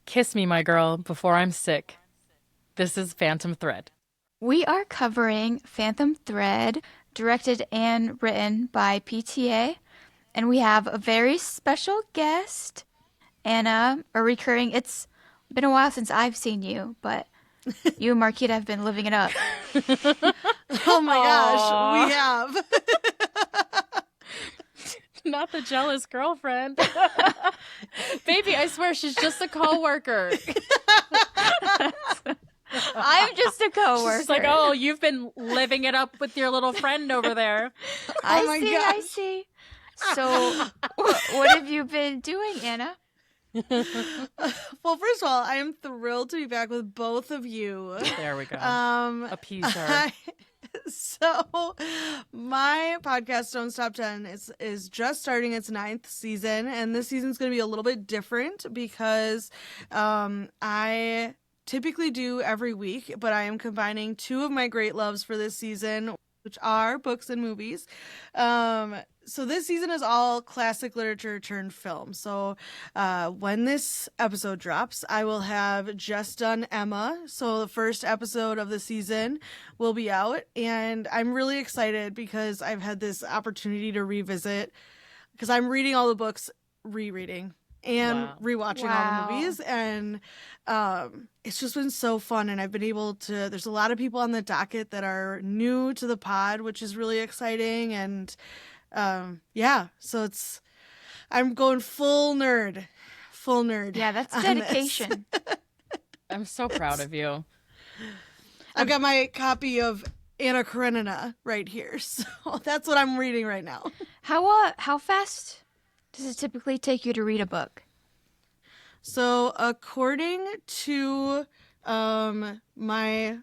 Kiss me, my girl, before I'm sick. This is Phantom Thread. We are covering Phantom Thread, directed and written by PTA, and we have a very special guest, Anna, a recurring. It's been a while since I've seen you, but you and Marquita have been living it up. Oh my gosh, we have. Not the jealous girlfriend. Baby, I swear she's just a coworker. I'm just a coworker. She's like, oh, you've been living it up with your little friend over there. I see. So, what have you been doing, Anna? Well, first of all, I am thrilled to be back with both of you. There we go. Appease her. So, my podcast, Don't Stop 10, is just starting its 9th season, and this season's going to be a little bit different because I typically do every week, but I am combining two of my great loves for this season, which are books and movies. So this season is all classic literature turned film. So when this episode drops, I will have just done Emma. So the first episode of the season will be out. And I'm really excited because I've had this opportunity to revisit, because I'm reading all the books, rereading, and rewatching all the movies. And it's just been so fun. And I've been able to, there's a lot of people on the docket that are new to the pod, which is really exciting. And so I'm going full nerd. Yeah, that's dedication. I'm so proud of you. I've got my copy of Anna Karenina right here. So that's what I'm reading right now. How fast does it typically take you to read a book? So according to my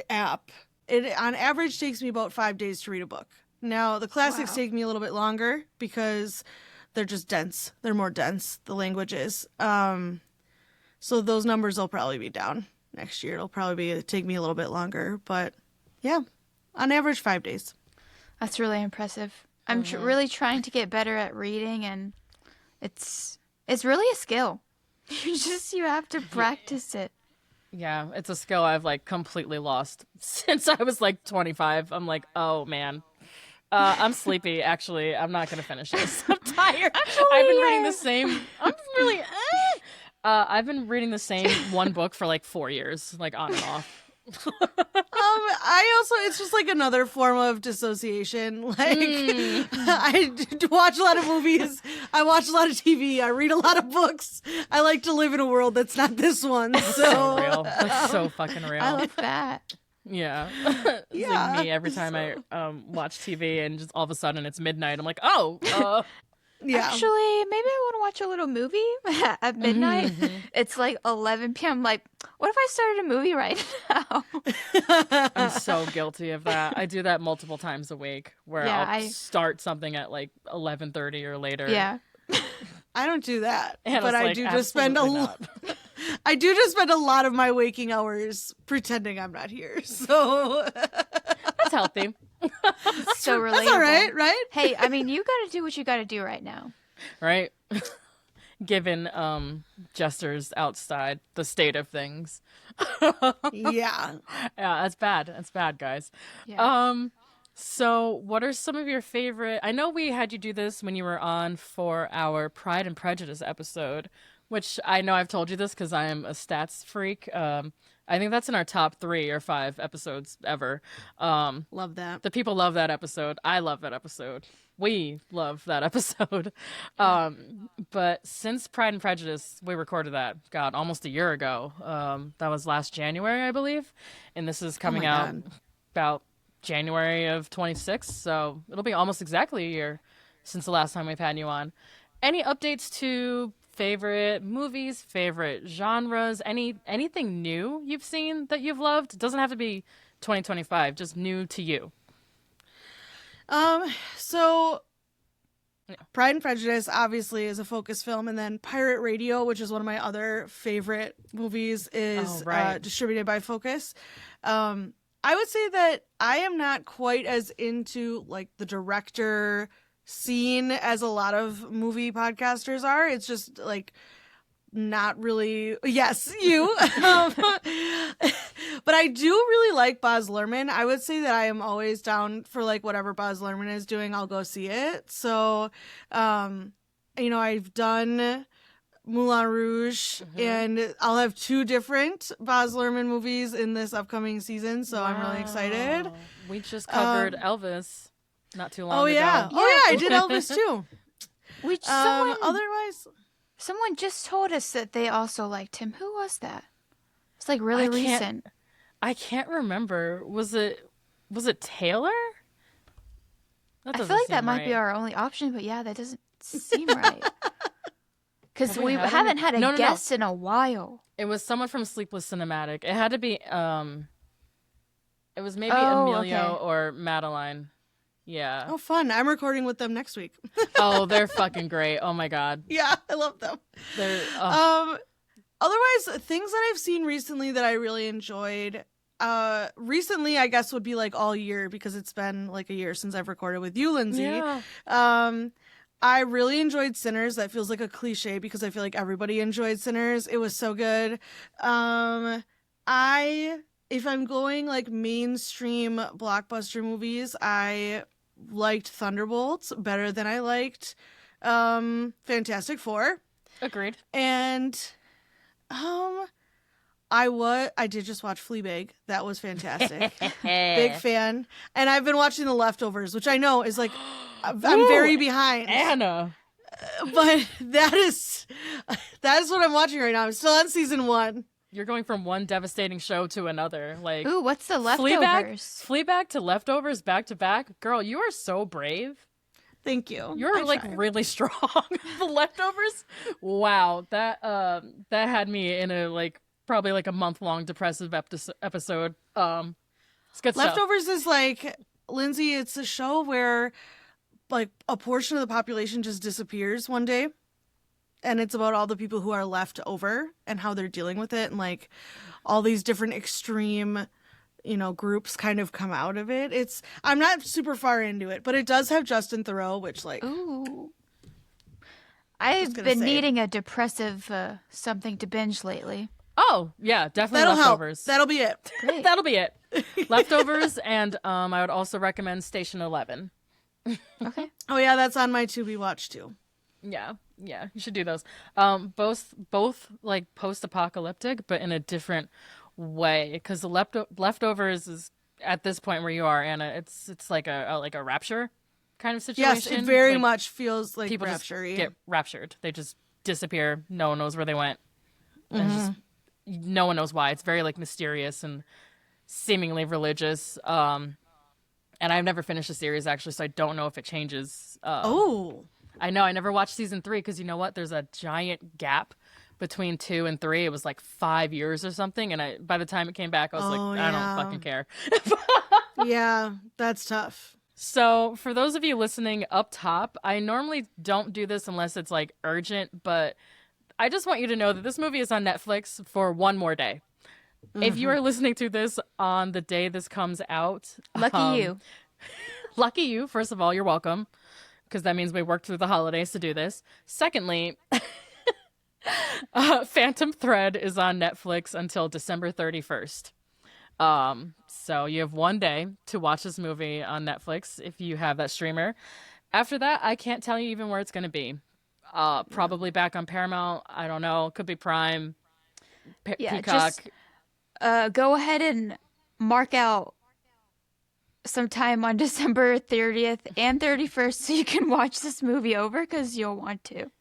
app, it on average takes me about 5 days to read a book. Now, the classics take me a little bit longer because they're just dense. They're more dense, the languages. So those numbers will probably be down next year. It'll probably take me a little bit longer. But yeah, on average, 5 days. That's really impressive. I'm really trying to get better at reading, and it's really a skill. You have to practice it. Yeah, it's a skill I've completely lost since I was 25. I'm like, oh man. I'm sleepy, actually. I'm not going to finish this. I'm tired. I've been reading the same... I've been reading the same one book for 4 years, on and off. I also, it's just another form of dissociation. I watch a lot of movies. I watch a lot of TV. I read a lot of books. I like to live in a world that's not this one. So real. That's so fucking real. I love that. Yeah. It's like me every time I watch TV and just all of a sudden it's midnight. I'm like, oh. Yeah. Actually, maybe I want to watch a little movie at midnight. It's 11 p.m. What if I started a movie right now? I'm so guilty of that. I do that multiple times a week where I'll start something at 11:30 or later. Yeah. I don't do that. And but I do just spend I do just spend a lot of my waking hours pretending I'm not here. So that's healthy. So relatable. That's all right? Hey, I mean, you got to do what you got to do right now. Right? Given jesters outside the state of things. Yeah. Yeah, that's bad. That's bad, guys. Yeah. So what are some of your favorite... I know we had you do this when you were on for our Pride and Prejudice episode, which I know I've told you this because I am a stats freak. I think that's in our top 3 or 5 episodes ever. Love that. The people love that episode. I love that episode. We love that episode. But since Pride and Prejudice, we recorded that, God, almost a year ago. That was last January, I believe. And this is coming out about January of 26. So it'll be almost exactly a year since the last time we've had you on. Any updates to favorite movies, favorite genres, anything new you've seen that you've loved? It doesn't have to be 2025, just new to you. So Pride and Prejudice obviously is a Focus film, and then Pirate Radio, which is one of my other favorite movies, is distributed by Focus. I would say that I am not quite as into the director scene as a lot of movie podcasters are. It's just not really. Yes, you. But I do really like Baz Luhrmann. I would say that I am always down for like whatever Baz Luhrmann is doing. I'll go see it. So, I've done Moulin Rouge, and I'll have 2 different Baz Luhrmann movies in this upcoming season. So I'm really excited. We just covered Elvis not too long Oh ago. yeah, oh yeah, I did Elvis too. Which someone just told us that they also liked him. Who was that? It's like really recent. I can't remember. Was it Taylor? I feel like that might be our only option, but yeah, that doesn't seem right. Because we haven't had a guest in a while. It was someone from Sleepless Cinematic. It had to be, it was maybe Emilio or Madeline. Yeah. Oh, fun. I'm recording with them next week. Oh, they're fucking great. Oh my God. Yeah, I love them. Otherwise, things that I've seen recently that I really enjoyed, recently, I guess would be like all year, because it's been like a year since I've recorded with you, Lindsay. Yeah. I really enjoyed Sinners. That feels like a cliche because I feel like everybody enjoyed Sinners. It was so good. If I'm going like mainstream blockbuster movies, I liked Thunderbolts better than I liked Fantastic Four. Agreed. And I did just watch Fleabag. That was fantastic. Big fan. And I've been watching The Leftovers, which I know is like I'm very behind. Anna. But that is what I'm watching right now. I'm still on season 1. You're going from one devastating show to another. Like, ooh, what's The Leftovers? Fleabag to Leftovers back to back. Girl, you are so brave. Thank you. You're really strong. The Leftovers? Wow. That had me in a probably a month-long depressive episode. It's good stuff. Leftovers is like, Lindsay, it's a show where like a portion of the population just disappears one day. And it's about all the people who are left over and how they're dealing with it. And like all these different extreme, groups kind of come out of it. I'm not super far into it, but it does have Justin Theroux, which ooh. I've been needing a depressive something to binge lately. Oh, yeah, definitely Leftovers. Help. That'll be it. Great. That'll be it. Leftovers, and I would also recommend Station 11. Okay. Oh, yeah, that's on my to-be watch, too. Yeah, you should do those. Both like post-apocalyptic, but in a different way. Because the Leftovers is at this point where you are, Anna. It's like a rapture kind of situation. Yes, it very much feels like people rapture-y. just get raptured. They just disappear. No one knows where they went. And just no one knows why. It's very mysterious and seemingly religious. And I've never finished the series actually, so I don't know if it changes. I know I never watched season 3 because you know what? There's a giant gap between 2 and 3. It was 5 years or something, and by the time it came back, I was I don't fucking care. Yeah, that's tough. So for those of you listening up top, I normally don't do this unless it's urgent, but I just want you to know that this movie is on Netflix for one more day. If you are listening to this on the day this comes out, lucky you. Lucky you. First of all, you're welcome, because that means we worked through the holidays to do this. Secondly, Phantom Thread is on Netflix until December 31st. So you have one day to watch this movie on Netflix if you have that streamer. After that, I can't tell you even where it's going to be. Probably back on Paramount. I don't know. Could be Prime, Peacock. Just go ahead and mark out some time on December 30th and 31st so you can watch this movie over, because you'll want to.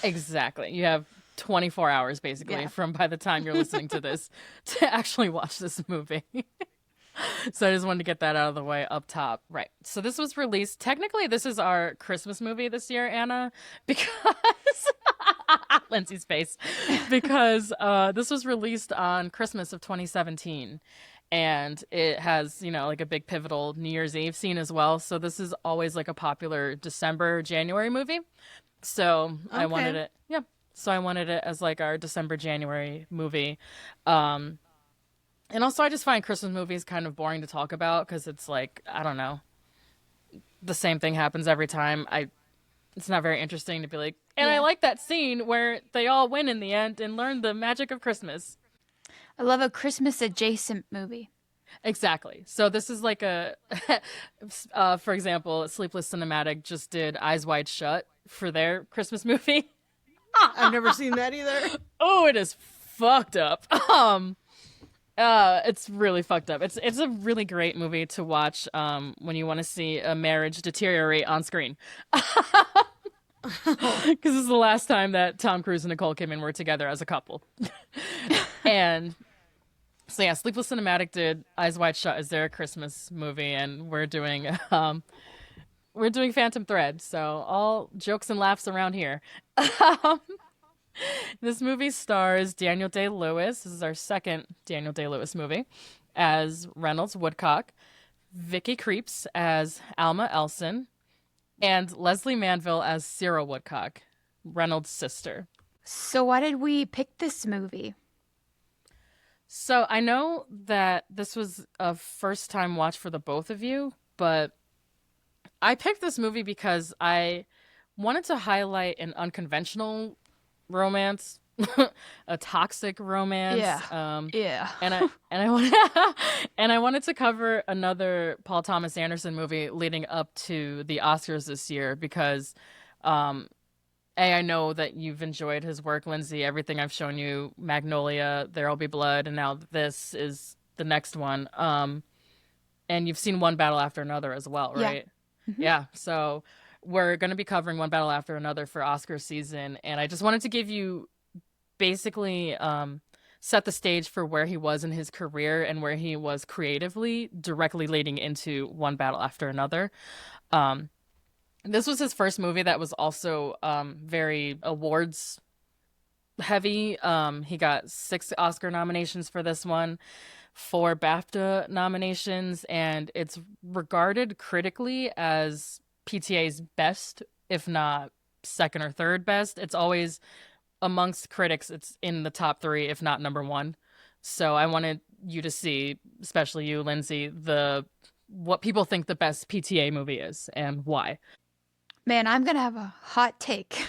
Exactly. You have 24 hours basically from by the time you're listening to this to actually watch this movie. So I just wanted to get that out of the way up top. Right. So this was released. Technically, this is our Christmas movie this year, Anna, because Lindsay's face, because this was released on Christmas of 2017. And it has, a big pivotal New Year's Eve scene as well. So this is always a popular December, January movie. So I wanted it. Yeah. So I wanted it as our December, January movie. And also I just find Christmas movies kind of boring to talk about because it's I don't know. The same thing happens every time. It's not very interesting to be And I Yeah. like that scene where they all win in the end and learn the magic of Christmas. I love a Christmas adjacent movie. Exactly. So this is like a, for example, Sleepless Cinematic just did Eyes Wide Shut for their Christmas movie. I've never seen that either. Oh, it is fucked up. It's really fucked up. It's a really great movie to watch when you want to see a marriage deteriorate on screen. Because this is the last time that Tom Cruise and Nicole Kidman were together as a couple. And so yeah, Sleepless Cinematic did Eyes Wide Shut as their Christmas movie, and we're doing Phantom Thread. So all jokes and laughs around here. This movie stars Daniel Day-Lewis. This is our second Daniel Day-Lewis movie as Reynolds Woodcock, Vicky Krieps as Alma Elson, and Leslie Manville as Cyril Woodcock, Reynolds' sister. So why did we pick this movie? So I know that this was a first time watch for the both of you, but I picked this movie because I wanted to highlight an unconventional romance, a toxic romance. Yeah. Yeah. And I wanted and I wanted to cover another Paul Thomas Anderson movie leading up to the Oscars this year because I know that you've enjoyed his work, Lindsay. Everything I've shown you, Magnolia, There'll Be Blood, and now this is the next one. And you've seen One Battle After Another as well, right? Yeah. Mm-hmm. Yeah. So we're going to be covering One Battle After Another for Oscar season, and I just wanted to give you basically set the stage for where he was in his career and where he was creatively, directly leading into One Battle After Another. This was his first movie that was also very awards heavy. He got 6 Oscar nominations for this one, 4 BAFTA nominations, and it's regarded critically as PTA's best, if not second or third best. It's always amongst critics, it's in the top 3, if not number 1. So I wanted you to see, especially you, Lindsay, what people think the best PTA movie is and why. Man, I'm going to have a hot take.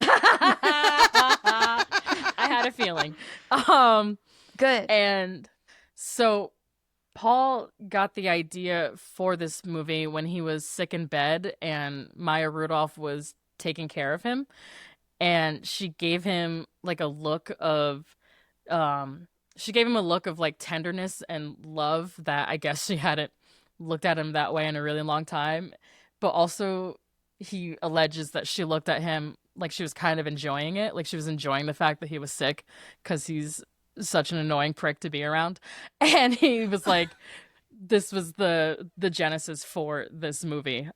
I had a feeling. Good. And so Paul got the idea for this movie when he was sick in bed and Maya Rudolph was taking care of him. And she gave him like a look of like tenderness and love that I guess she hadn't looked at him that way in a really long time. But also he alleges that she looked at him like she was kind of enjoying it, like she was enjoying the fact that he was sick because he's such an annoying prick to be around. And he was like, this was the genesis for this movie.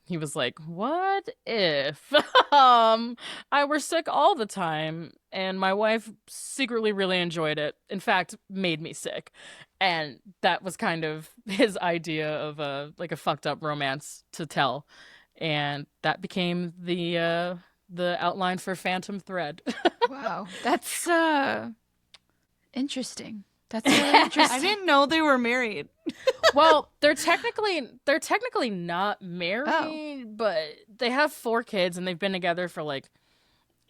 He was like, what if I were sick all the time and my wife secretly really enjoyed it, in fact made me sick? And that was kind of his idea of a fucked up romance to tell, and that became the outline for Phantom Thread. Wow, that's interesting. That's really interesting. I didn't know they were married. Well, they're technically not married, but they have 4 kids and they've been together for like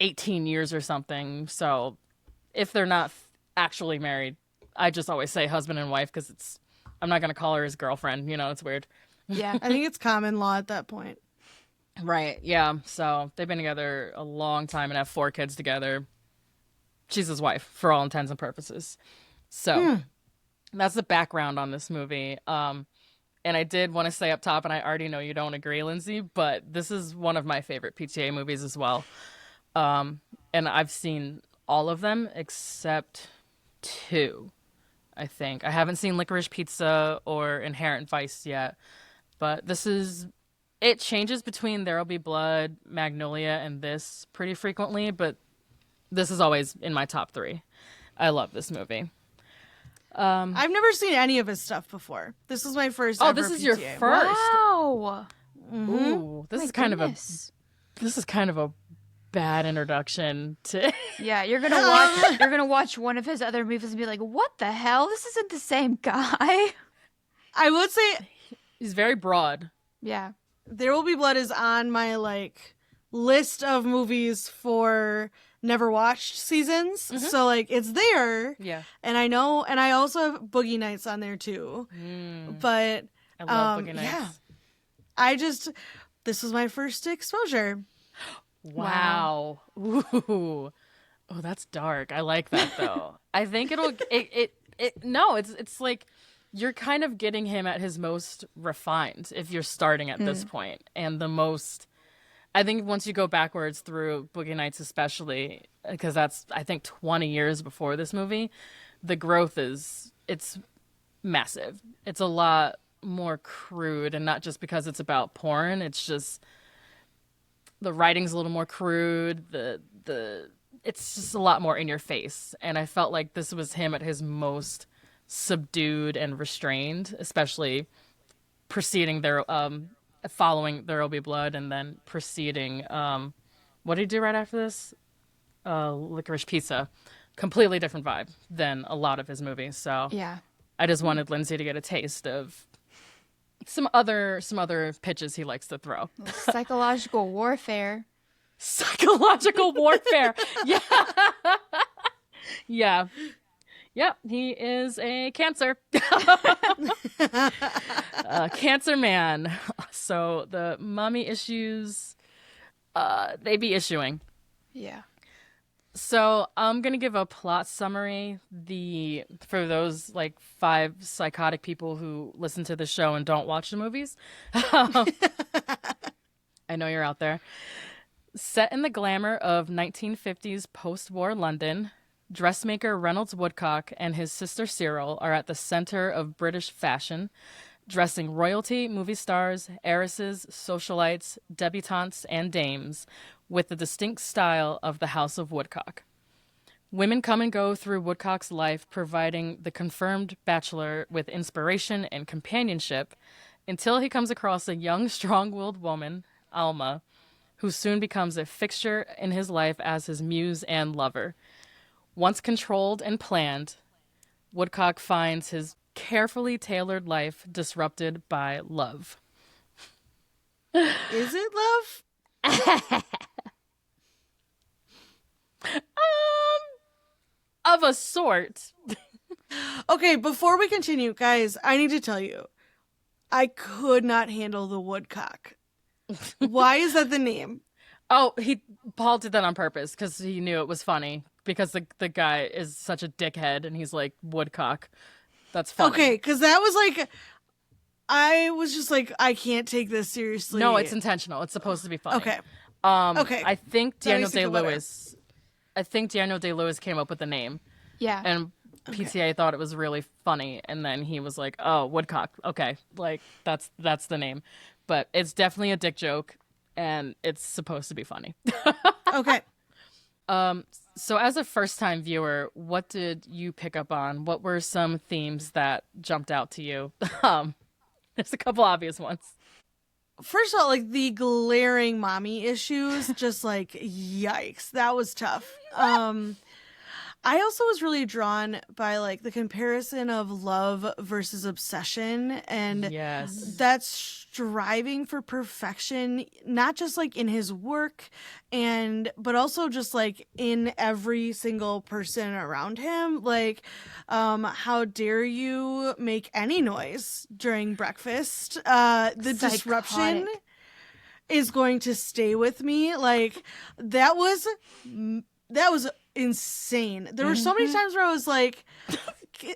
18 years or something. So if they're not actually married, I just always say husband and wife because I'm not going to call her his girlfriend. You know, it's weird. Yeah. I think it's common law at that point. Right. Yeah. So they've been together a long time and have 4 kids together. She's his wife for all intents and purposes. So that's the background on this movie. And I did want to say up top, and I already know you don't agree, Lindsay, but this is one of my favorite PTA movies as well. And I've seen all of them except 2, I think. I haven't seen Licorice Pizza or Inherent Vice yet, but it changes between There'll Be Blood, Magnolia, and this pretty frequently, but this is always in my top 3. I love this movie. I've never seen any of his stuff before. This is my first. Oh, ever this is PTA. your first. Wow. Ooh, this is kind of a bad introduction to. Yeah, you're gonna watch one of his other movies and be like, "What the hell? This isn't the same guy." I would say He's very broad. Yeah. There Will Be Blood is on my list of movies for never watched seasons. So like it's there. Yeah. And I know, and I also have Boogie Nights on there too. But I love Boogie Nights. yeah, this was my first exposure. Wow. Ooh. Oh, that's dark. I like that though. I think it's like you're kind of getting him at his most refined if you're starting at this point. And the most, I think once you go backwards through Boogie Nights especially, because that's, I think, 20 years before this movie, the growth it's massive. It's a lot more crude, and not just because it's about porn. It's just the writing's a little more crude. It's just a lot more in your face. And I felt like this was him at his most subdued and restrained, especially preceding their following There'll Be Blood, and then preceding what did he do right after this? Licorice Pizza. Completely different vibe than a lot of his movies. So Yeah. I just wanted Lindsay to get a taste of some other pitches he likes to throw. Psychological warfare. Psychological warfare. Yeah. Yeah. Yep, he is a Cancer. Cancer man. So the mommy issues, they be issuing. Yeah. So I'm going to give a plot summary for those like 5 psychotic people who listen to the show and don't watch the movies. I know you're out there. Set in the glamour of 1950s post-war London, dressmaker Reynolds Woodcock and his sister Cyril are at the center of British fashion, dressing royalty, movie stars, heiresses, socialites, debutantes, and dames with the distinct style of the House of Woodcock. Women come and go through Woodcock's life, providing the confirmed bachelor with inspiration and companionship until he comes across a young, strong-willed woman, Alma, who soon becomes a fixture in his life as his muse and lover. Once controlled and planned, Woodcock finds his carefully tailored life disrupted by love. Is it love? Of a sort. Okay, before we continue, guys, I need to tell you, I could not handle the Woodcock. Why is that the name? Oh, Paul did that on purpose because he knew it was funny. Because the guy is such a dickhead, and he's like, Woodcock. That's funny. Okay, because that was like, I was just like, I can't take this seriously. No, it's intentional. It's supposed to be funny. Okay. Okay. I think That Daniel makes me feel better. Day-Lewis. I think Daniel Day-Lewis came up with the name, Yeah. and PTA thought it was really funny, and then he was like, "Oh, Woodcock. Okay, like that's the name." But it's definitely a dick joke, and it's supposed to be funny. Okay. So as a first-time viewer, what did you pick up on? What were some themes that jumped out to you? There's a couple obvious ones. First of all, like the glaring mommy issues, just like, yikes. That was tough. I also was really drawn by like the comparison of love versus obsession, and Yes. that striving for perfection, not just like in his work but also just like in every single person around him. Like, how dare you make any noise during breakfast? The disruption is going to stay with me. Like, that was insane. There were so many times where I was like,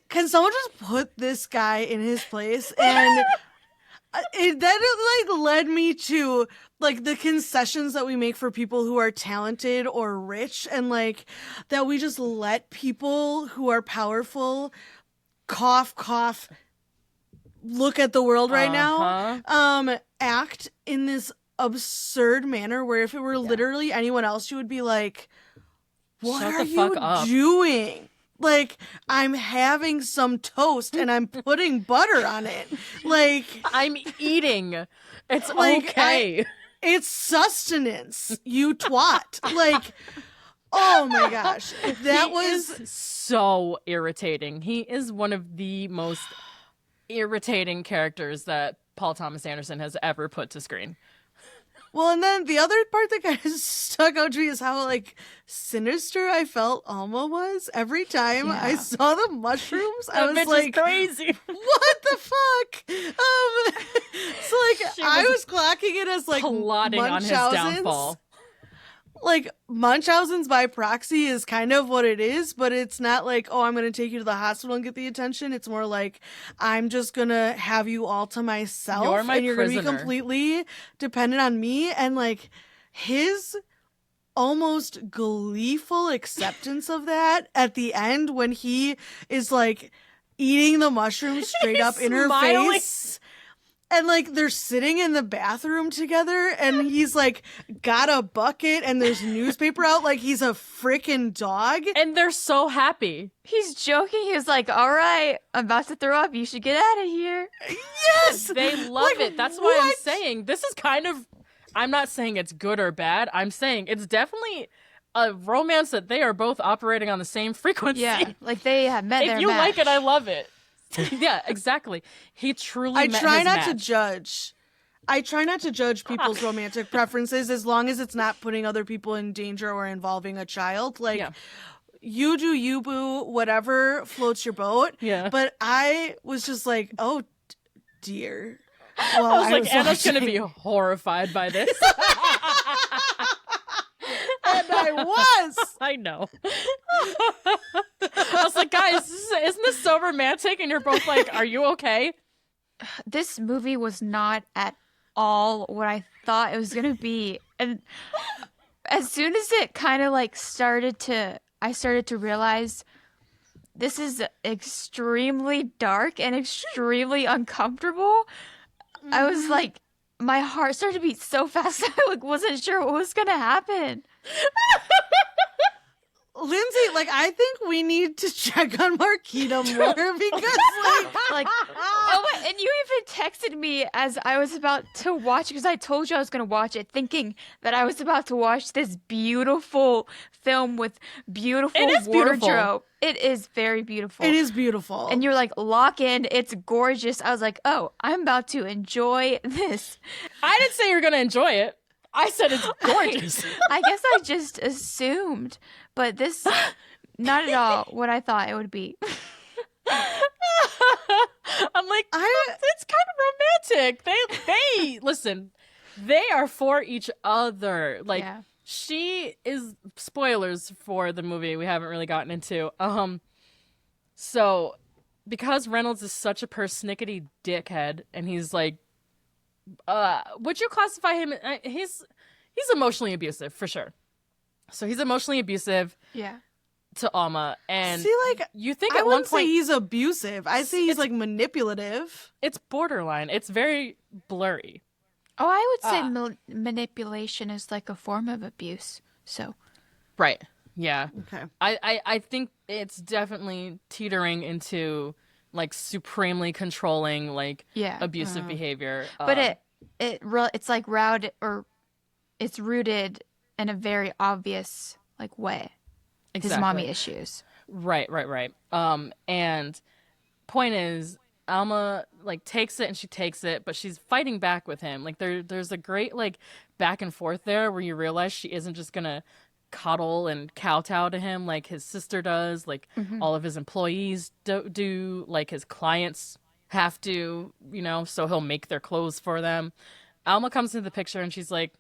can someone just put this guy in his place? And that like led me to like the concessions that we make for people who are talented or rich, and like that we just let people who are powerful cough look at the world right now act in this absurd manner where if it were literally anyone else, you would be like, what Shut are the fuck you up. doing? Like, I'm having some toast and I'm putting butter on it. Like, I'm eating. It's Like, okay. it's sustenance, you twat. Like, oh my gosh. That was so irritating. He is one of the most irritating characters that Paul Thomas Anderson has ever put to screen. Well, and then the other part that kind of stuck out to me is how like sinister I felt Alma was every time I saw the mushrooms. I was like, crazy. What the fuck? So like I was clocking it as like plotting on his downfall. Like Munchausen's by proxy is kind of what it is, but it's not like, oh, I'm going to take you to the hospital and get the attention. It's more like, I'm just going to have you all to myself. You're my and you're going to be prisoner. completely dependent on me. And like his almost gleeful acceptance of that at the end when he is like eating the mushrooms straight up in her smiling. face. And, like, they're sitting in the bathroom together, and he's, like, got a bucket, and there's newspaper out like he's a freaking dog. And they're so happy. He's joking. He was like, all right, I'm about to throw up. You should get out of here. Yes! They love Like, it. That's why I'm what? saying this is kind of... I'm not saying it's good or bad. I'm saying it's definitely a romance that they are both operating on the same frequency. Yeah, like they have met their If you match. like it, I love it. Yeah, exactly. He truly I met try his not to match. judge. I try not to judge people's romantic preferences as long as it's not putting other people in danger or involving a child. Like, Yeah. you do you, boo, whatever floats your boat. Yeah. But I was just like, oh, dear. Well, I was like, Anna's watching. gonna be horrified by this. And I was. I know. I was like, guys, isn't this so romantic? And you're both like, are you okay? This movie was not at all what I thought it was gonna be, and as soon as it kind of like I started to realize this is extremely dark and extremely uncomfortable. I was like, my heart started to beat so fast. I like wasn't sure what was gonna happen. Lindsay, like, I think we need to check on Marquita more because, Like, oh, and you even texted me as I was about to watch, because I told you I was going to watch it, thinking that I was about to watch this beautiful film with beautiful It is wardrobe. beautiful. It is very beautiful. it is beautiful. And you're like, lock in, it's gorgeous. I was like, oh, I'm about to enjoy this. I didn't say you were gonna enjoy it. I said it's gorgeous. I guess I just assumed, but this, not at all what I thought it would be. I'm like, it's kind of romantic. They listen. They are for each other. Like, Yeah. she is, spoilers for the movie we haven't really gotten into. So because Reynolds is such a persnickety dickhead, and he's like, would you classify him? He's emotionally abusive for sure. So he's emotionally abusive Yeah. to Alma, and See, like, you think I at one wouldn't say point he's abusive. I say he's, it's- like, manipulative. it's borderline. It's very blurry. Oh, I would say manipulation is like a form of abuse. So, Right. Yeah. Okay. I think it's definitely teetering into like supremely controlling, like yeah. abusive behavior. But it's like it's rooted in a very obvious like way. His mommy issues. Right. And point is, Alma like takes it and she takes it, but she's fighting back with him. Like there's a great like back and forth there where you realize she isn't just gonna cuddle and kowtow to him like his sister does, like all of his employees do, like his clients have to, so he'll make their clothes for them. Alma comes into the picture and she's like,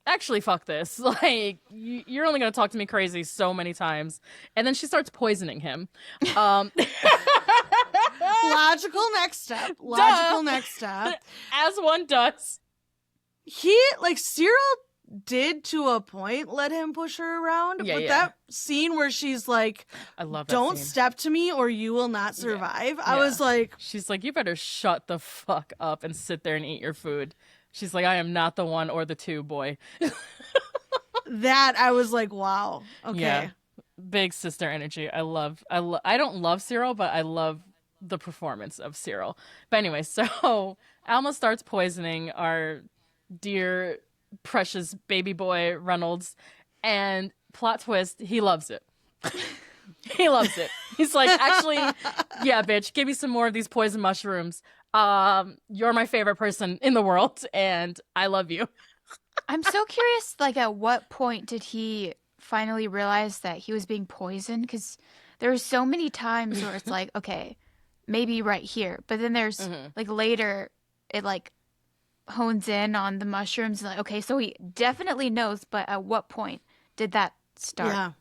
actually, fuck this. Like, you're only going to talk to me crazy so many times. And then she starts poisoning him. Logical next step. Next step. As one does. He, like, Cyril did to a point let him push her around. Yeah, but yeah. that scene where she's like, I love that don't scene. step to me or you will not survive. I Yeah. was like, She's like, you better shut the fuck up and sit there and eat your food. She's like, I am not the one or the two, boy. that I was like, wow. Okay. Yeah. Big sister energy. I don't love Cyril, but I love the performance of Cyril. But anyway, so Alma starts poisoning our dear precious baby boy Reynolds, and plot twist, he loves it. He loves it. He's like, actually, yeah, bitch, give me some more of these poison mushrooms. You're my favorite person in the world, and I love you. I'm so curious, like, at what point did he finally realize that he was being poisoned? Because there's so many times where it's like, okay, maybe right here. But then there's, like, later, it, like, hones in on the mushrooms. Like, okay, so he definitely knows, but at what point did that start? Yeah.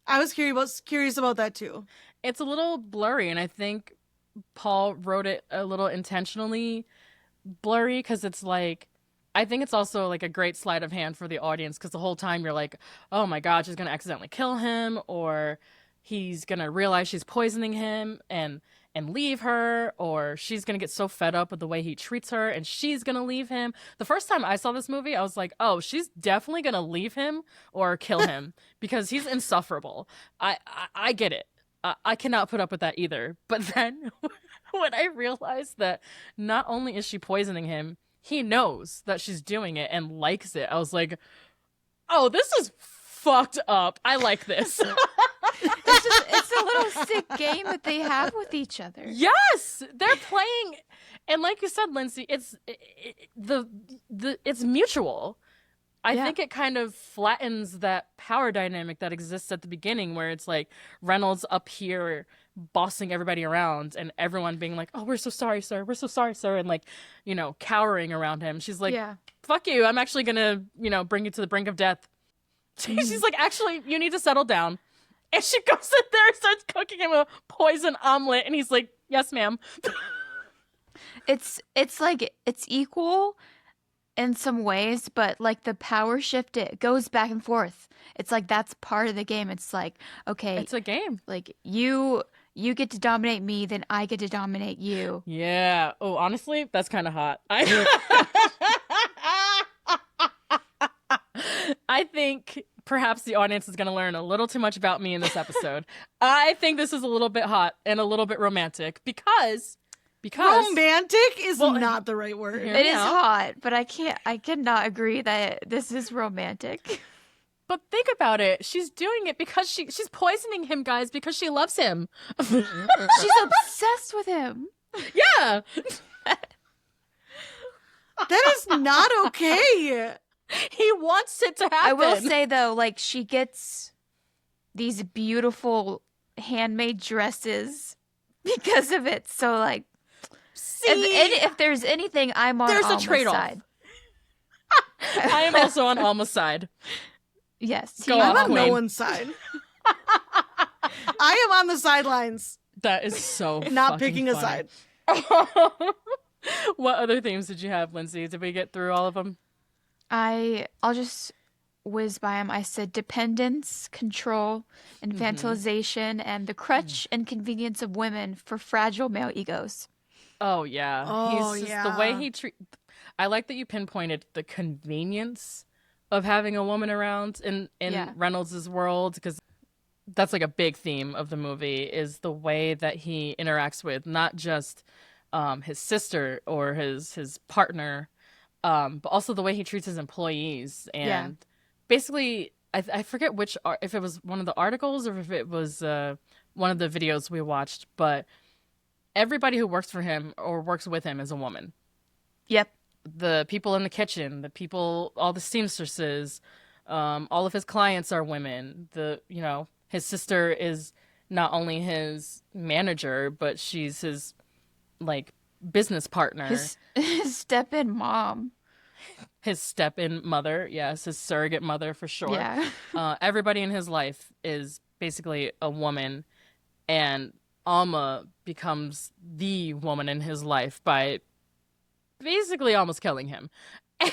I was curious about that too. It's a little blurry, and I think Paul wrote it a little intentionally blurry because it's like, I think it's also like a great sleight of hand for the audience because the whole time you're like, oh my god, she's gonna accidentally kill him, or he's gonna realize she's poisoning him and leave her, or she's gonna get so fed up with the way he treats her and she's gonna leave him. The first time I saw this movie, I was like, oh, she's definitely gonna leave him or kill him because he's insufferable. I get it. I cannot put up with that either. But then when I realized that not only is she poisoning him, he knows that she's doing it and likes it, I was like, oh, this is fucked up. I like this. It's a little sick game that they have with each other. Yes, they're playing, and like you said, Lindsay, it's mutual. I think it kind of flattens that power dynamic that exists at the beginning, where it's like Reynolds up here bossing everybody around, and everyone being like, "Oh, we're so sorry, sir. We're so sorry, sir," and like, cowering around him. She's like, "Fuck you! I'm actually gonna, bring you to the brink of death." She's like, "Actually, you need to settle down." And she goes in there and starts cooking him a poison omelet, and he's like, "Yes, ma'am." It's like it's equal in some ways, but like the power shift, it goes back and forth. It's like that's part of the game. It's like, okay, it's a game. Like you get to dominate me, then I get to dominate you. Yeah. Oh, honestly, that's kind of hot. I think perhaps the audience is going to learn a little too much about me in this episode. I think this is a little bit hot and a little bit romantic because romantic is not the right word. It is hot, but I cannot agree that this is romantic. But think about it. She's doing it because she's poisoning him, guys, because she loves him. She's obsessed with him. Yeah. That is not okay. He wants it to happen. I will say, though, like, she gets these beautiful handmade dresses because of it. So, like, if there's anything, I'm on there's Alma's a trade-off. side. I am also on Alma's side. Yes. I'm on no one's side. I am on the sidelines. That is so not picking funny. a side. What other themes did you have, Lindsay? Did we get through all of them? I'll just whiz by them. I said dependence, control, infantilization, and the crutch and convenience of women for fragile male egos. Oh, yeah. The way he I like that you pinpointed the convenience of having a woman around in Reynolds' world, because that's like a big theme of the movie, is the way that he interacts with not just his sister or his partner, but also the way he treats his employees. And basically, I forget if it was one of the articles or if it was one of the videos we watched, but everybody who works for him or works with him is a woman. Yep. The people in the kitchen, all the seamstresses, all of his clients are women. His sister is not only his manager, but she's his business partner. His step-in mom. His step-in mother, yes, his surrogate mother for sure. Yeah. Everybody in his life is basically a woman, and Alma becomes the woman in his life by basically almost killing him.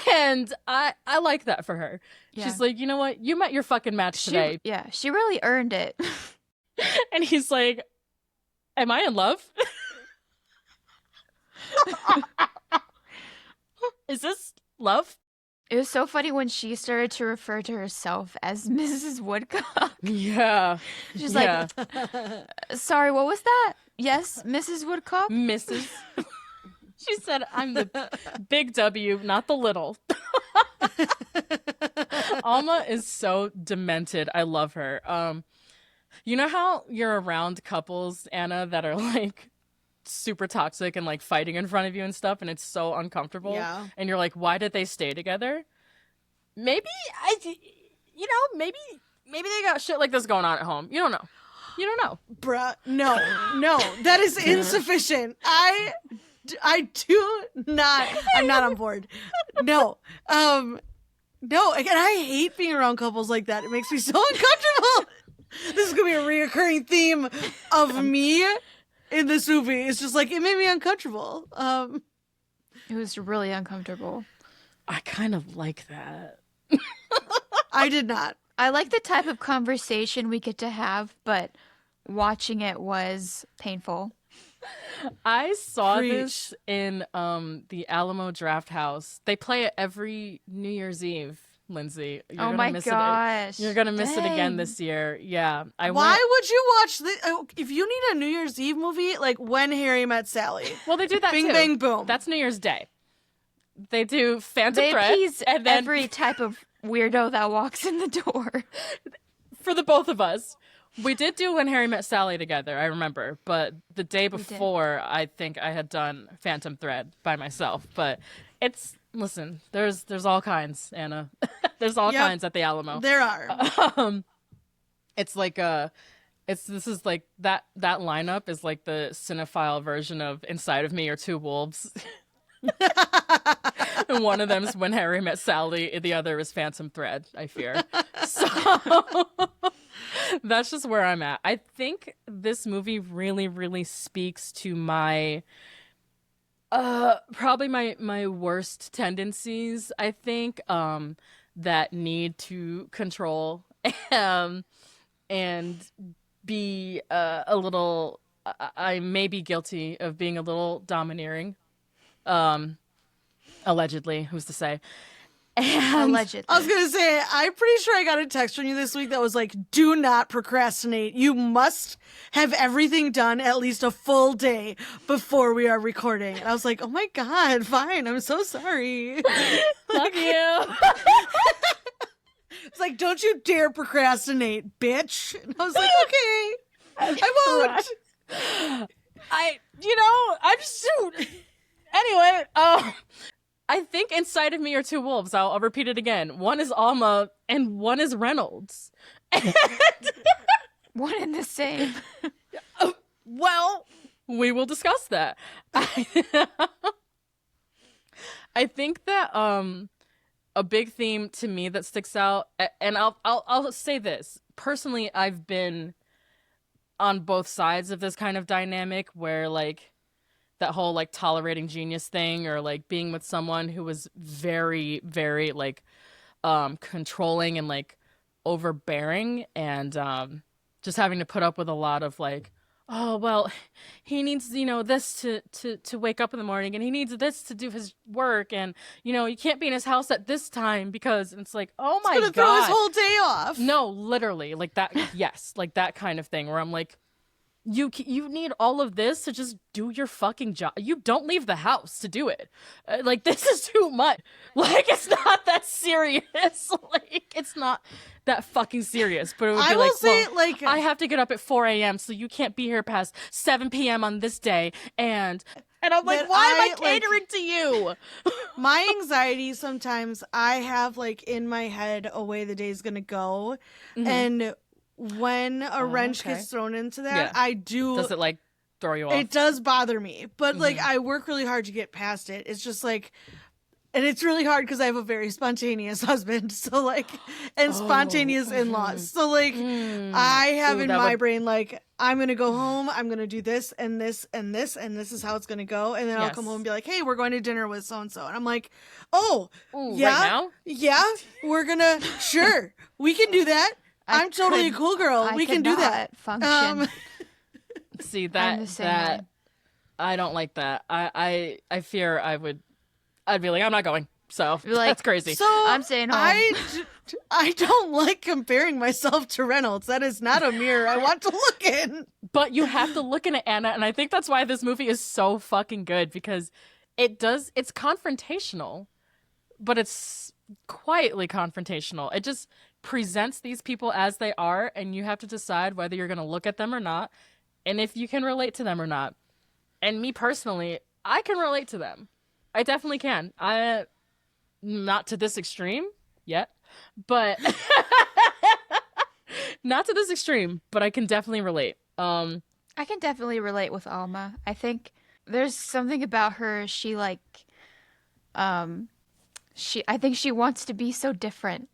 And I like that for her. Yeah. She's like, you know what? You met your fucking match today. Yeah, she really earned it. And he's like, am I in love? Is this love? It was so funny when she started to refer to herself as Mrs. Woodcock. Yeah. She's like, sorry, what was that? Yes, Mrs. Woodcock? Mrs. She said, I'm the big W, not the little. Alma is so demented. I love her. You know how you're around couples, Anna, that are like super toxic and like fighting in front of you and stuff, and it's so uncomfortable. Yeah. And you're like, why did they stay together? Maybe maybe they got shit like this going on at home. You don't know. You don't know. Bruh, no, that is insufficient. I do not. I'm not on board. No, no. Again, I hate being around couples like that. It makes me so uncomfortable. This is gonna be a reoccurring theme of me in this movie. It's just like it made me uncomfortable. It was really uncomfortable. I kind of like that. I did not. I like the type of conversation we get to have, but watching it was painful. I saw Preach. this in the Alamo Draft House. They play it every New Year's Eve, Lindsay. You're Oh gonna my miss gosh. You're gonna miss it again Dang. this year. Yeah. Why would you watch this? If you need a New Year's Eve movie, like When Harry Met Sally. Well, they do that Bing, too. bang, boom. That's New Year's Day. They do Phantom They Thread, appease and then every type of weirdo that walks in the door. for the both of us. We did do When Harry Met Sally together, I remember. But the day before, I think I had done Phantom Thread by myself. But listen, there's all kinds, Anna. There's all kinds at the Alamo. There are. It's like this is like that lineup is like the cinephile version of Inside of Me or Two Wolves. And one of them is When Harry Met Sally, the other is Phantom Thread, I fear. So that's just where I'm at. I think this movie really, really speaks to my probably my worst tendencies, I think, that need to control and be a little I may be guilty of being a little domineering. Allegedly, who's to say? And Allegedly. I was going to say, I'm pretty sure I got a text from you this week that was like, do not procrastinate. You must have everything done at least a full day before we are recording. And I was like, oh my God, fine. I'm so sorry. love you. It's like, don't you dare procrastinate, bitch. And I was like, okay, I won't. I just anyway, I think Inside of Me are Two Wolves. I'll repeat it again. One is Alma and one is Reynolds. One and the same. Well, we will discuss that. I think that a big theme to me that sticks out, and I'll say this personally, I've been on both sides of this kind of dynamic where like that whole like tolerating genius thing, or like being with someone who was very, very like controlling and like overbearing, and just having to put up with a lot of like, oh well, he needs this to wake up in the morning, and he needs this to do his work, and you can't be in his house at this time because it's like, oh my He's gonna God, throw his whole day off. no, literally like that. Yes, like that kind of thing where I'm like, you need all of this to just do your fucking job. You don't leave the house to do it. Like, this is too much. Like, it's not that serious. Like, it's not that fucking serious. But it would be like, well, I have to get up at 4 a.m. so you can't be here past 7 p.m. on this day. And I'm like, why am I catering to you? My anxiety sometimes, I have like in my head a way the day's gonna go, and when a wrench gets thrown into that, I do. Does it like throw you off? It does bother me, but like I work really hard to get past it. It's just like, and it's really hard because I have a very spontaneous husband, so like, and spontaneous in-laws. So like, I have in my brain like, I'm gonna go home, I'm gonna do this and this and this, and this is how it's gonna go, and then I'll come home and be like, hey, we're going to dinner with so and so, and I'm like, oh, yeah, right now? Yeah, we're gonna, sure, we can do that. I'm totally a cool girl. We can do that. Function. See I'm that the same that way. I don't like that. I fear I'd be like, I'm not going. So You're like, that's crazy. So I'm staying home. I don't like comparing myself to Reynolds. That is not a mirror I want to look in. But you have to look in it, Anna, and I think that's why this movie is so fucking good, because it's confrontational, but it's quietly confrontational. It just presents these people as they are, and you have to decide whether you're going to look at them or not, and if you can relate to them or not. And me personally, I can relate to them. I definitely can. Not to this extreme yet, but not to this extreme, but I can definitely relate. I can definitely relate with Alma. I think there's something about her. I think she wants to be so different.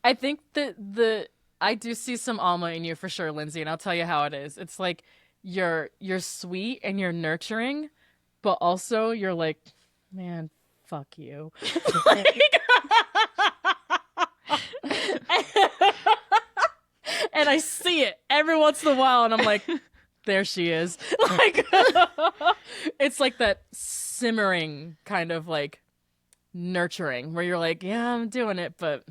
I think that I do see some Alma in you for sure, Lindsay, and I'll tell you how it is. It's like you're sweet and you're nurturing, but also you're like, man, fuck you. Like, and I see it every once in a while, and I'm like, there she is. Like, it's like that simmering kind of like nurturing where you're like, yeah, I'm doing it, but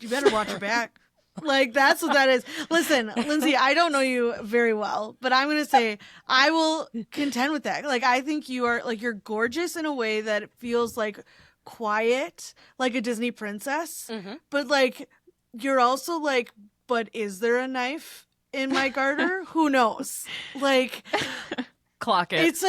you better watch your back. Like, that's what that is. Listen, Lindsay, I don't know you very well, but I'm going to say I will contend with that. Like, I think you're gorgeous in a way that feels like quiet, like a Disney princess, but like, you're also like, but is there a knife in my garter? Who knows? Like, clock it. That's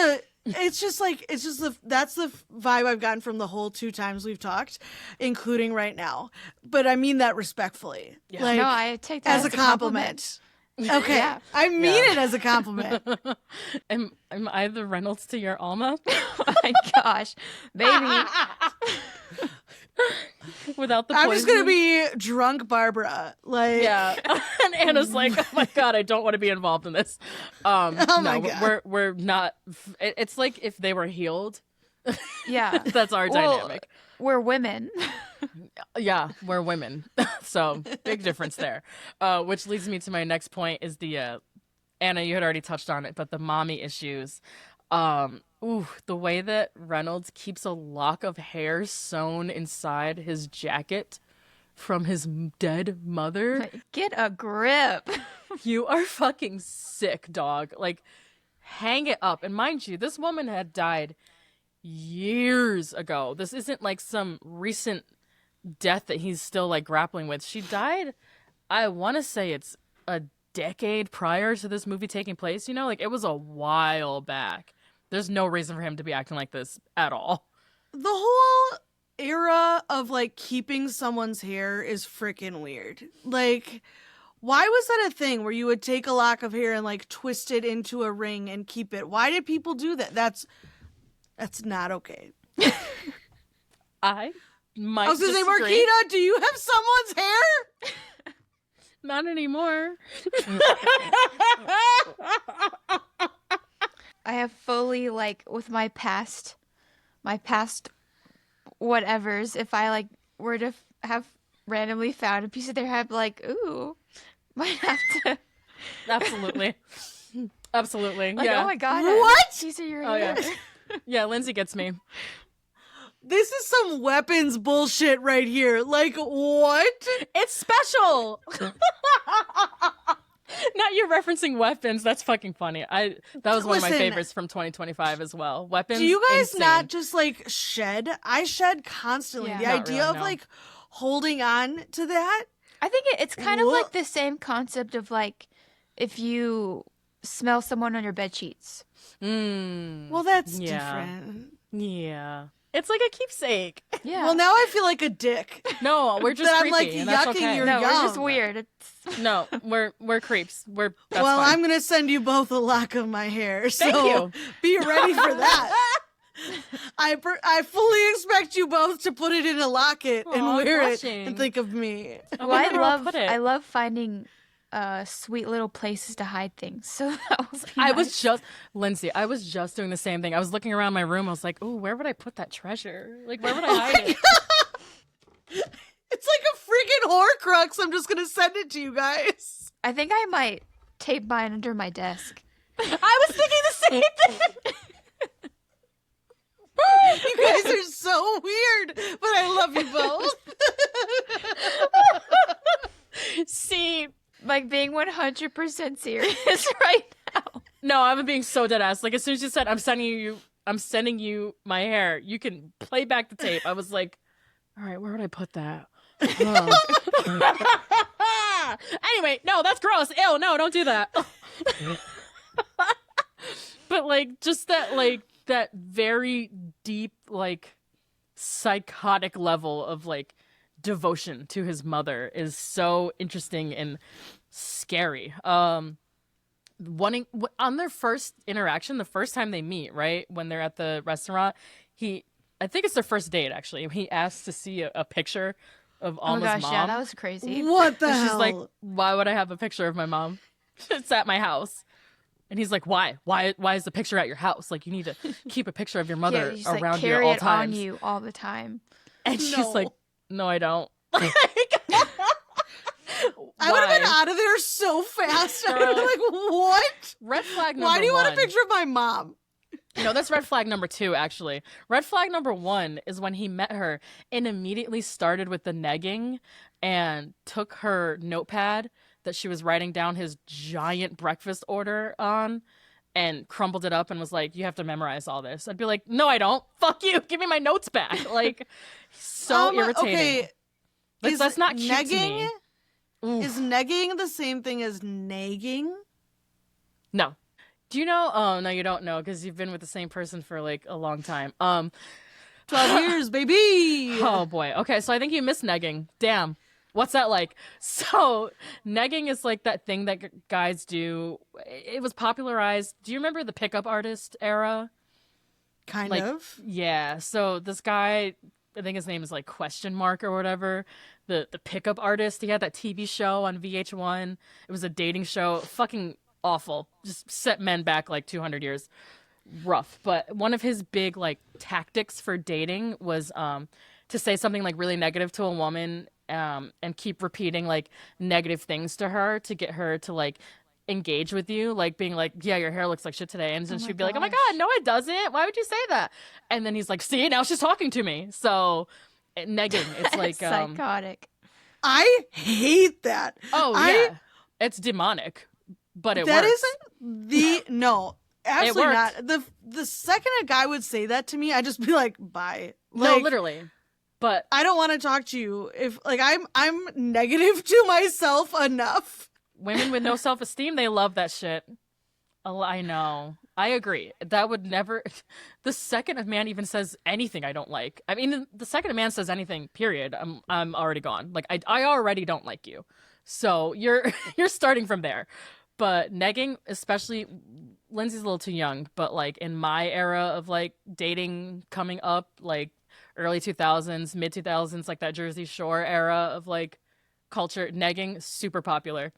the vibe I've gotten from the whole 2 times we've talked, including right now. But I mean that respectfully. Yeah. Like, No, I take that as a compliment. Okay. Yeah. I mean it as a compliment. Am I the Reynolds to your Alma? Oh my gosh, baby. Without the I'm poison? just going to be drunk Barbara. Like, Yeah. And Anna's like, oh my God, I don't want to be involved in this. my no, God. we're not. It's like if they were healed. Yeah, That's our Well, dynamic. we're women. Yeah, we're women. So big difference there. Which leads me to my next point is the Anna, you had already touched on it, but the mommy issues. The way that Reynolds keeps a lock of hair sewn inside his jacket from his dead mother. Get a grip. You are fucking sick, dog. Like, hang it up. And mind you, this woman had died years ago. This isn't like some recent death that he's still like grappling with. She died, I want to say it's a decade prior to this movie taking place. You know, like, it was a while back. There's no reason for him to be acting like this at all. The whole era of like keeping someone's hair is freaking weird. Like, why was that a thing where you would take a lock of hair and like twist it into a ring and keep it? Why did people do that? That's not okay. I was gonna say, disagree. Marquita, do you have someone's hair? Not anymore. I have fully, like, with my past whatevers, if I, like, were to have randomly found a piece of their hair, I'd be like, ooh, might have to. Absolutely. Absolutely. Like, yeah. oh my God. What? A piece of your Oh, hair. yeah. Yeah, Lindsay gets me. This is some weapons bullshit right here. Like, what? It's special. Now you're referencing weapons. That's fucking funny. That was one of my Listen. favorites from 2025 as well. Weapons. Do you guys insane. not just like shed? I shed constantly. Yeah. The Not idea really, of no. like holding on to that. I think it's kind of Wha- like the same concept of, like, if you smell someone on your bed sheets. Well, that's Yeah. different. Yeah. It's like a keepsake. Yeah. Well, now I feel like a dick. No, we're just That I'm, creepy, like, and that's yucking okay. your- no, we're just young. weird. It's No, we're creeps. That's Well, fine. I'm gonna send you both a lock of my hair. So Thank you. be ready for that. I fully expect you both to put it in a locket and Aw, wear blushing. it and think of me. I well, I wonder where I'll love put it. I love finding sweet little places to hide things. So that was I was just Lindsay. I was just doing the same thing. I was looking around my room. I was like, "Ooh, where would I put that treasure? Like, where would I hide it?" It's like a freaking Horcrux. I'm just gonna send it to you guys. I think I might tape mine under my desk. I was thinking the same thing. You guys are so weird, but I love you both. See, Like, being 100% serious right now. no, I'm being so dead ass. Like, as soon as you said, I'm sending you my hair. You can play back the tape. I was like, all right, where would I put that? Oh. Anyway, no, that's gross. Ew, no, don't do that. But like just that very deep like psychotic level of like devotion to his mother is so interesting and scary. Wanting on their first interaction, the first time they meet, right when they're at the restaurant, I think it's their first date actually. He asks to see a picture of Oh Alma's gosh, mom. yeah, that was crazy. What the And she's hell? like, "Why would I have a picture of my mom? It's at my house." And he's like, "Why? Why is the picture at your house? Like, you need to keep a picture of your Yeah, mother you just around like you at carry all it on times." you all the time. And she's No. like, "No, I don't." I would have been Why? out of there so fast. I would Girl. have been like, what? Red flag number Why do you want a one. picture of my mom? No, that's red flag number 2, actually. Red flag number 1 is when he met her and immediately started with the negging and took her notepad that she was writing down his giant breakfast order on and crumbled it up and was like, "You have to memorize all this." I'd be like, "No, I don't. Fuck you. Give me my notes back." Like, so irritating. Okay, Like, that's not cute to negging? me. Oof. Is negging the same thing as nagging? No. Do you know? Oh, no, you don't know because you've been with the same person for like a long time. 12 years, baby. Oh boy. Okay, so I think you miss negging. Damn. What's that like? So, negging is like that thing that guys do. It was popularized. Do you remember the pickup artist era? Kind Like, of. yeah. So this guy, I think his name is like question mark or whatever. The pickup artist. He had that TV show on VH1. It was a dating show. Fucking awful. Just set men back like 200 years. Rough. But one of his big like tactics for dating was to say something like really negative to a woman and keep repeating like negative things to her to get her to like engage with you, like being like, "Yeah, your hair looks like shit today," and then she'd be like, "Oh my god, no, it doesn't. Why would you say that?" And then he's like, "See, now she's talking to me." So negging, it's like Psychotic. I hate that. oh yeah, it's demonic, but it That works. isn't the no. Absolutely worked. not. The second a guy would say that to me, I'd just be like, bye. No, Like, literally. But I don't want to talk to you if like I'm negative to myself enough. women with no self-esteem, they love that shit. Oh, I know. I agree. That would never. The second a man even says anything I don't like, I mean, the second a man says anything, period, I'm already gone. Like I already don't like you. So you're starting from there. But negging, especially, Lindsay's a little too young. But like in my era of like dating coming up, like early 2000s, mid 2000s, like that Jersey Shore era of like culture, negging super popular.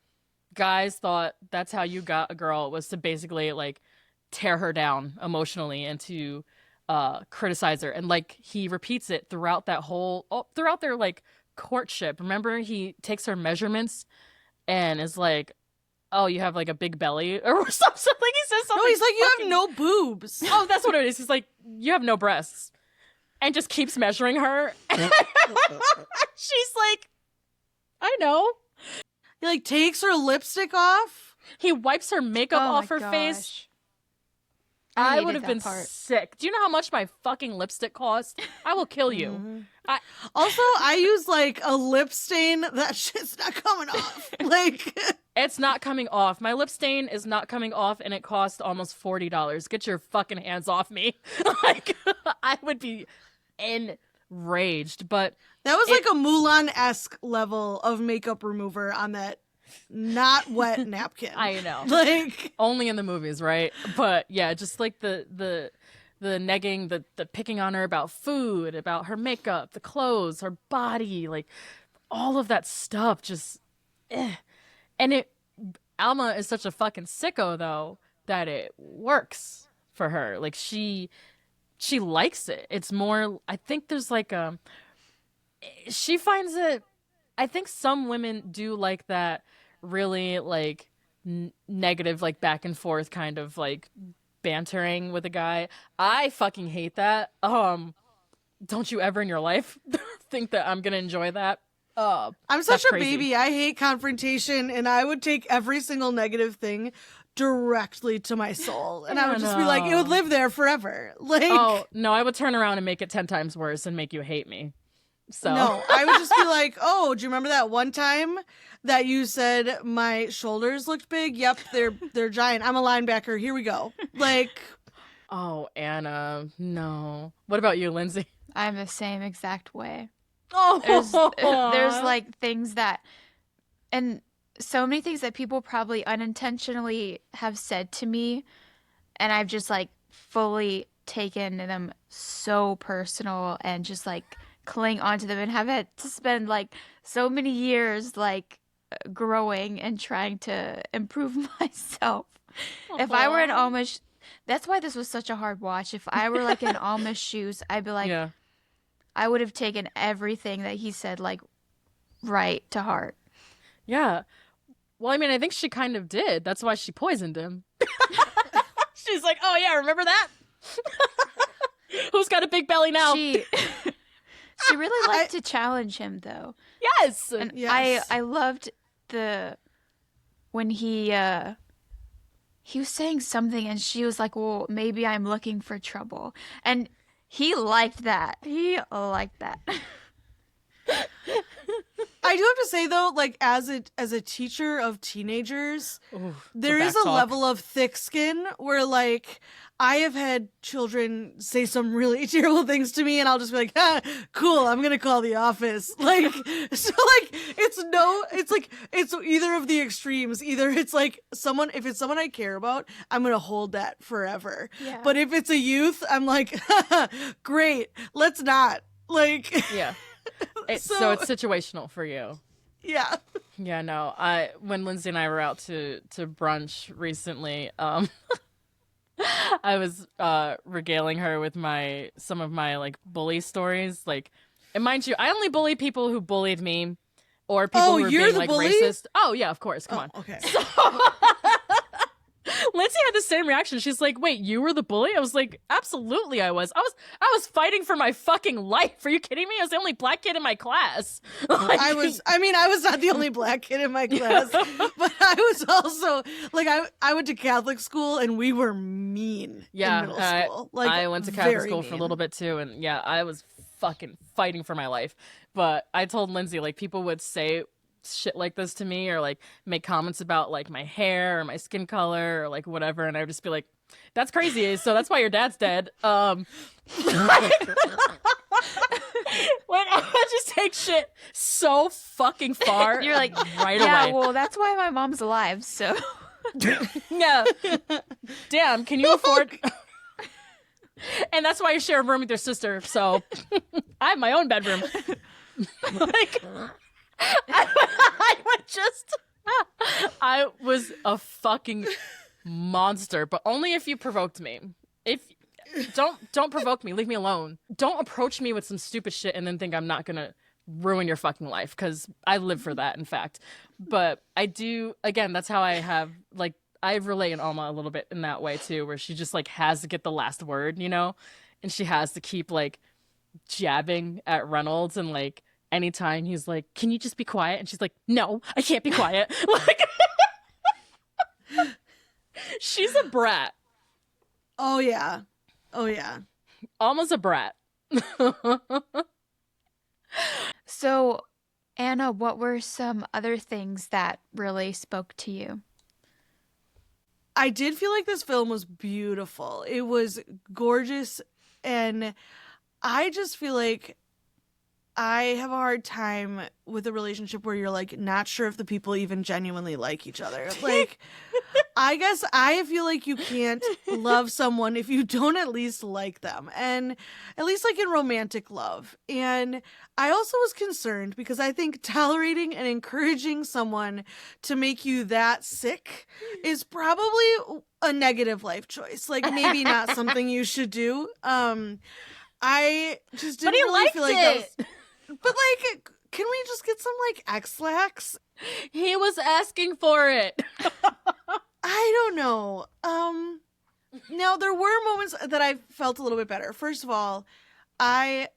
Guys thought that's how you got a girl, was to basically like tear her down emotionally and to criticize her. And like he repeats it throughout throughout their like courtship. Remember, he takes her measurements and is like, "Oh, you have like a big belly," or something. He says something. No, he's like, you fucking- have no boobs. Oh, that's what it is. He's like, "You have no breasts," and just keeps measuring her. She's like, "I know." He like takes her lipstick off. He wipes her makeup Oh off my her face. gosh. I hated would have that been part. sick. Do you know how much my fucking lipstick cost? I will kill you. Mhm. I- Also, I use like a lip stain. That shit's not coming off. Like, It's not coming off. My lip stain is not coming off, and it cost almost $40. Get your fucking hands off me. Like, I would be enraged. But that was like a Mulan-esque level of makeup remover on that not wet napkin. I know. Like, Only in the movies, right? But yeah, just like the negging, the picking on her about food, about her makeup, the clothes, her body, like all of that stuff. Just, and Alma is such a fucking sicko though that it works for her. Like she likes it. It's more. I think there's like she finds it. I think some women do like that really like negative, like back and forth kind of like bantering with a guy. I fucking hate that. Don't you ever in your life think that I'm gonna enjoy that? I'm such That's a crazy. baby. I hate confrontation, and I would take every single negative thing directly to my soul, and I would just be like, it would live there forever. Like, Oh no, I would turn around and make it 10 times worse and make you hate me. So No, I would just be like, oh, do you remember that one time that you said my shoulders looked big? Yep, they're giant. I'm a linebacker. Here we go. Like, oh, Anna, no. What about you, Lindsay? I'm the same exact way. Oh, There's like things that, and so many things that people probably unintentionally have said to me, and I've just like fully taken them so personal and just like cling onto them and have had to spend like so many years like growing and trying to improve myself. If I were in Amish, that's why this was such a hard watch. If I were like in Amish shoes, I'd be like, yeah. I would have taken everything that he said like right to heart. Yeah. Well, I mean, I think she kind of did. That's why she poisoned him. She's like, oh, yeah, remember that? Who's got a big belly now? She really liked to challenge him, though. Yes. And Yes. I loved when he was saying something and she was like, well, maybe I'm looking for trouble. And he liked that. He liked that. I do have to say though, like as a teacher of teenagers, Ooh, there is back a talk. level of thick skin where like I have had children say some really terrible things to me and I'll just be like, ah, cool, I'm gonna call the office. Like so like it's either of the extremes. Either it's like if it's someone I care about, I'm gonna hold that forever. Yeah. But if it's a youth, I'm like, great, let's not. Like Yeah. So it's situational for you. yeah. Yeah, no. When Lindsay and I were out to brunch recently, I was regaling her with some of my like bully stories. Like, and mind you, I only bully people who bullied me or people Oh, who are you're being the like bully? racist. Oh yeah, of course. Come on. Okay. Lindsay had the same reaction. She's like, "Wait, you were the bully?" I was like, "Absolutely, I was. I was fighting for my fucking life. Are you kidding me? I was the only black kid in my class." Like, I was not the only black kid in my class, but I was also like I went to Catholic school and we were mean yeah, in middle school. Like I went to Catholic very school for a mean. little bit too, and yeah, I was fucking fighting for my life. But I told Lindsay, like, people would say shit like this to me or like make comments about like my hair or my skin color or like whatever, and I would just be like, that's crazy, so that's why your dad's dead. Like, I would just take shit so fucking far. You're like, right yeah, away. well, that's why my mom's alive, so. Yeah. Damn, can you afford and that's why you share a room with your sister, so I have my own bedroom. Like I was a fucking monster, but only if you provoked me. If don't provoke me, leave me alone. Don't approach me with some stupid shit and then think I'm not gonna ruin your fucking life, because I live for that, in fact. But I do, again, that's how I have, like, I relate in Alma a little bit in that way too, where she just like has to get the last word, you know, and she has to keep like jabbing at Reynolds, and like anytime he's like, can you just be quiet? And she's like, no, I can't be quiet. Like, she's a brat. Oh yeah. Oh yeah. Alma's a brat. So, Anna, what were some other things that really spoke to you? I did feel like this film was beautiful. It was gorgeous, and I just feel like I have a hard time with a relationship where you're like not sure if the people even genuinely like each other. Like, I guess I feel like you can't love someone if you don't at least like them, and at least like in romantic love. And I also was concerned because I think tolerating and encouraging someone to make you that sick is probably a negative life choice. Like, maybe not something you should do. I just didn't But he really liked feel like that it. was, but like, can we just get some like X-Lax? He was asking for it. I don't know. Now there were moments that I felt a little bit better. First of all,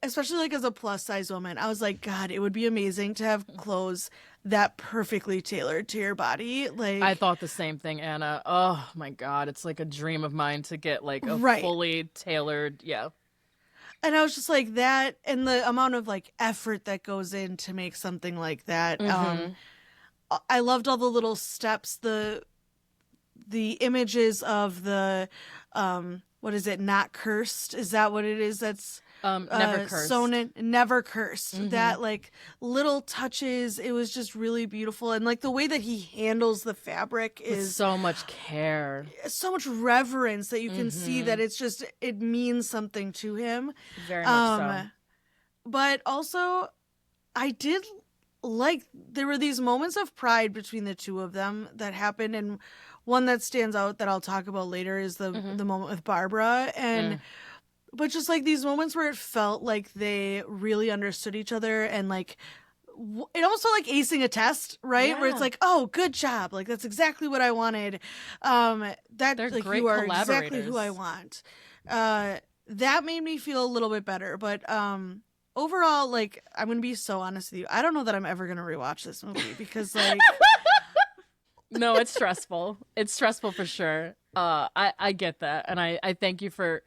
especially like as a plus size woman, I was like, God, it would be amazing to have clothes that perfectly tailored to your body. Like, I thought the same thing, Anna. Oh my God, it's like a dream of mine to get like a Right. fully tailored, yeah. And I was just like that, and the amount of like effort that goes in to make something like that. I loved all the little steps, the images of the what is it, not cursed? Is that what it is? That's Never cursed. sewn in, never cursed. That like little touches, it was just really beautiful, and like the way that he handles the fabric With is so much care, so much reverence that you can see that it means something to him. very much so. But also, I did like, there were these moments of pride between the two of them that happened, and one that stands out that I'll talk about later is the moment with Barbara, and but just like these moments where it felt like they really understood each other, and like it almost felt like acing a test, right? Where it's like, oh, good job, like that's exactly what I wanted. That They're like great you are exactly who I collaborators. want. That made me feel a little bit better, but overall, like, I'm gonna be so honest with you, I don't know that I'm ever gonna rewatch this movie because like No, it's stressful. It's stressful for sure. I get that, and I thank you for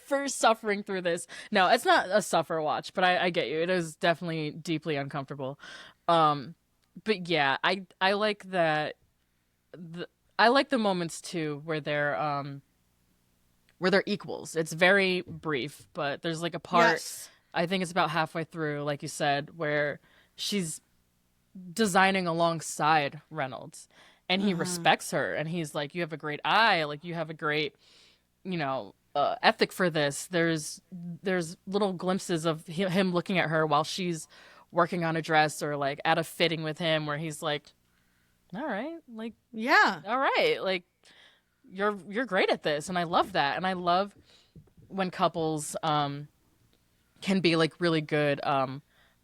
for suffering through this. No, it's not a suffer watch, but I get you. It is definitely deeply uncomfortable. But yeah, I like that. I like the moments too where they're equals. It's very brief, but there's like a part. yes. I think it's about halfway through, like you said, where she's designing alongside Reynolds, and he respects her, and he's like, you have a great eye, like you have a great, ethic for this. There's little glimpses of him looking at her while she's working on a dress or like at a fitting with him where he's like, all right, like, Yeah. all right, like you're great at this, and I love that. And I love when couples can be like really good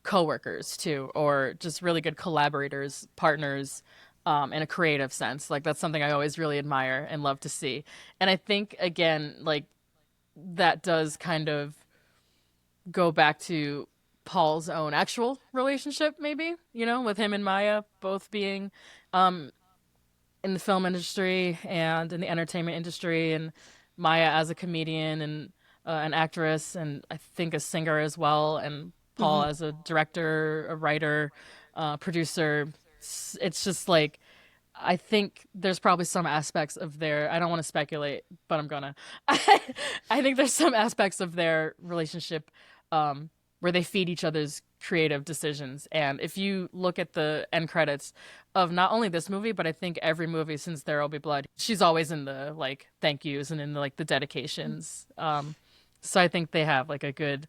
coworkers too, or just really good collaborators, partners, in a creative sense. Like that's something I always really admire and love to see. And I think again, like that does kind of go back to Paul's own actual relationship, maybe, with him and Maya both being in the film industry and in the entertainment industry, and Maya as a comedian and an actress, and I think a singer as well, and Paul as a director, a writer, producer. It's just like, I think there's probably some aspects of their, I don't want to speculate, but I'm gonna. I think there's some aspects of their relationship where they feed each other's creative decisions. And if you look at the end credits of not only this movie, but I think every movie since There'll Be Blood, she's always in the like thank yous and in the, like the dedications. So I think they have like a good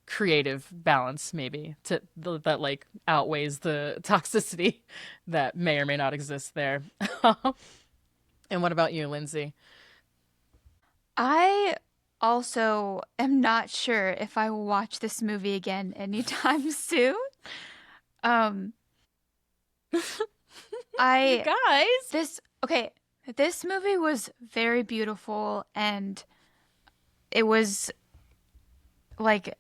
creative balance maybe that like outweighs the toxicity that may or may not exist there. And what about you, Lindsay? I also am not sure if I will watch this movie again anytime soon. You guys, this movie was very beautiful, and it was like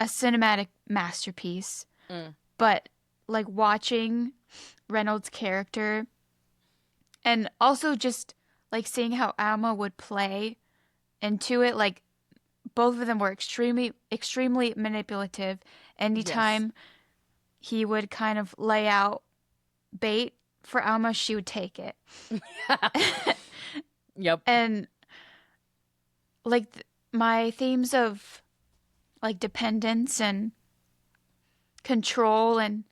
a cinematic masterpiece. But like watching Reynolds' character, and also just like seeing how Alma would play into it, like both of them were extremely manipulative. Anytime he would kind of lay out bait for Alma, she would take it. Yep. And like my themes of like dependence and control, and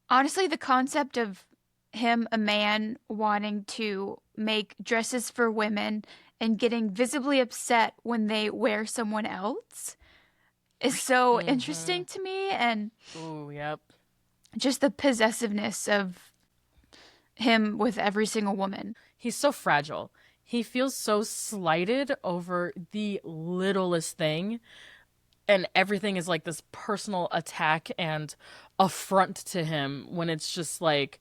honestly the concept of him, a man, wanting to make dresses for women and getting visibly upset when they wear someone else is so interesting to me. And Ooh, yep. just the possessiveness of him with every single woman. He's so fragile. He feels so slighted over the littlest thing, and everything is like this personal attack and affront to him when it's just like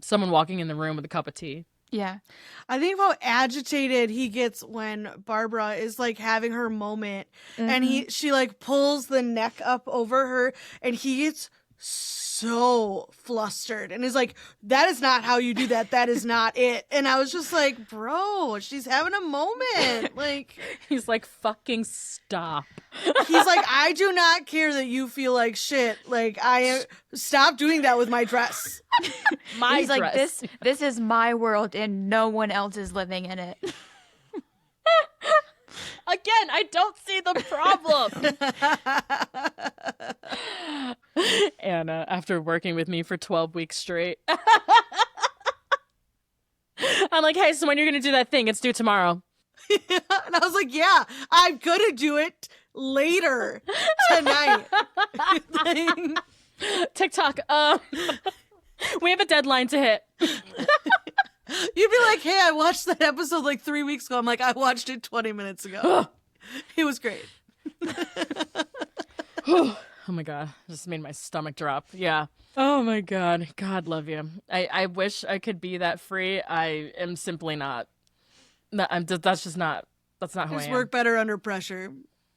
someone walking in the room with a cup of tea. Yeah. I think of how agitated he gets when Barbara is like having her moment, and she like pulls the neck up over her, and he gets so flustered and is like, that is not how you do that. That is not it. And I was just like, bro, she's having a moment. Like, He's like, fucking stop. he's like, I do not care that you feel like shit. Like, stop doing that with my dress. My He's dress. like, this is my world and no one else is living in it. Again, I don't see the problem. Anna, after working with me for 12 weeks straight. I'm like, hey, so when you're going to do that thing, it's due tomorrow. And I was like, yeah, I'm going to do it later tonight. TikTok, we have a deadline to hit. You'd be like, hey, I watched that episode like 3 weeks ago. I'm like, I watched it 20 minutes ago. It was great. Oh my God. Just made my stomach drop. Yeah. Oh my God. God love you. I wish I could be that free. I am simply not. That's just not. That's not who I Just am. work better under pressure.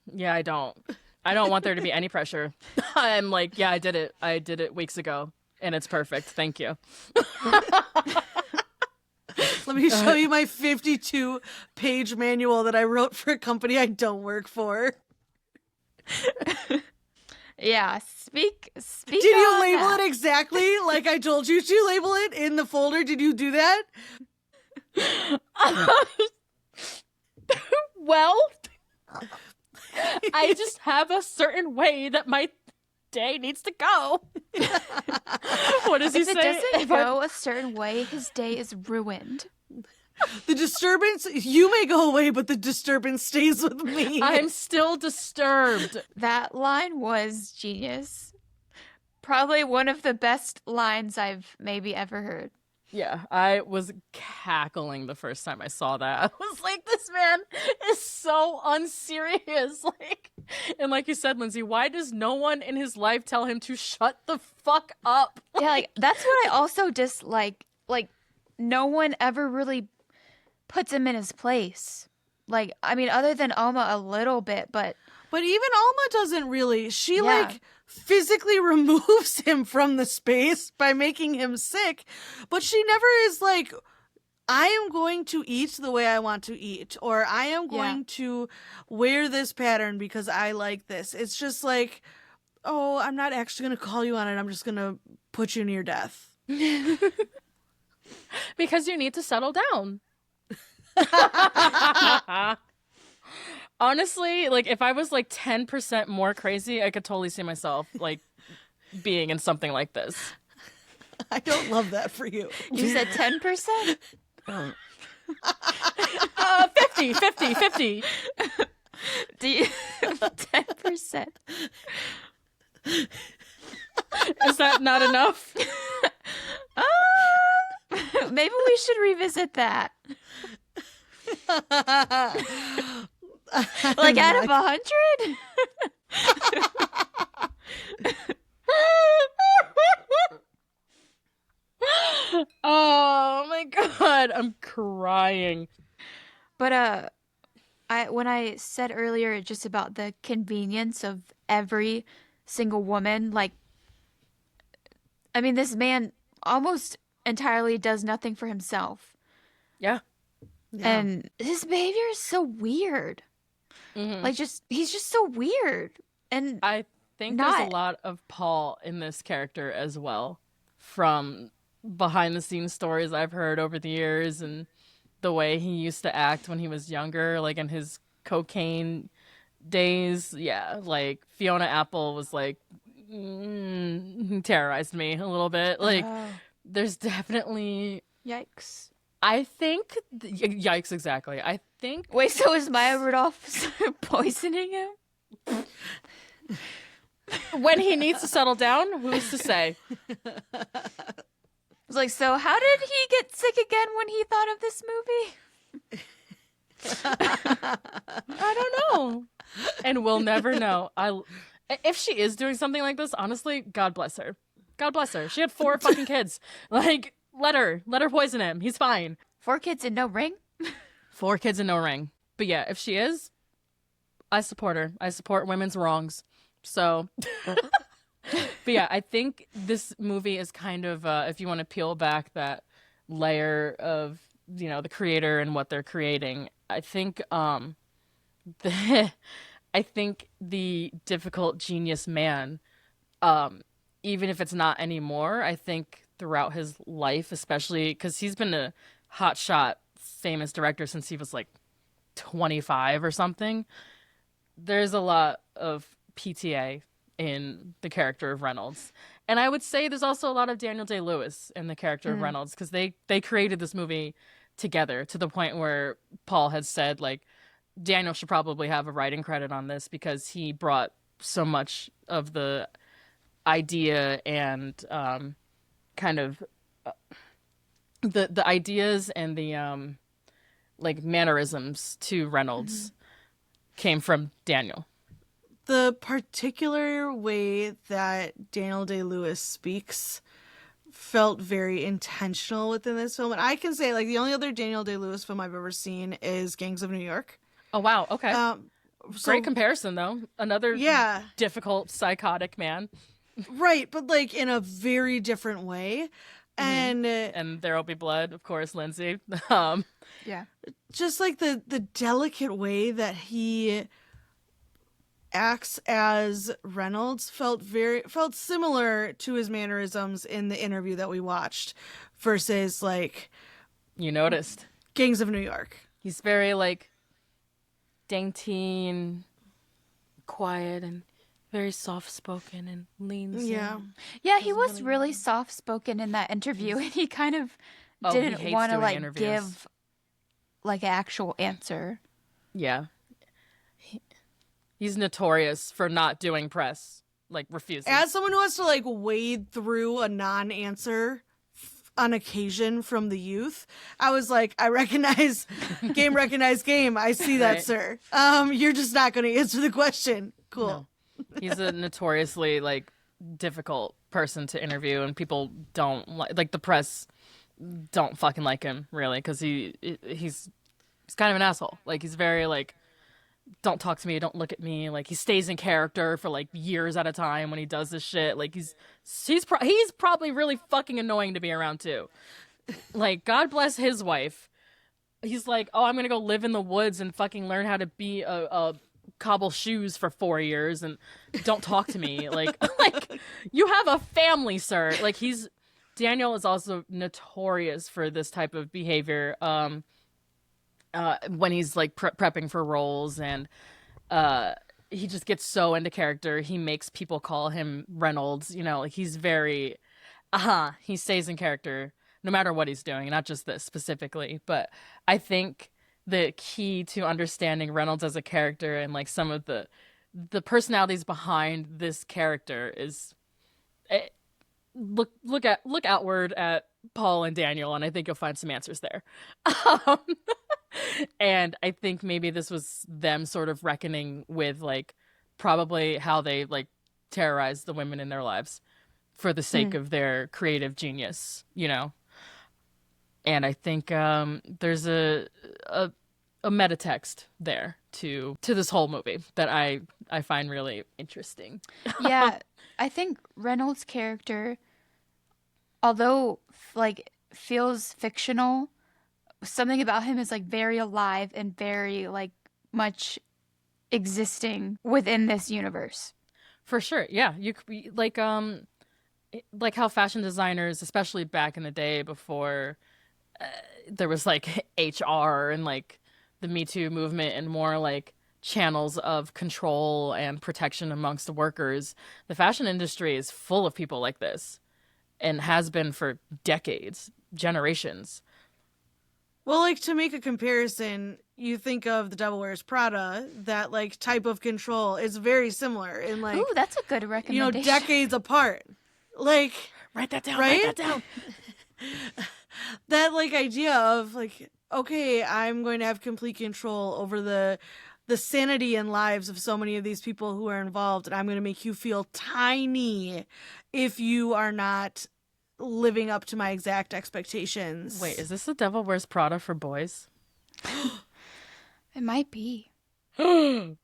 Yeah, I don't. I don't want there to be any pressure. I'm like, yeah, I did it. I did it weeks ago. And it's perfect. Thank you. Let me show you my 52-page manual that I wrote for a company I don't work for. Yeah, speak Did you on label that. it exactly like I told you to label it in the folder? Did you do that? Well, I just have a certain way that my day needs to go. What does he If say? it doesn't If I- go a certain way, his day is ruined. The disturbance, you may go away, but the disturbance stays with me. I'm still disturbed. That line was genius. Probably one of the best lines I've maybe ever heard. Yeah, I was cackling the first time I saw that. I was like, this man is so unserious. Like, and like you said, Lindsay, why does no one in his life tell him to shut the fuck up? Yeah, like that's what I also dislike. Like, no one ever really puts him in his place. Like, I mean, other than Alma a little bit, but But even Alma doesn't really. She Yeah. like physically removes him from the space by making him sick. But she never is like, I am going to eat the way I want to eat, or I am going to wear this pattern because I like this. It's just like, oh, I'm not actually going to call you on it. I'm just going to put you near death. Because you need to settle down. Honestly, like if I was like 10% more crazy, I could totally see myself like being in something like this. I don't love that for you. you said 10%? 50. Do you 10%? Is that not enough? Maybe we should revisit that. Like out of 100? Oh my God, I'm crying. But when I said earlier just about the convenience of every single woman, like, I mean, this man almost entirely does nothing for himself. Yeah. And his behavior is so weird. Mhm. Like, he's just so weird. And I think there's a lot of Paul in this character as well, from behind the scenes stories I've heard over the years and the way he used to act when he was younger, like in his cocaine days. Yeah, like Fiona Apple was like, terrorized me a little bit. Like, there's definitely, yikes. I think, yikes, exactly. I think Wait, so is Maya Rudolph poisoning him? when he needs to settle down, who's to say? It's like, so how did he get sick again when he thought of this movie? I don't know. And we'll never know. If she is doing something like this, honestly, God bless her. God bless her. She had 4 fucking kids. Like, let her poison him. He's fine. 4 kids and no ring? 4 kids and no ring. But yeah, if she is, I support her. I support women's wrongs. So But yeah, I think this movie is kind of if you want to peel back that layer of the creator and what they're creating. I think the I think the difficult genius man, even if it's not anymore, I think throughout his life, especially because he's been a hotshot famous director since he was like 25 or something. There's a lot of PTA in the character of Reynolds. And I would say there's also a lot of Daniel Day-Lewis in the character of Reynolds because they created this movie together to the point where Paul had said, like, Daniel should probably have a writing credit on this because he brought so much of the idea and kind of the ideas and the like mannerisms to Reynolds came from Daniel. The particular way that Daniel Day-Lewis speaks felt very intentional within this film. And I can say, like, the only other Daniel Day-Lewis film I've ever seen is Gangs of New York. Oh, wow. Okay. So, Great comparison, though. Another difficult, psychotic man. Right, but, like, in a very different way. And There'll Be Blood, of course, Lindsay. Yeah. Just, like, the delicate way that he acts as Reynolds felt similar to his mannerisms in the interview that we watched versus, like, You noticed. Gangs of New York. He's very, like, dainty and quiet and very soft-spoken and leans in. Yeah, he was really soft-spoken in that interview, and he kind of didn't want to, like, interviews. give, like, an actual answer. Yeah. He's notorious for not doing press, like, refusing. As someone who has to, like, wade through a non-answer on occasion from the youth, I was like, I recognize game. I see that, Right. sir. You're just not going to answer the question. Cool. No. He's a notoriously, like, difficult person to interview, and people don't like the press don't fucking like him, really, because he's kind of an asshole. Like, he's very, like, don't talk to me, don't look at me. Like, he stays in character for, like, years at a time when he does this shit. Like, he's probably really fucking annoying to be around too. Like, God bless his wife. He's like, oh, I'm gonna go live in the woods and fucking learn how to be a cobble shoes for 4 years and don't talk to me. Like you have a family, sir. Like, Daniel is also notorious for this type of behavior. When he's, like, prepping for roles, and he just gets so into character, he makes people call him Reynolds. Like, he's very he stays in character no matter what he's doing, not just this specifically. But I think the key to understanding Reynolds as a character and, like, some of the personalities behind this character is look outward at Paul and Daniel, and I think you'll find some answers there. And I think maybe this was them sort of reckoning with, like, probably how they, like, terrorize the women in their lives for the sake of their creative genius, And I think there's a meta text there to this whole movie that I find really interesting. Yeah, I think Reynolds' character, although, like, feels fictional, something about him is, like, very alive and very, like, much existing within this universe. For sure, yeah. You could be like how fashion designers, especially back in the day before there was, like, HR and, like, the Me Too movement and more, like, channels of control and protection amongst the workers, the fashion industry is full of people like this and has been for decades, generations. Well, like, to make a comparison, you think of The Devil Wears Prada, that, like, type of control is very similar in, like, Ooh, that's a good recommendation. decades apart. Like, Write that down. Right? Write that down. that, like, idea of, like, okay, I'm going to have complete control over the sanity and lives of so many of these people who are involved, and I'm going to make you feel tiny if you are not living up to my exact expectations. Wait, is this The Devil Wears Prada for boys? It might be. Ooh.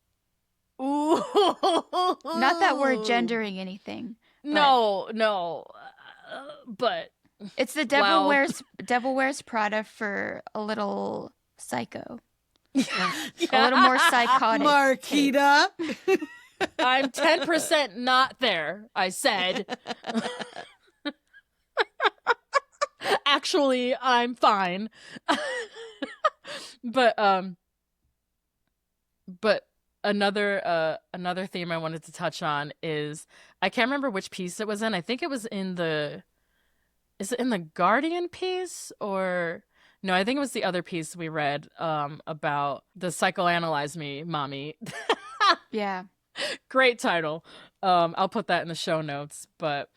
Not that we're gendering anything, no. But It's the Wow. Devil Wears Prada for a little psycho. A Yeah. little more psychotic. take. Marquita. I'm 10% not there, I said. Actually, I'm fine. But another theme I wanted to touch on is I can't remember which piece it was in. I think it was in the is it in the Guardian piece or no, I think it was the other piece we read about the Psychoanalyze Me Mommy. Yeah. Great title. I'll put that in the show notes, but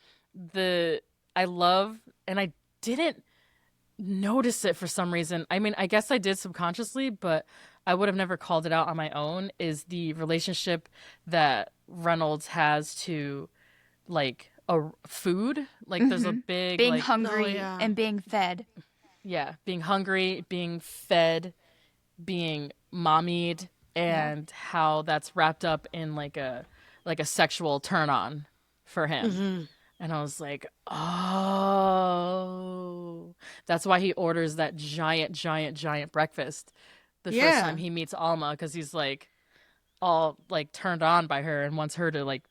I love and I didn't notice it for some reason. I mean, I guess I did subconsciously, but I would have never called it out on my own is the relationship that Reynolds has to like a food. Like there's a big Being like hungry Oh, yeah. and being fed. yeah, being hungry, being fed, being mommied and how that's wrapped up in like a sexual turn on for him. And I was like, oh, that's why he orders that giant breakfast the first Yeah. time he meets Alma because he's like all like turned on by her and wants her to like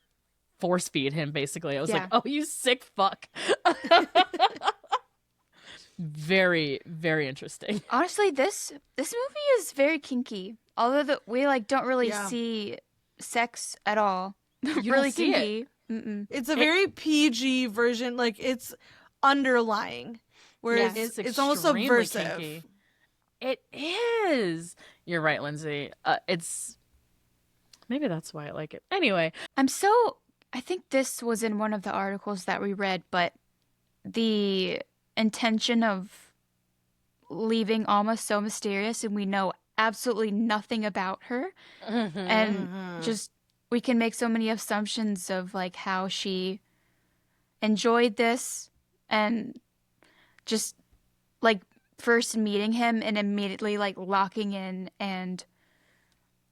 force feed him basically. I was like, Yeah. oh, you sick fuck. Very, very interesting. Honestly, this movie is very kinky. Although we like don't really Yeah. see sex at all. You really don't see it. kinky. Mm-mm. It's a very PG version. Like it's underlying, whereas Yeah. it's almost extremely subversive. kinky. It is. You're right, Lindsay. It's maybe that's why I like it. Anyway, I think this was in one of the articles that we read, but the intention of leaving Alma so mysterious and we know absolutely nothing about her and just we can make so many assumptions of like how she enjoyed this and just like first meeting him and immediately like locking in and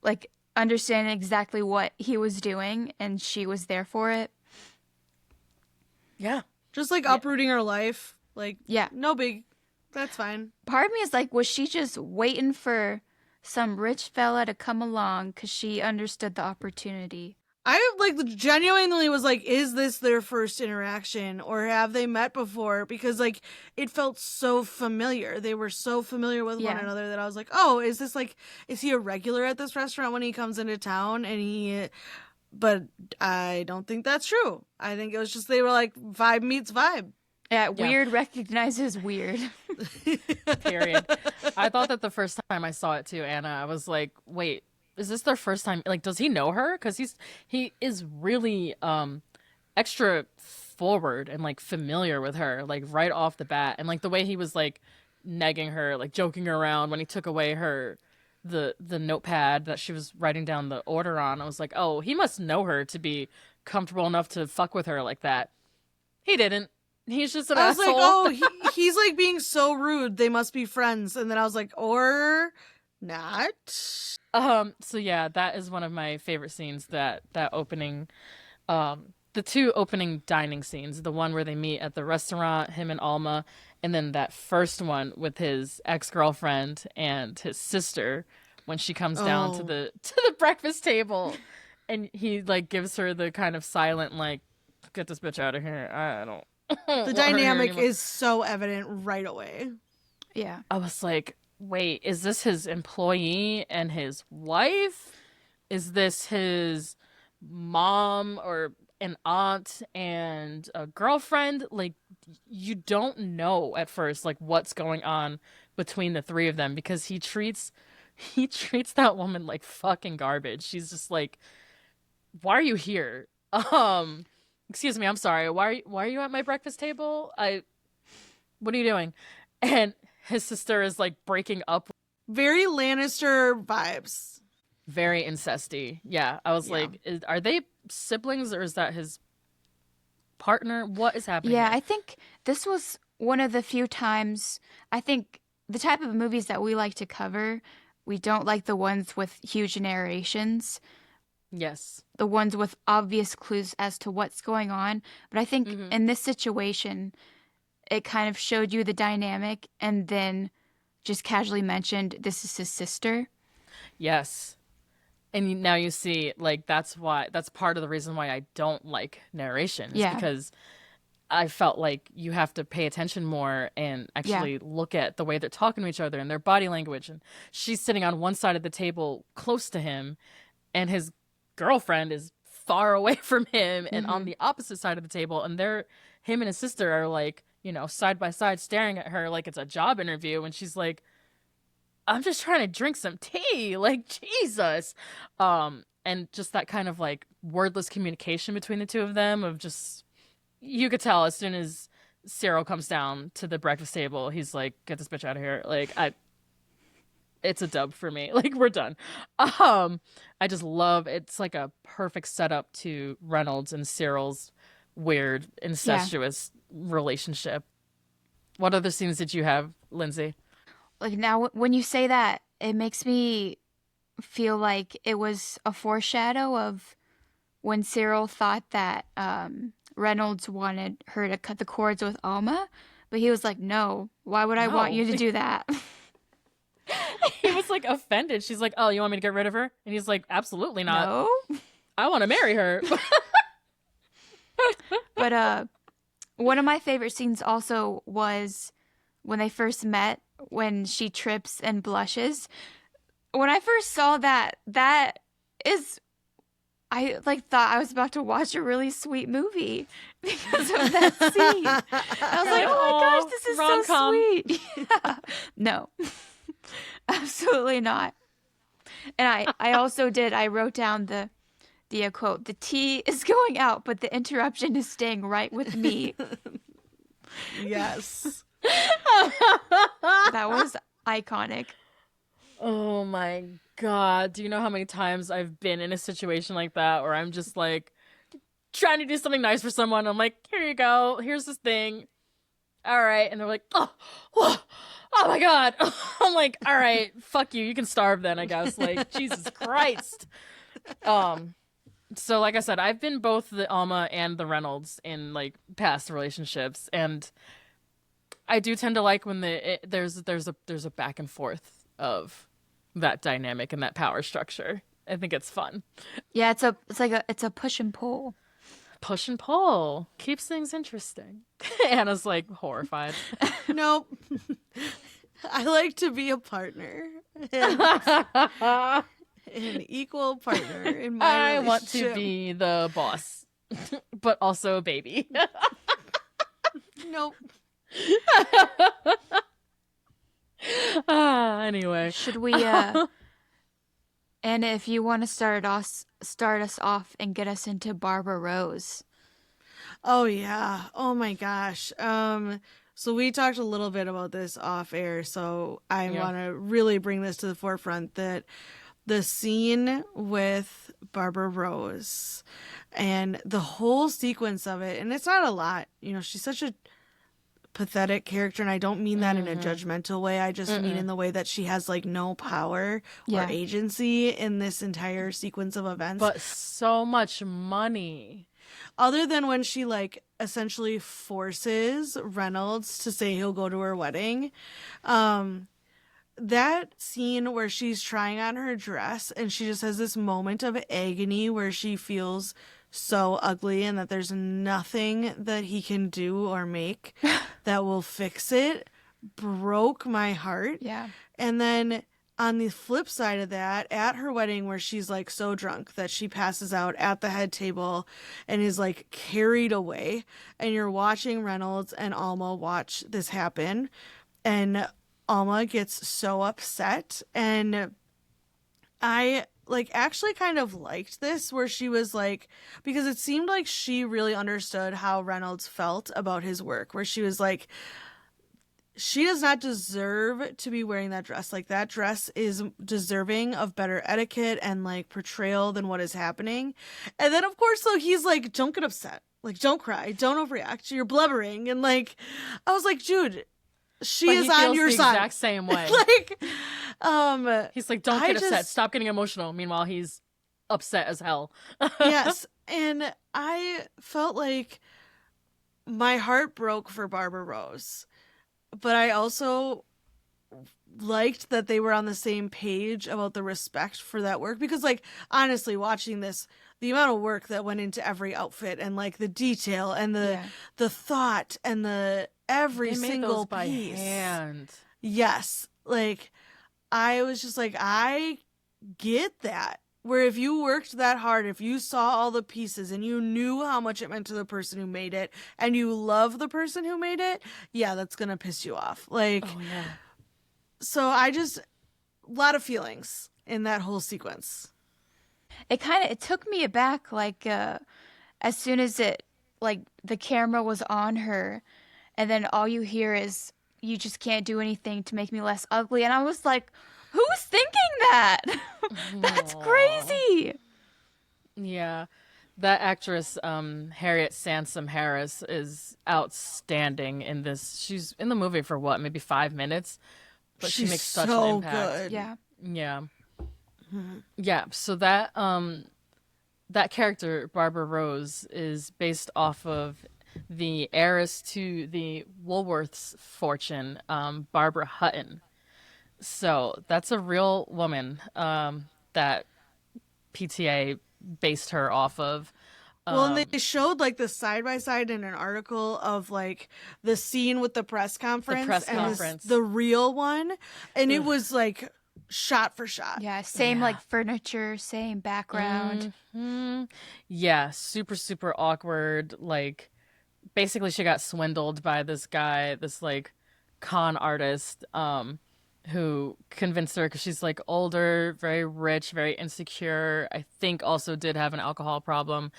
like understanding exactly what he was doing and she was there for it. yeah. Just like uprooting her life. Like, Yeah. no big. That's fine. Part of me is like, was she just waiting for some rich fella to come along because she understood the opportunity? I like genuinely was like, is this their first interaction or have they met before? Because like it felt so familiar. They were so familiar with one Yeah. another that I was like, oh, is he a regular at this restaurant when he comes into town? But I don't think that's true. I think it was just they were like vibe meets vibe. Yeah, weird recognizes weird. Period. I thought that the first time I saw it too, Anna. I was like, wait, is this their first time? Like, does he know her? Because he is really extra forward and like familiar with her, like right off the bat, and like the way he was like negging her, like joking her around when he took away her the notepad that she was writing down the order on. I was like, oh, he must know her to be comfortable enough to fuck with her like that. He didn't. He's just an I was asshole. like, oh, he's like being so rude. They must be friends. And then I was like, or not. So yeah, that is one of my favorite scenes, that opening, the two opening dining scenes, the one where they meet at the restaurant, him and Alma, and then that first one with his ex-girlfriend and his sister when she comes down to the breakfast table and he like gives her the kind of silent like, get this bitch out of here. I don't The want her here dynamic anymore. is so evident right away. Yeah. I was like, wait, is this his employee and his wife? Is this his mom or an aunt and a girlfriend? Like, you don't know at first, like, what's going on between the three of them because he treats that woman like fucking garbage. She's just like, why are you here? Excuse me, I'm sorry. Why are you at my breakfast table? What are you doing? And his sister is like breaking up. Very Lannister vibes. Very incesty. Yeah. I was Yeah. like, are they siblings or is that his partner? What is happening? Yeah, here? I think this was one of the few times, I think the type of movies that we like to cover, we don't like the ones with huge narrations. Yes. the ones with obvious clues as to what's going on. But I think in this situation, it kind of showed you the dynamic and then just casually mentioned this is his sister. Yes. And now you see, like, that's part of the reason why I don't like narration, is because I felt like you have to pay attention more and actually look at the way they're talking to each other and their body language. And she's sitting on one side of the table close to him, and his girlfriend is far away from him and on the opposite side of the table. And him and his sister are like, you know, side by side staring at her like it's a job interview. And she's like, I'm just trying to drink some tea. Like, Jesus. And just that kind of like wordless communication between the two of them of just, you could tell as soon as Cyril comes down to the breakfast table, he's like, get this bitch out of here. Like, it's a dub for me. Like, we're done. I just love, it's like a perfect setup to Reynolds and Cyril's weird incestuous relationship. What other scenes did you have, Lindsay? Like, now when you say that, it makes me feel like it was a foreshadow of when Cyril thought that Reynolds wanted her to cut the cords with Alma, but he was like, no, why would I want you to do that? He was like offended. She's like, oh, you want me to get rid of her? And he's like, absolutely not. No. I want to marry her. But one of my favorite scenes also was when they first met, when she trips and blushes. When I first saw that is, I like thought I was about to watch a really sweet movie because of that scene. I was like, oh my gosh, this is rom-com. so sweet. Yeah. No, absolutely not. And I also I wrote down the quote, the tea is going out, but the interruption is staying right with me. Yes. That was iconic. Oh my God. Do you know how many times I've been in a situation like that where I'm just like trying to do something nice for someone? I'm like, here you go. Here's this thing. All right. And they're like, oh my God. I'm like, all right, fuck you. You can starve then, I guess. Like, Jesus Christ. So like I said, I've been both the Alma and the Reynolds in like past relationships, and I do tend to like when there's a back and forth of that dynamic and that power structure. I think it's fun. Yeah, it's a push and pull. Push and pull keeps things interesting. Anna's like horrified. Nope. I like to be a partner. An equal partner in my I want to relationship. be the boss, but also a baby. Nope. Anyway, Should we Anna, if you want to start us off and get us into Barbara Rose. Oh yeah. Oh my gosh. So we talked a little bit about this off air, so I want to really bring this to the forefront, that the scene with Barbara Rose and the whole sequence of it, and it's not a lot, you know, she's such a pathetic character, and I don't mean that in a judgmental way. I just mean in the way that she has like no power or agency in this entire sequence of events. but so much money. Other than when she like essentially forces Reynolds to say he'll go to her wedding. That scene where she's trying on her dress and she just has this moment of agony where she feels so ugly and that there's nothing that he can do or make that will fix it, broke my heart. Yeah. And then on the flip side of that, at her wedding where she's like so drunk that she passes out at the head table and is like carried away, and you're watching Reynolds and Alma watch this happen, and Alma gets so upset, and I like actually kind of liked this where she was like, because it seemed like she really understood how Reynolds felt about his work, where she was like, she does not deserve to be wearing that dress. Like, that dress is deserving of better etiquette and like portrayal than what is happening. And then of course, though, he's like, don't get upset. Like, don't cry. Don't overreact. You're blubbering. And like, I was like, dude, she is on your side. Exact same way. Like, He's like, don't get upset. Stop getting emotional. Meanwhile, he's upset as hell. Yes. And I felt like my heart broke for Barbara Rose, but I also liked that they were on the same page about the respect for that work, because like honestly watching this, the amount of work that went into every outfit and like the detail and the thought and the every They made single those by piece. hand. Yes. Like I was just like, I get that. Where if you worked that hard, if you saw all the pieces and you knew how much it meant to the person who made it and you love the person who made it, yeah, that's going to piss you off. Like, Oh yeah. so I just, a lot of feelings in that whole sequence. It took me aback, like as soon as it, like the camera was on her, and then all you hear is, "You just can't do anything to make me less ugly," and I was like, who's thinking that? That's crazy. Yeah. That actress, Harriet Sansom Harris, is outstanding in this. She's in the movie for what, maybe 5 minutes? But she She's makes such so an impact. good. Yeah. Yeah. Yeah. So that character, Barbara Rose, is based off of the heiress to the Woolworth's fortune, Barbara Hutton. So that's a real woman that PTA based her off of. Well, and they showed like the side by side in an article of like the scene with the press conference and the real one, and it was like shot for shot. Yeah, same like furniture, same background. Yeah, super, super awkward. Like, basically, she got swindled by this guy, this like con artist, who convinced her because she's like older, very rich, very insecure. I think also did have an alcohol problem,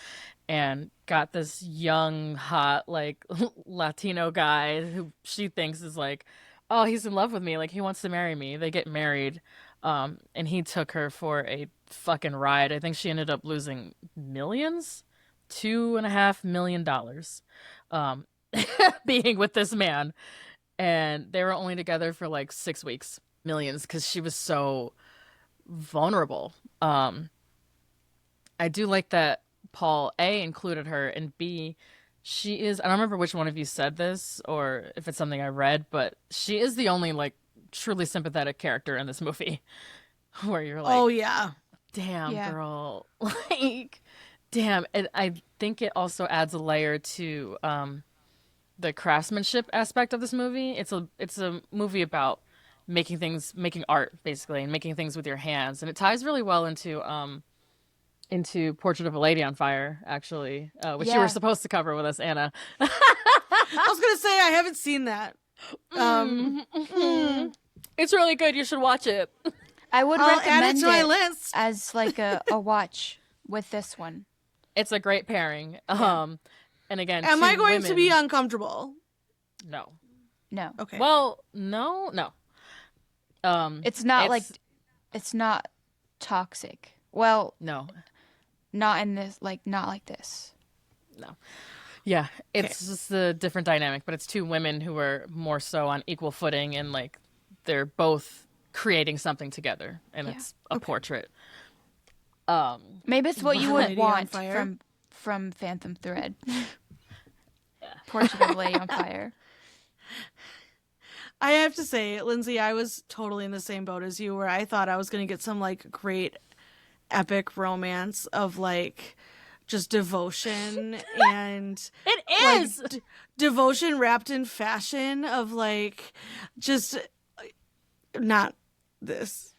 and got this young, hot, like Latino guy who she thinks is like, oh, he's in love with me. Like, he wants to marry me. They get married. And he took her for a fucking ride. I think she ended up losing millions, $2.5 million, being with this man. And they were only together for like 6 weeks. Millions, because she was so vulnerable. I do like that Paul A included her, and B, she is, I don't remember which one of you said this or if it's something I read, but she is the only like truly sympathetic character in this movie where you're like, oh yeah, damn girl, like damn. And I think it also adds a layer to the craftsmanship aspect of this movie. It's a movie about making art basically, and making things with your hands, and it ties really well into Portrait of a Lady on Fire, actually, which you were supposed to cover with us, Anna. I was gonna say I haven't seen that. It's really good. You should watch it. I would I'll recommend add it to my list as like a watch with this one. It's a great pairing. And again, am I going women... to be uncomfortable? No. Okay. Well, no. It's not like, it's not toxic. Well, no, not in this, like not like this. No. Yeah, it's just a different dynamic, but it's two women who are more so on equal footing, and like they're both creating something together, and it's a portrait. Maybe it's what you would Lady want on Fire. from Phantom Thread. Portrait of a Lady on Fire. I have to say, Lindsay, I was totally in the same boat as you, where I thought I was going to get some like great epic romance of like just devotion and It is like, devotion wrapped in fashion of like just not this.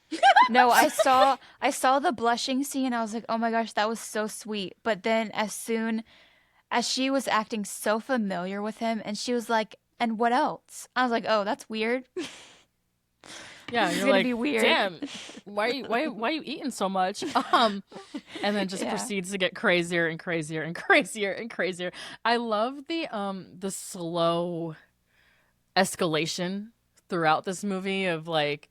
No, I saw the blushing scene. I was like, oh my gosh, that was so sweet. But then as soon as she was acting so familiar with him, and she was like, and what else? I was like, oh, that's weird. Yeah, It's you're gonna like, be weird. damn, why are you eating so much? And then just proceeds to get crazier and crazier and crazier and crazier. I love the slow escalation throughout this movie of like,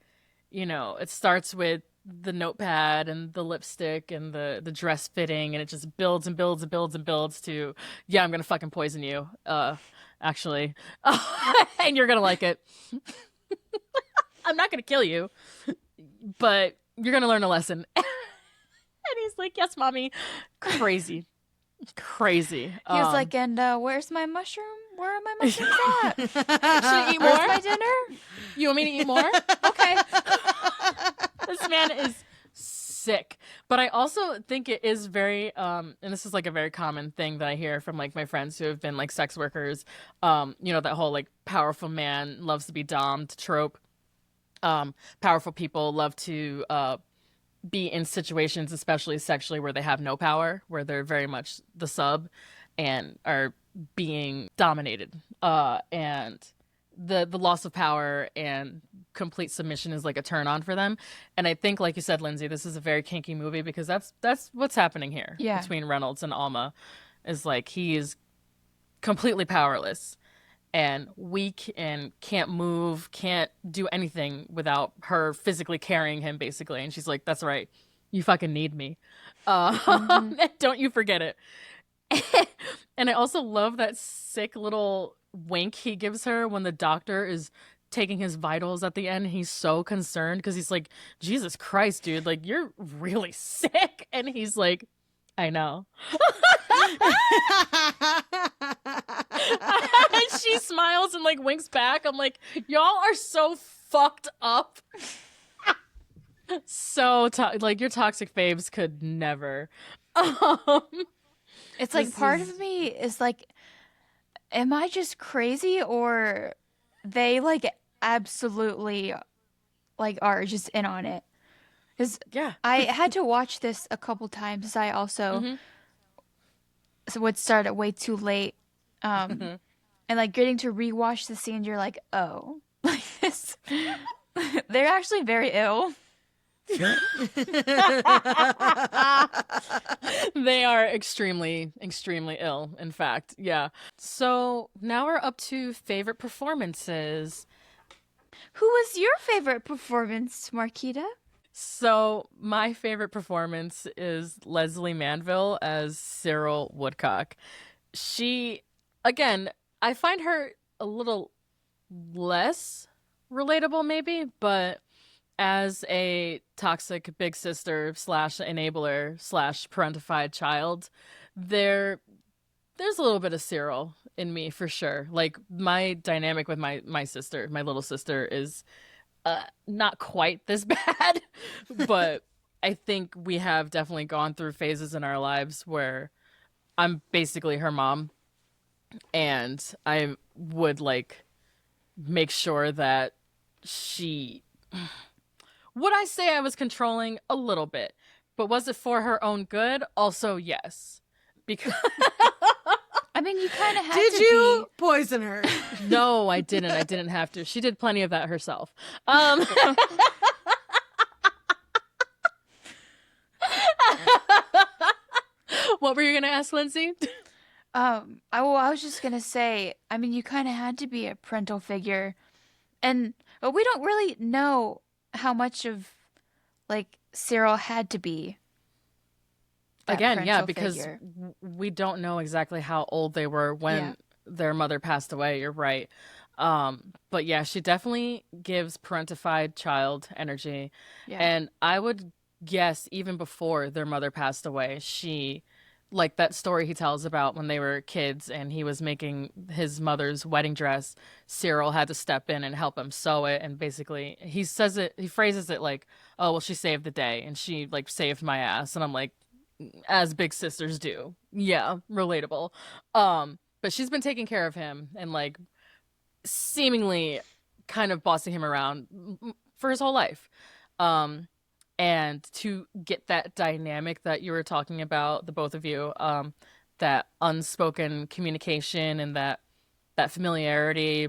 you know, it starts with the notepad and the lipstick and the dress fitting, and it just builds and builds and builds and builds to, yeah, I'm gonna fucking poison you, actually, and you're gonna like it. I'm not gonna kill you, but you're gonna learn a lesson. And he's like, yes, mommy. Crazy. Crazy. He was like, and where's my mushroom? Where are my mushrooms at? Should I eat Where's more? my dinner? You want me to eat more? Okay. This man is sick. But I also think it is very, and this is like a very common thing that I hear from like my friends who have been like sex workers. That whole like powerful man loves to be domed trope. Powerful people love to be in situations, especially sexually, where they have no power, where they're very much the sub and are being dominated. And the loss of power and complete submission is like a turn on for them. And I think, like you said, Lindsay, this is a very kinky movie because that's what's happening here between Reynolds and Alma, is like he is completely powerless and weak and can't move, can't do anything without her physically carrying him, basically. And she's like, that's right. You fucking need me. Don't you forget it. And I also love that sick little wink he gives her when the doctor is taking his vitals at the end. He's so concerned because he's like, Jesus Christ, dude, like, you're really sick. And he's like, I know. And she smiles and like winks back. I'm like, y'all are so fucked up. So like your toxic faves could never. It's like part of me is like, am I just crazy, or they like absolutely like are just in on it? Because I had to watch this a couple times. I also would start it way too late. And like getting to rewatch the scenes, you're like, oh, like this. They're actually very ill. They are extremely, extremely ill, in fact. Yeah. So now we're up to favorite performances. Who was your favorite performance, Marquita? So my favorite performance is Leslie Manville as Cyril Woodcock. She, again, I find her a little less relatable maybe, but as a toxic big sister / enabler / parentified child, there's a little bit of Cyril in me for sure. Like my dynamic with my sister, my little sister, is not quite this bad, but I think we have definitely gone through phases in our lives where I'm basically her mom, and I would like make sure that she... Would I say I was controlling? A little bit. But was it for her own good? Also, yes. Because... I mean, you kind of had Did to you poison her? No, I didn't. I didn't have to. She did plenty of that herself. What were you going to ask, Lindsay? I was just gonna say, I mean, you kind of had to be a parental figure, but we don't really know how much of like Cyril had to be. Again, yeah, parental because figure. we don't know exactly how old they were when their mother passed away. You're right. But yeah, she definitely gives parentified child energy. Yeah. And I would guess even before their mother passed away, she, like that story he tells about when they were kids and he was making his mother's wedding dress, Cyril had to step in and help him sew it. And basically he phrases it like, oh, well, she saved the day and she like saved my ass. And I'm like, as big sisters do. Yeah, relatable. But she's been taking care of him and like seemingly kind of bossing him around for his whole life. And to get that dynamic that you were talking about, the both of you, that unspoken communication and that familiarity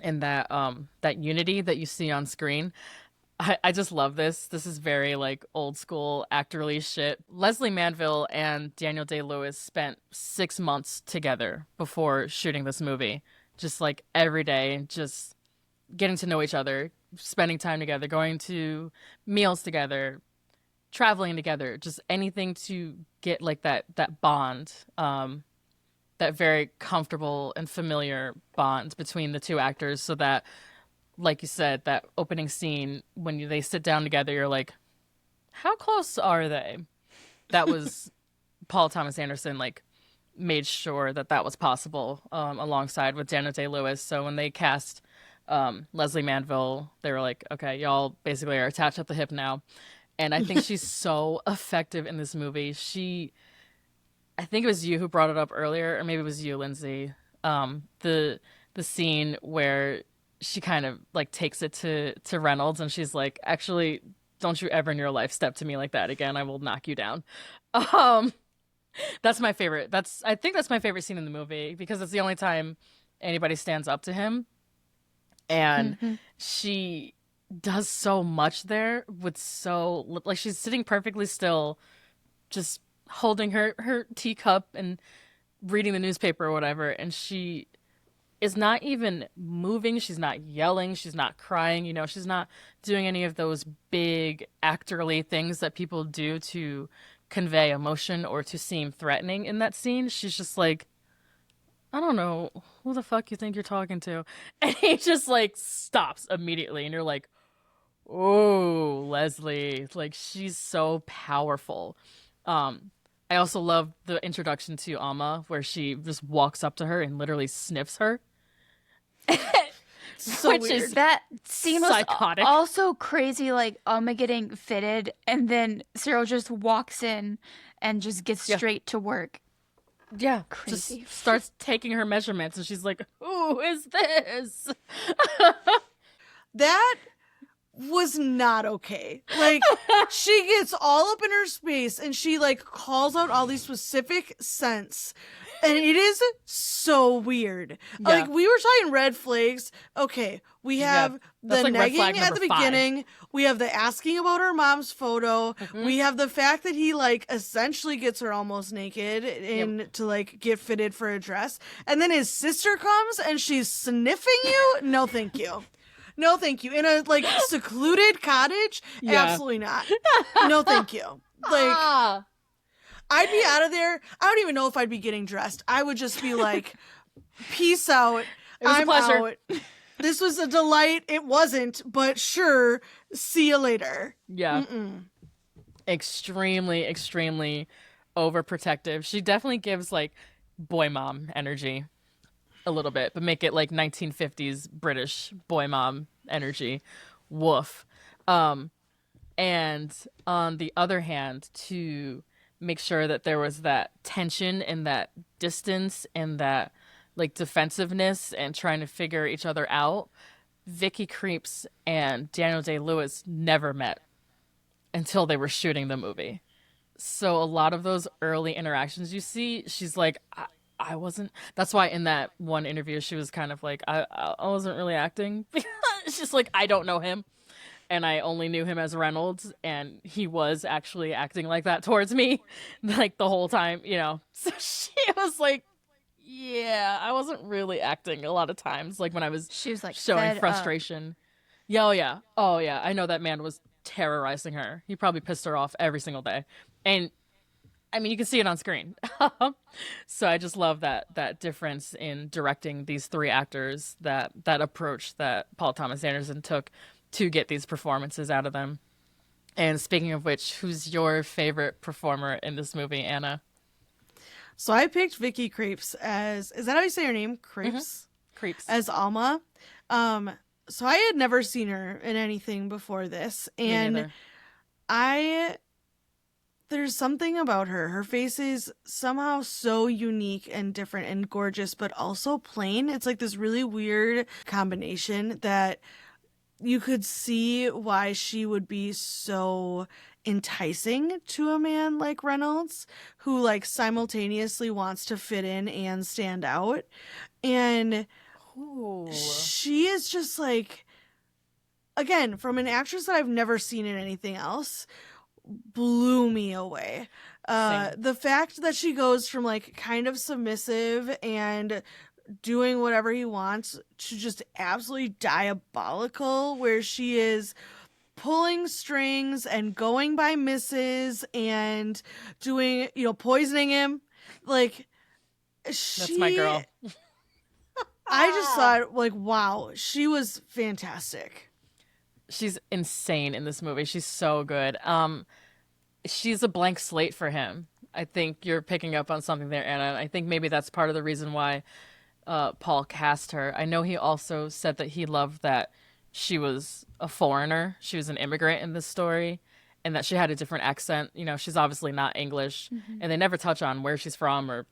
and that unity that you see on screen, I just love this. This is very like old school actorly shit. Leslie Manville and Daniel Day-Lewis spent 6 months together before shooting this movie. Just like every day, just getting to know each other, spending time together, going to meals together, traveling together, just anything to get like that bond, that very comfortable and familiar bond between the two actors, so that, like you said, that opening scene when they sit down together, you're like, how close are they? that was Paul Thomas Anderson, like, made sure that that was possible, alongside with Daniel Day-Lewis. So when they cast Leslie Manville, they were like, okay, y'all basically are attached at the hip now. And I think she's so effective in this movie. I think it was you who brought it up earlier, or maybe it was you, Lindsay. The scene where she kind of like takes it to Reynolds, and she's like, actually, don't you ever in your life step to me like that again. I will knock you down. Um, that's my favorite. I think that's my favorite scene in the movie, because it's the only time anybody stands up to him. And she does so much there with like, she's sitting perfectly still, just holding her teacup and reading the newspaper or whatever, and she is not even moving, she's not yelling, she's not crying, she's not doing any of those big actorly things that people do to convey emotion or to seem threatening in that scene. She's just like, I don't know who the fuck you think you're talking to. And he just like stops immediately, and you're like, oh, Leslie, like, she's so powerful. I also love the introduction to Alma, where she just walks up to her and literally sniffs her. So Which weird. is That scene was psychotic. also crazy, like Alma getting fitted, and then Cyril just walks in and just gets straight to work. Yeah, Crazy. just starts taking her measurements, and she's like, who is this? That was not okay. Like, she gets all up in her space and she like calls out all these specific scents, and it is so weird. Yeah. Like, we were talking red flags. Okay, we have that's the like red flag negging at the number 5. beginning. We have the asking about her mom's photo. We have the fact that he like essentially gets her almost naked to like get fitted for a dress, and then his sister comes and she's sniffing you. No, thank you. No, thank you. In a like secluded cottage? Yeah. Absolutely not. No, thank you. Like, I'd be out of there. I don't even know if I'd be getting dressed. I would just be like, peace out. It was a I'm pleasure. out. This was a delight. It wasn't, but sure. See you later. Yeah. Extremely, extremely overprotective. She definitely gives like boy mom energy a little bit, but make it like 1950s British boy mom energy. Woof. And on the other hand, to make sure that there was that tension and that distance and that like defensiveness and trying to figure each other out, Vicky Krieps and Daniel Day-Lewis never met until they were shooting the movie. So a lot of those early interactions you see, she's like, I wasn't. That's why in that one interview, she was kind of like, I wasn't really acting. She's like, I don't know him. And I only knew him as Reynolds. And he was actually acting like that towards me, like the whole time, So she was like, yeah, I wasn't really acting a lot of times. Like when I was She was like showing fed frustration. Yeah, oh yeah. Oh yeah. I know that man was terrorizing her. He probably pissed her off every single day. And I mean, you can see it on screen. So I just love that difference in directing these 3 actors, that approach that Paul Thomas Anderson took to get these performances out of them. And speaking of which, who's your favorite performer in this movie, Anna? So I picked Vicky Krieps as, is that how you say her name? Krieps? Krieps. As Alma. So I had never seen her in anything before this. And there's something about her. Her face is somehow so unique and different and gorgeous, but also plain. It's like this really weird combination that you could see why she would be so enticing to a man like Reynolds, who like simultaneously wants to fit in and stand out. And she is just like, again, from an actress that I've never seen in anything else, blew me away. The fact that she goes from like kind of submissive and doing whatever he wants to just absolutely diabolical, where she is pulling strings and going by misses and doing, poisoning him. Like, That's my girl. I just thought, like, wow, she was fantastic. She's insane in this movie. She's so good. she's a blank slate for him. I think you're picking up on something there, Anna. I think maybe that's part of the reason why Paul cast her. I know he also said that he loved that she was a foreigner. She was an immigrant in this story, and that she had a different accent. You know, she's obviously not English, and they never touch on where she's from or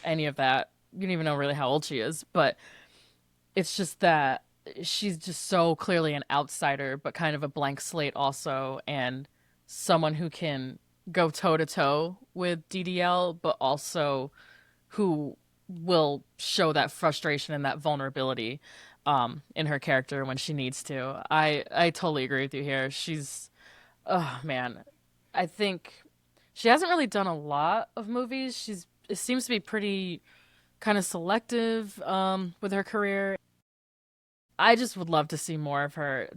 any of that. You don't even know really how old she is, but it's just that she's just so clearly an outsider, but kind of a blank slate also, and someone who can go toe to toe with DDL, but also who will show that frustration and that vulnerability in her character when she needs to. I totally agree with you here. She's, oh man, I think she hasn't really done a lot of movies. It seems to be pretty kind of selective with her career. I just would love to see more of her.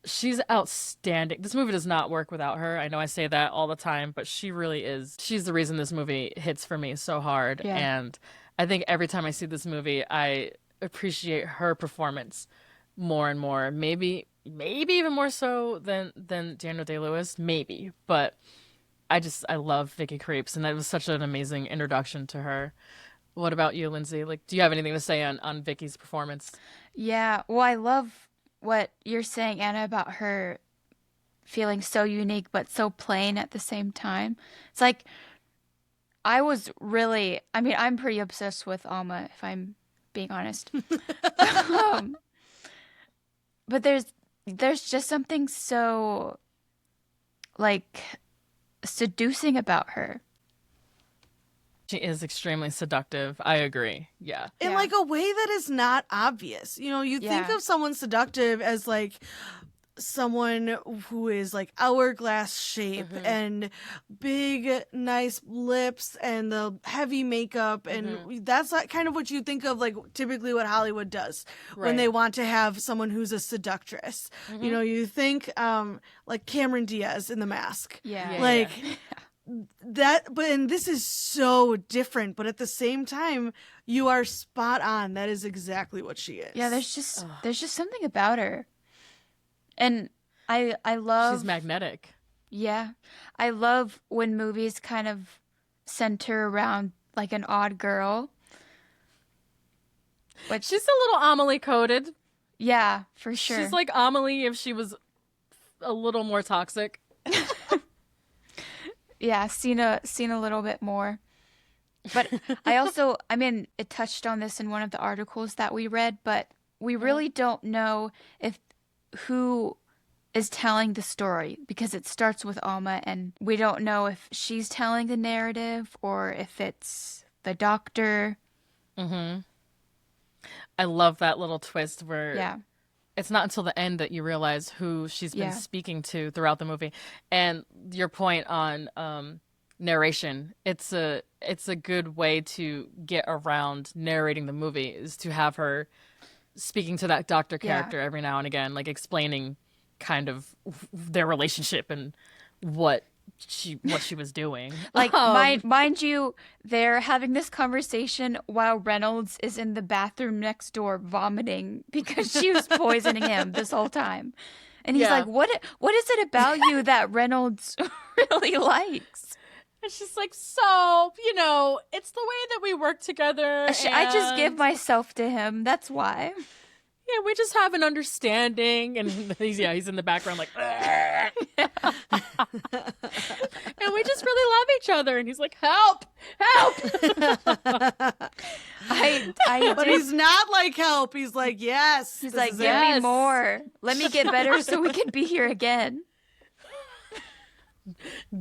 She's outstanding. This movie does not work without her. I know I say that all the time, but she really is. She's the reason this movie hits for me so hard. Yeah. And I think every time I see this movie, I appreciate her performance more and more. Maybe even more so than Daniel Day-Lewis. Maybe. But I love Vicky Krieps, and that was such an amazing introduction to her. What about you, Lindsay? Like, do you have anything to say on Vicky's performance? Yeah, well, I love what you're saying, Anna, about her feeling so unique but so plain at the same time. It's like I'm pretty obsessed with Alma, if I'm being honest. But there's just something so like seducing about her. She is extremely seductive. I agree. Yeah. In like a way that is not obvious. You know, you think of someone seductive as like someone who is like hourglass shape and big, nice lips and the heavy makeup. And that's like kind of what you think of, like typically what Hollywood does when they want to have someone who's a seductress. You know, you think like Cameron Diaz in The Mask. Yeah. And this is so different, but at the same time, you are spot on. That is exactly what she is. Yeah, there's just something about her. And I love... She's magnetic. Yeah. I love when movies kind of center around like an odd girl. But she's a little Amelie coded. Yeah, for sure. She's like Amelie if she was a little more toxic. Yeah, seen a little bit more. But it touched on this in one of the articles that we read, but we really don't know who is telling the story, because it starts with Alma and we don't know if she's telling the narrative or if it's the doctor. I love that little twist where it's not until the end that you realize who she's been speaking to throughout the movie. And your point on narration, it's a good way to get around narrating the movie, is to have her speaking to that doctor character every now and again, like explaining kind of their relationship and what she was doing. Like, mind you, they're having this conversation while Reynolds is in the bathroom next door vomiting because she was poisoning him this whole time. And he's like, what is it about you that Reynolds really likes? And she's like, so, it's the way that we work together. I just give myself to him. That's why. Yeah, we just have an understanding. And he's in the background like, and we just really love each other. And he's like, help. But he's not like help. He's like, yes. He's like, give me more. Let me get better so we can be here again.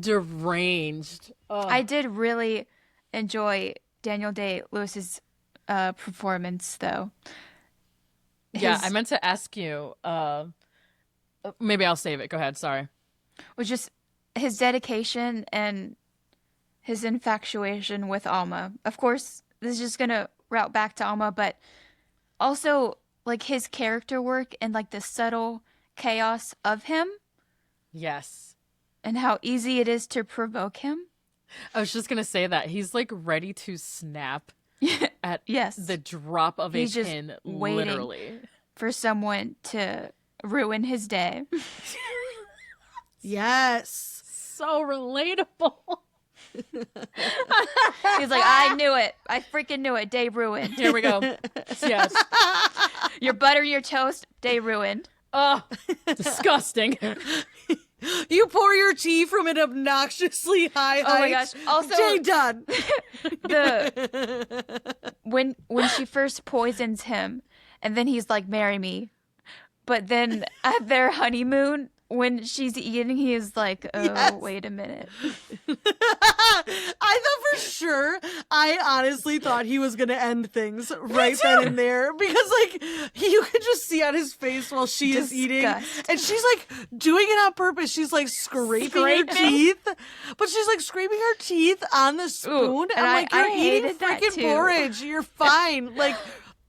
Deranged. I did really enjoy Daniel Day-Lewis's performance, though. I meant to ask you. Maybe I'll save it. Go ahead. Sorry. Was just his dedication and his infatuation with Alma. Of course, this is just gonna route back to Alma, but also like his character work and like the subtle chaos of him. Yes. And how easy it is to provoke him. I was just gonna say that he's like ready to snap at the drop of a pin, literally, for someone to ruin his day. Yes. so relatable. He's like, I knew it. I freaking knew it. Day ruined. Here we go. Yes. Your butter, your toast, day ruined. Oh, disgusting. You pour your tea from an obnoxiously high height. Oh my gosh. Also, Jay done. when she first poisons him, and then he's like, marry me. But then at their honeymoon, when she's eating, he is like, oh, Yes. wait a minute. I thought for sure, I honestly thought he was going to end things right then and there. Because, like, you could just see on his face while she is eating. And she's, like, doing it on purpose. She's, like, scraping her teeth. But she's, like, scraping her teeth on the spoon. and I'm like, you're eating hated that freaking too. porridge. You're fine. Like,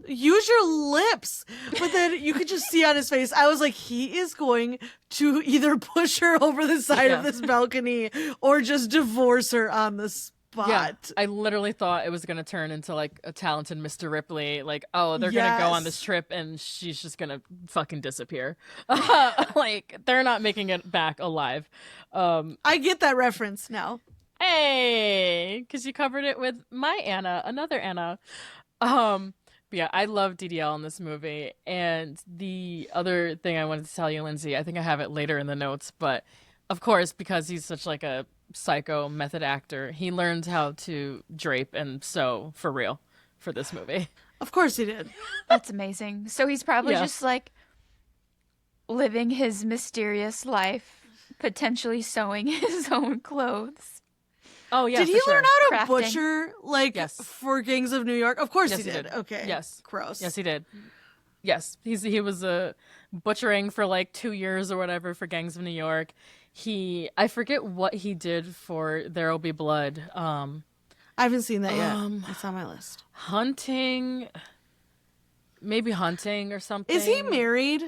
use your lips. But then you could just see on his face, I was like, he is going to either push her over the side of this balcony or just divorce her on the spot. Yeah, I literally thought it was going to turn into like a talented Mr. Ripley. Like, oh, they're going to go on this trip and she's just going to fucking disappear. Like, they're not making it back alive. I get that reference now. Hey, because you covered it with my Anna, another Anna. But yeah, I love DDL in this movie. And the other thing I wanted to tell you, Lindsay, I think I have it later in the notes, but of course, because he's such like a psycho method actor, he learned how to drape and sew for real for this movie. Of course he did. That's amazing. So he's probably just like living his mysterious life, potentially sewing his own clothes. Oh yeah, did he learn how to Crafting. butcher like for Gangs of New York? Of course Yes, he did. Okay. Yes. Gross. Yes, he did. Yes, he was butchering for like 2 years or whatever for Gangs of New York. I forget what he did for There'll Be Blood. I haven't seen that yet. It's on my list. Maybe hunting or something. Is he married?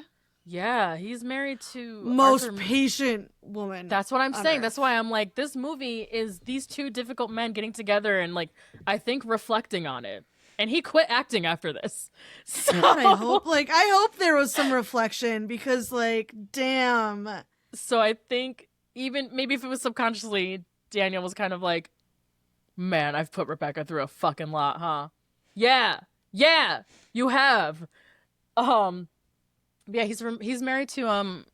Yeah, he's married to Most Arthur. patient woman. That's what I'm saying. Earth. That's why I'm like, this movie is these two difficult men getting together and like, I think reflecting on it. And he quit acting after this. So I hope there was some reflection because like, damn. So I think even maybe if it was subconsciously, Daniel was kind of like, man, I've put Rebecca through a fucking lot, huh? Yeah, you have. Yeah, he's married to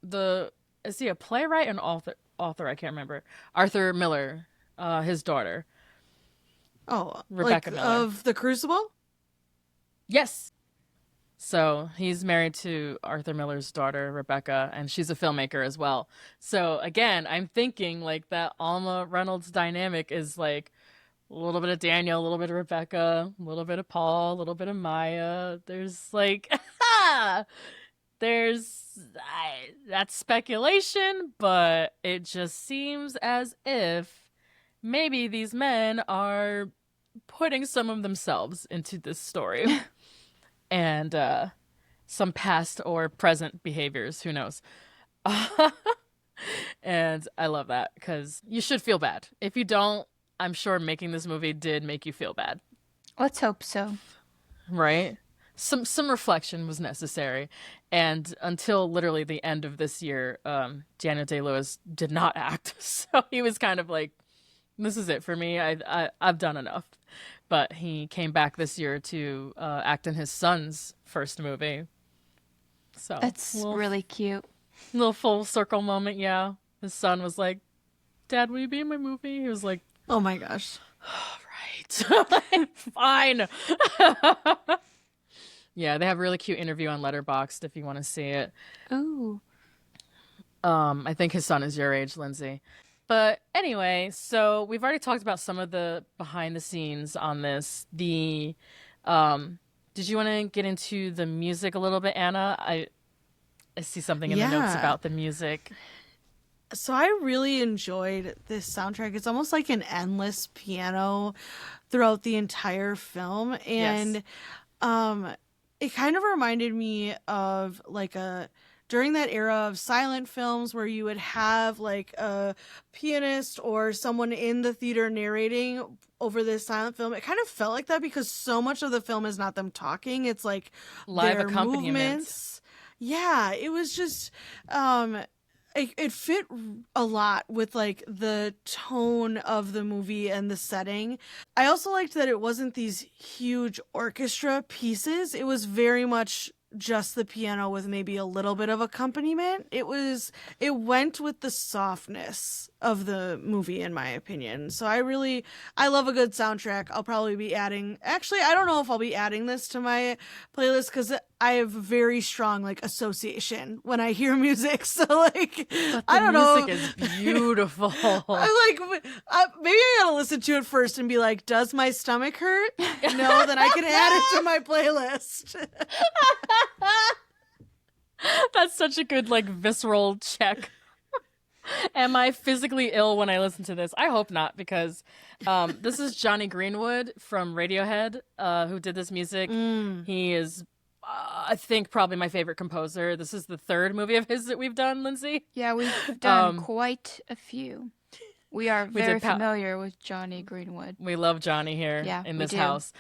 is he a playwright and author? I can't remember. Arthur Miller, his daughter. Oh, Rebecca Miller of The Crucible. Yes. So he's married to Arthur Miller's daughter, Rebecca, and she's a filmmaker as well. So again, I'm thinking like that Alma Reynolds dynamic is like a little bit of Daniel, a little bit of Rebecca, a little bit of Paul, a little bit of Maya. There's like, that's speculation, but it just seems as if maybe these men are putting some of themselves into this story. And some past or present behaviors, who knows? And I love that because you should feel bad. If you don't, I'm sure making this movie did make you feel bad. Let's hope so. Right? Some reflection was necessary. And until literally the end of this year, Daniel Day-Lewis did not act. So he was kind of like, this is it for me. I've done enough. But he came back this year to act in his son's first movie. So That's really cute. Little full circle moment, yeah. His son was like, Dad, will you be in my movie? He was like, Oh my gosh. all right. Fine. Yeah, they have a really cute interview on Letterboxd if you want to see it. Ooh. I think his son is your age, Lindsay. But anyway, so we've already talked about some of the behind the scenes on this. Did you want to get into the music a little bit, Anna? I see something in the notes about the music. So I really enjoyed this soundtrack. It's almost like an endless piano throughout the entire film. And it kind of reminded me of like during that era of silent films where you would have like a pianist or someone in the theater narrating over this silent film. It kind of felt like that because so much of the film is not them talking. It's like live their accompaniment. movements. Yeah, it was just it fit a lot with like the tone of the movie and the setting. I also liked that it wasn't these huge orchestra pieces. It was very much just the piano with maybe a little bit of accompaniment. It went with the softness of the movie, in my opinion. So I love a good soundtrack. I'll probably be actually, I don't know if I'll be adding this to my playlist because I have very strong like association when I hear music. So like, But I the don't know. music is beautiful. I like maybe I gotta listen to it first and be like, does my stomach hurt? No, then I can add it to my playlist. That's such a good, like, visceral check. Am I physically ill when I listen to this? I hope not, because this is Johnny Greenwood from Radiohead, who did this music. He is, I think, probably my favorite composer. This is the third movie of his that we've done, Lindsay. Yeah, we've done quite a few. We are very did familiar with Johnny Greenwood. We love Johnny here in this house.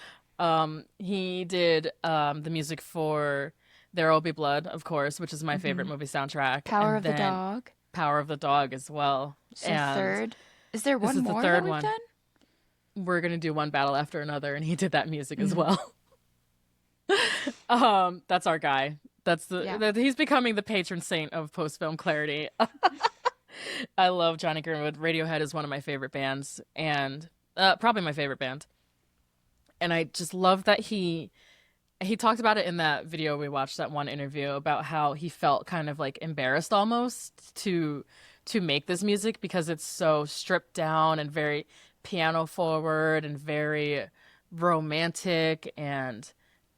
He did the music for There Will Be Blood, of course, which is my favorite movie soundtrack. Power and of the then Dog. Power of the Dog as well. So And third. Is there this one is the more third that we've one. done? We're going to do one battle after another, and he did that music as well. That's our guy. He's becoming the patron saint of post-film clarity. I love Johnny Greenwood. Radiohead is one of my favorite bands, and probably my favorite band. And I just love that he talked about it in that video we watched, that one interview, about how he felt kind of like embarrassed almost to make this music because it's so stripped down and very piano forward and very romantic and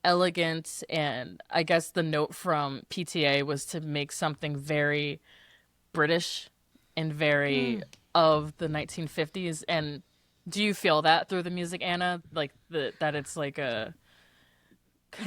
elegant. And I guess the note from PTA was to make something very British and very of the 1950s. And do you feel that through the music, Anna? Like that it's like a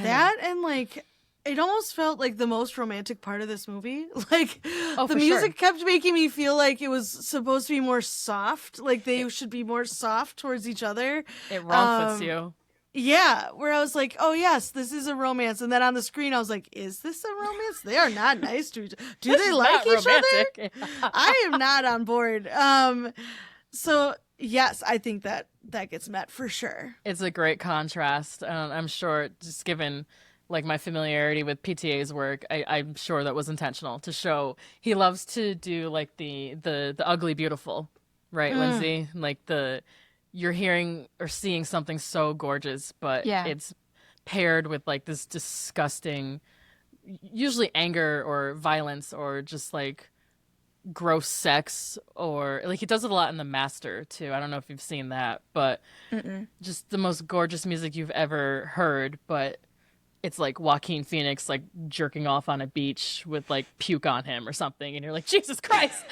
that and like it almost felt like the most romantic part of this movie. Like the music kept making me feel like it was supposed to be more soft. Like they should be more soft towards each other. It wrong fits you. Yeah, where I was like, oh yes, this is a romance. And then on the screen I was like, is this a romance? They are not nice to each other. Do they like each other? I am not on board. So yes, I think that gets met for sure. It's a great contrast. I'm sure, just given like my familiarity with PTA's work, I'm sure that was intentional to show he loves to do like the ugly beautiful, right, Lindsay? Like you're hearing or seeing something so gorgeous, but it's paired with like this disgusting, usually anger or violence or just like gross sex, or like he does it a lot in The Master too. I don't know if you've seen that, but just the most gorgeous music you've ever heard, but it's like Joaquin Phoenix like jerking off on a beach with like puke on him or something, and you're like, Jesus Christ.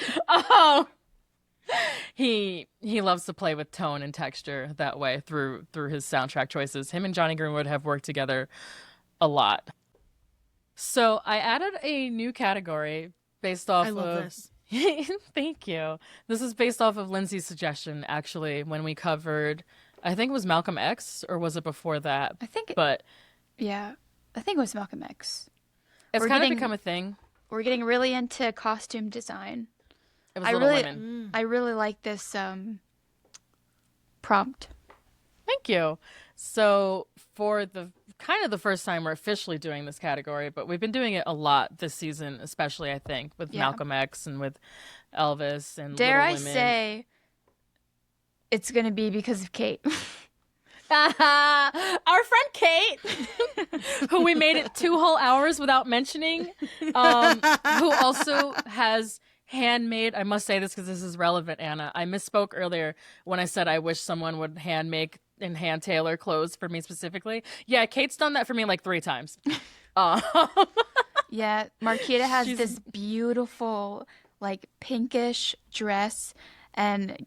He loves to play with tone and texture that way through his soundtrack choices. Him and Johnny Greenwood have worked together a lot. So I added a new category based off I love this. Thank you. This is based off of Lindsay's suggestion, actually, when we covered, I think it was Malcolm X, or was it before that? I think it was Malcolm X. It's kind of become a thing. We're getting really into costume design. It was Little Women. I really like this prompt. Thank you. So for the kind of the first time we're officially doing this category, but we've been doing it a lot this season, especially I think with Malcolm X and with Elvis and Dare I Little Women. say it's going to be because of Kate. Our friend Kate, who we made it 2 whole hours without mentioning, who also has handmade, I must say this because this is relevant, Anna. I misspoke earlier when I said I wish someone would hand make and hand tailor clothes for me specifically. Yeah, Kate's done that for me like 3 times. Yeah, Marquita has this beautiful, like, pinkish dress, and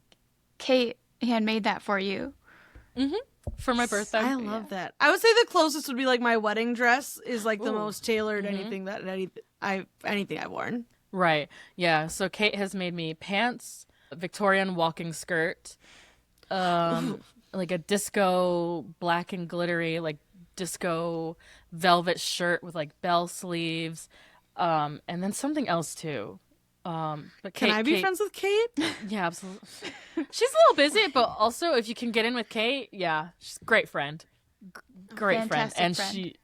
Kate handmade that for you. For my birthday. I love that. I would say the closest would be like my wedding dress is like the most tailored anything I've worn. Right. Yeah. So Kate has made me pants, a Victorian walking skirt, like a disco black and glittery, like disco velvet shirt with like bell sleeves, and then something else too. But Can I be friends with Kate? Yeah, absolutely. She's a little busy, but also if you can get in with Kate, yeah, she's a great friend. Great friend. Fantastic And friend.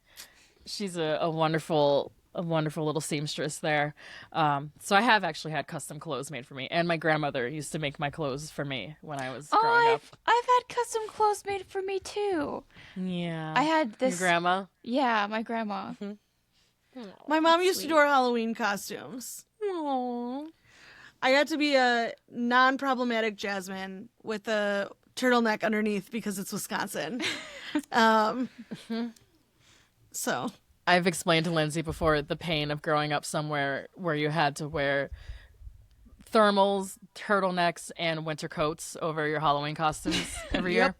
she's a wonderful little seamstress there. So I have actually had custom clothes made for me, and my grandmother used to make my clothes for me when I was growing up. I've had custom clothes made for me too. Yeah. I had Your this. grandma? Yeah, my grandma. My mom used to do our Halloween costumes. Aww. I got to be a non-problematic Jasmine with a turtleneck underneath because it's Wisconsin. So I've explained to Lindsay before the pain of growing up somewhere where you had to wear thermals, turtlenecks, and winter coats over your Halloween costumes every year.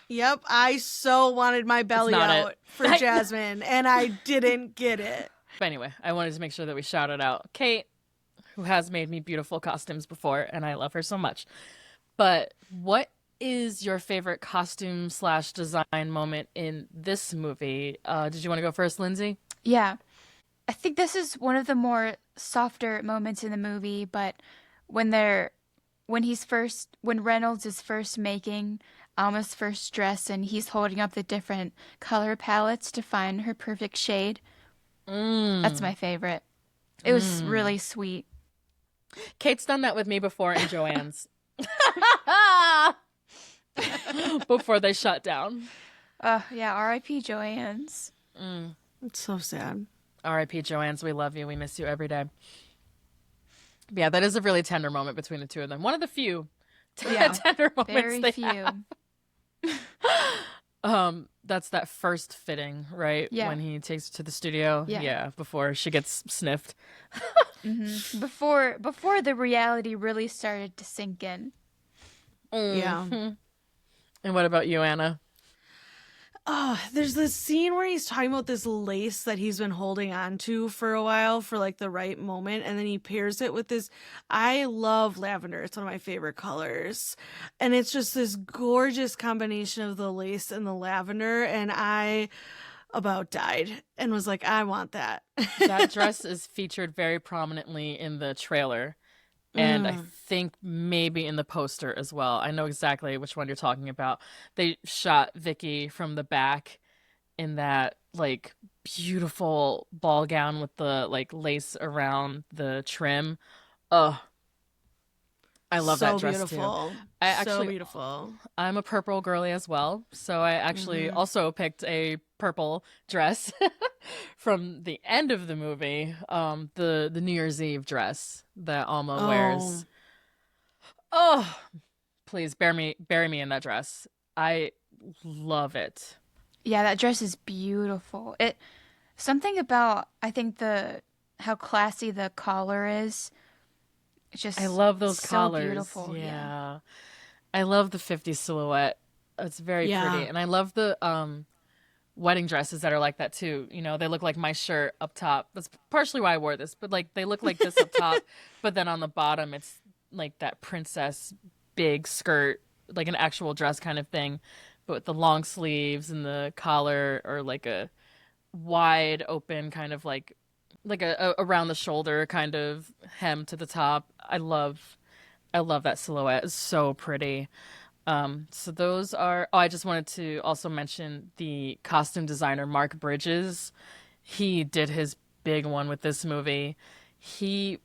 Yep, I so wanted my belly not out it. for Jasmine, and I didn't get it. But anyway, I wanted to make sure that we shouted out Kate, who has made me beautiful costumes before, and I love her so much. But what is your favorite costume / design moment in this movie? Did you want to go first, Lindsay? Yeah. I think this is one of the more softer moments in the movie, but when Reynolds is first making Alma's first dress and he's holding up the different color palettes to find her perfect shade. That's my favorite. It was really sweet. Kate's done that with me before in Joanne's. Before they shut down. Yeah, R.I.P. Joanne's. It's so sad. R.I.P. Joanne's, we love you. We miss you every day. But yeah, that is a really tender moment between the two of them. One of the few tender moments Very they few. have. That's that first fitting, right? Yeah. When he takes her to the studio. Yeah. Before she gets sniffed. Before the reality really started to sink in. Yeah. And what about you, Anna? Oh, there's this scene where he's talking about this lace that he's been holding on to for a while for like the right moment, and then he pairs it with this. I love lavender. It's one of my favorite colors. And it's just this gorgeous combination of the lace and the lavender, and I about died and was like, I want that. That dress is featured very prominently in the trailer. And I think maybe in the poster as well. I know exactly which one you're talking about. They shot Vicky from the back in that like beautiful ball gown with the like lace around the trim. Oh, I love that dress beautiful. too. So beautiful. I'm a purple girly as well, so I actually also picked a purple dress from the end of the movie, the New Year's Eve dress that Alma wears. Oh, please bury me in that dress. I love it. Yeah, that dress is beautiful. Something about I think how classy the collar is. It's just I love those so collars. beautiful. Yeah. I love the 50s silhouette. It's very pretty. And I love the wedding dresses that are like that too. You know, they look like my shirt up top. That's partially why I wore this, but like they look like this up top, but then on the bottom it's like that princess big skirt, like an actual dress kind of thing, but with the long sleeves and the collar or like a wide open kind of like a around the shoulder kind of hem to the top. I love that silhouette. It's so pretty. So those are. Oh, I just wanted to also mention the costume designer Mark Bridges. He did his big one with this movie. He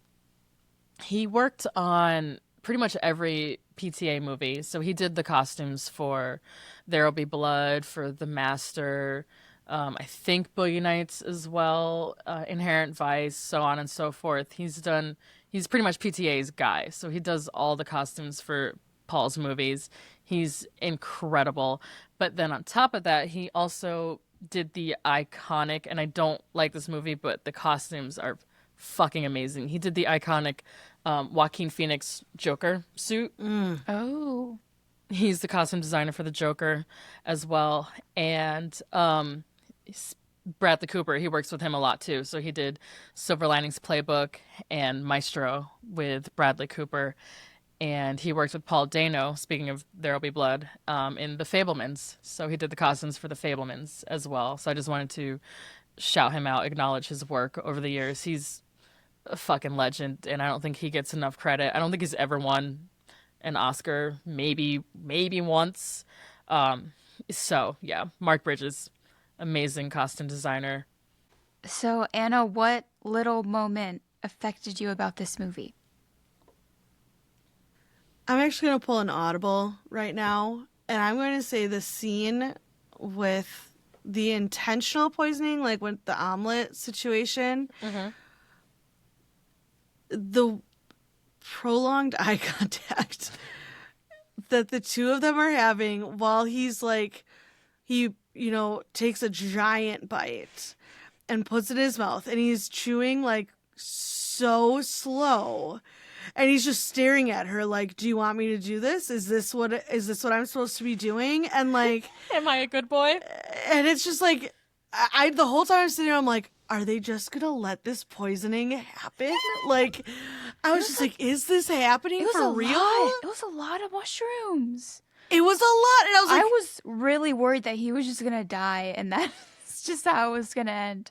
worked on pretty much every PTA movie. So he did the costumes for There'll Be Blood, for The Master, I think Boogie Nights as well, Inherent Vice, so on and so forth. He's pretty much PTA's guy. So he does all the costumes for Paul's movies. He's incredible. But then on top of that, he also did the iconic, and I don't like this movie, but the costumes are fucking amazing. He did the iconic Joaquin Phoenix Joker suit. Oh. He's the costume designer for the Joker as well. And Bradley Cooper, he works with him a lot too. So he did Silver Linings Playbook and Maestro with Bradley Cooper. And he worked with Paul Dano, speaking of There'll Be Blood, in The Fabelmans. So he did the costumes for The Fabelmans as well. So I just wanted to shout him out, acknowledge his work over the years. He's a fucking legend, and I don't think he gets enough credit. I don't think he's ever won an Oscar, maybe once. So yeah, Mark Bridges, amazing costume designer. So, Anna, what little moment affected you about this movie? I'm actually going to pull an audible right now, and I'm going to say the scene with the intentional poisoning, like with the omelet situation, the prolonged eye contact that the two of them are having while he's like, he, takes a giant bite and puts it in his mouth, and he's chewing like so slow. And he's just staring at her like, do you want me to do this? Is this what I'm supposed to be doing? And like, am I a good boy? And it's just like, I the whole time I'm sitting there, I'm like, are they just going to let this poisoning happen? Like, I was just like, is this happening for real? It was a lot of mushrooms. It was a lot. And I was like, I was really worried that he was just going to die and that's just how it was going to end.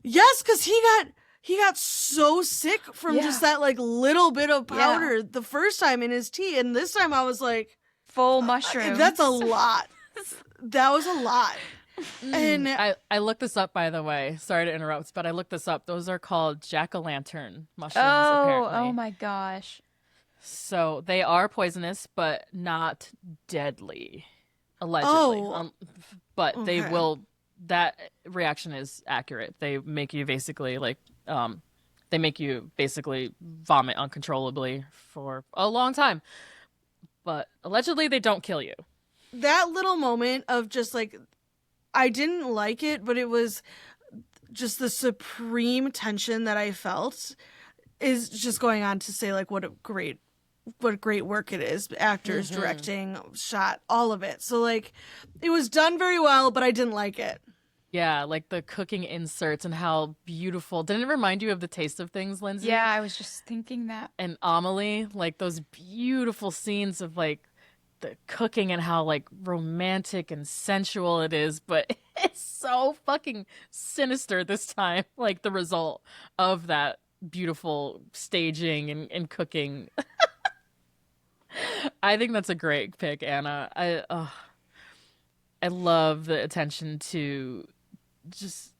yes, because he got so sick from just that like little bit of powder the first time in his tea, and this time I was like, full mushrooms. That's a lot. That was a lot. And I looked this up, by the way. Sorry to interrupt, but I looked this up. Those are called jack-o'-lantern mushrooms, apparently. Oh my gosh. So they are poisonous, but not deadly, allegedly. But they will. That reaction is accurate. They make you basically vomit uncontrollably for a long time. But allegedly, they don't kill you. That little moment of just like, I didn't like it, but it was just the supreme tension that I felt is just going on to say like what great work it is. Actors, directing, shot, all of it. So like, it was done very well, but I didn't like it. Yeah, like the cooking inserts and how beautiful. Didn't it remind you of The Taste of Things, Lindsay? Yeah, I was just thinking that. And Amelie, like those beautiful scenes of like the cooking and how like romantic and sensual it is, but it's so fucking sinister this time. Like the result of that beautiful staging and cooking. I think that's a great pick, Anna. I love the attention to just.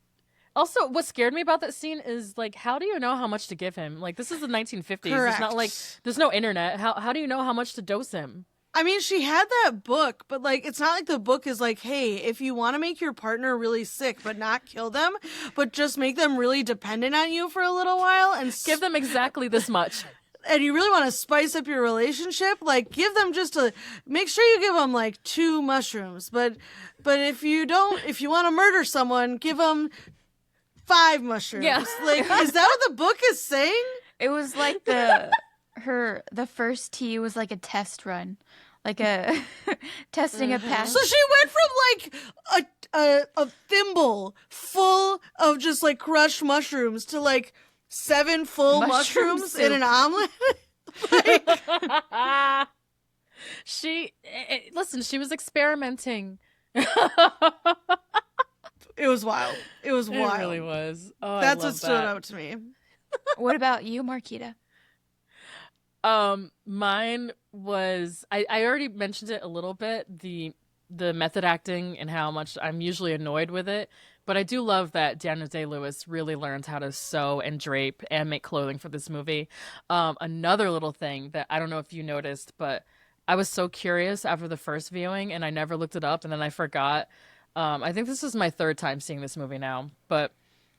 Also, what scared me about that scene is like, how do you know how much to give him? Like, this is the 1950s. Correct. It's not like there's no internet. How do you know how much to dose him? I mean, she had that book, but like, it's not like the book is like, hey, if you want to make your partner really sick, but not kill them, but just make them really dependent on you for a little while and Give them exactly this much. And you really want to spice up your relationship, like give them make sure you give them like 2 mushrooms, but if you want to murder someone, give them 5 mushrooms. Yeah. Like, is that what the book is saying? It was like the first tea was like a test run, like a testing a pass. So she went from like a thimble full of just like crushed mushrooms to like 7 full Mushroom mushrooms soup. in an omelet. Listen, she was experimenting. It was wild. It was wild. It really was. Oh, That's I what love stood that. out to me. What about you, Marquita? Mine was I already mentioned it a little bit, the method acting and how much I'm usually annoyed with it, but I do love that Daniel Day-Lewis really learned how to sew and drape and make clothing for this movie. Another little thing that I don't know if you noticed, but I was so curious after the first viewing and I never looked it up and then I forgot. I think this is my 3rd time seeing this movie now, but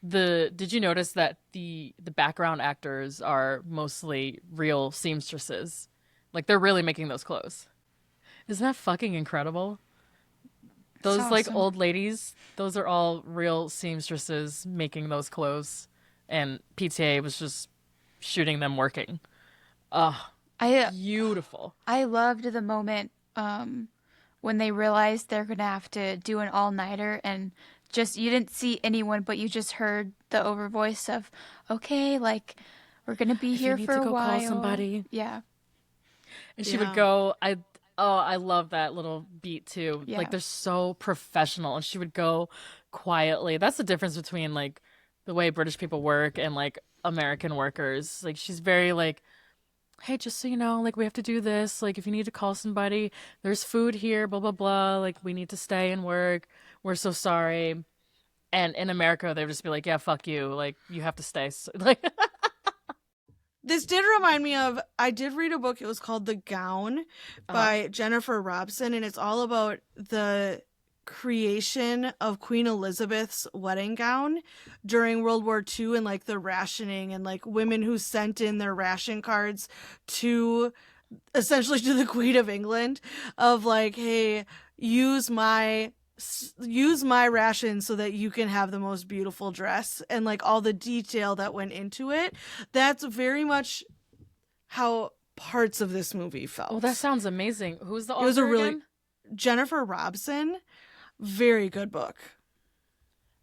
did you notice that the background actors are mostly real seamstresses? Like they're really making those clothes. Isn't that fucking incredible? Those That's like awesome. old ladies, those are all real seamstresses making those clothes, and PTA was just shooting them working. Beautiful. I loved the moment when they realized they're gonna have to do an all-nighter and just you didn't see anyone, but you just heard the over voice of, okay, like we're gonna be If here you need for to a go while. call somebody. Yeah. And she Yeah. would go, I love that little beat too. Yeah. Like they're so professional, and she would go quietly. That's the difference between like the way British people work and like American workers. Like she's very like, hey, just so you know, like we have to do this. Like if you need to call somebody, there's food here, blah blah blah. Like we need to stay and work. We're so sorry. And in America, they would just be like, yeah, fuck you. Like you have to stay. So, like This did remind me of, I did read a book. It was called The Gown by Jennifer Robson, and it's all about the creation of Queen Elizabeth's wedding gown during World War II, and like the rationing and like women who sent in their ration cards to essentially to the Queen of England of like, hey, use my ration so that you can have the most beautiful dress, and like all the detail that went into it. That's very much how parts of this movie felt. oh, that sounds amazing. Who's the author It was a really again? Jennifer Robson, very good book.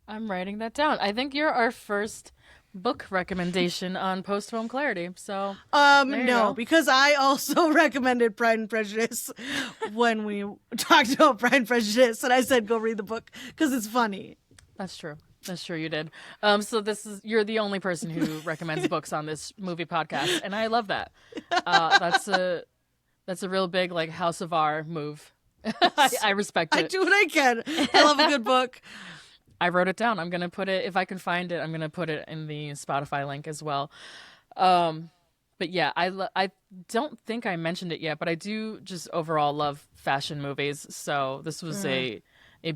I'm writing that down. I think you're our first book recommendation on Post Home Clarity. So there you No, go. because I also recommended Pride and Prejudice when we talked about Pride and Prejudice, and I said go read the book because it's funny. That's true. That's true. You did. So you're the only person who recommends books on this movie podcast, and I love that. That's a real big like House of R move. I respect I it. do what I can. I love a good book. I wrote it down. I'm gonna put it if I can find it. I'm gonna put it in the Spotify link as well. But yeah, I don't think I mentioned it yet, but I do just overall love fashion movies. So this was a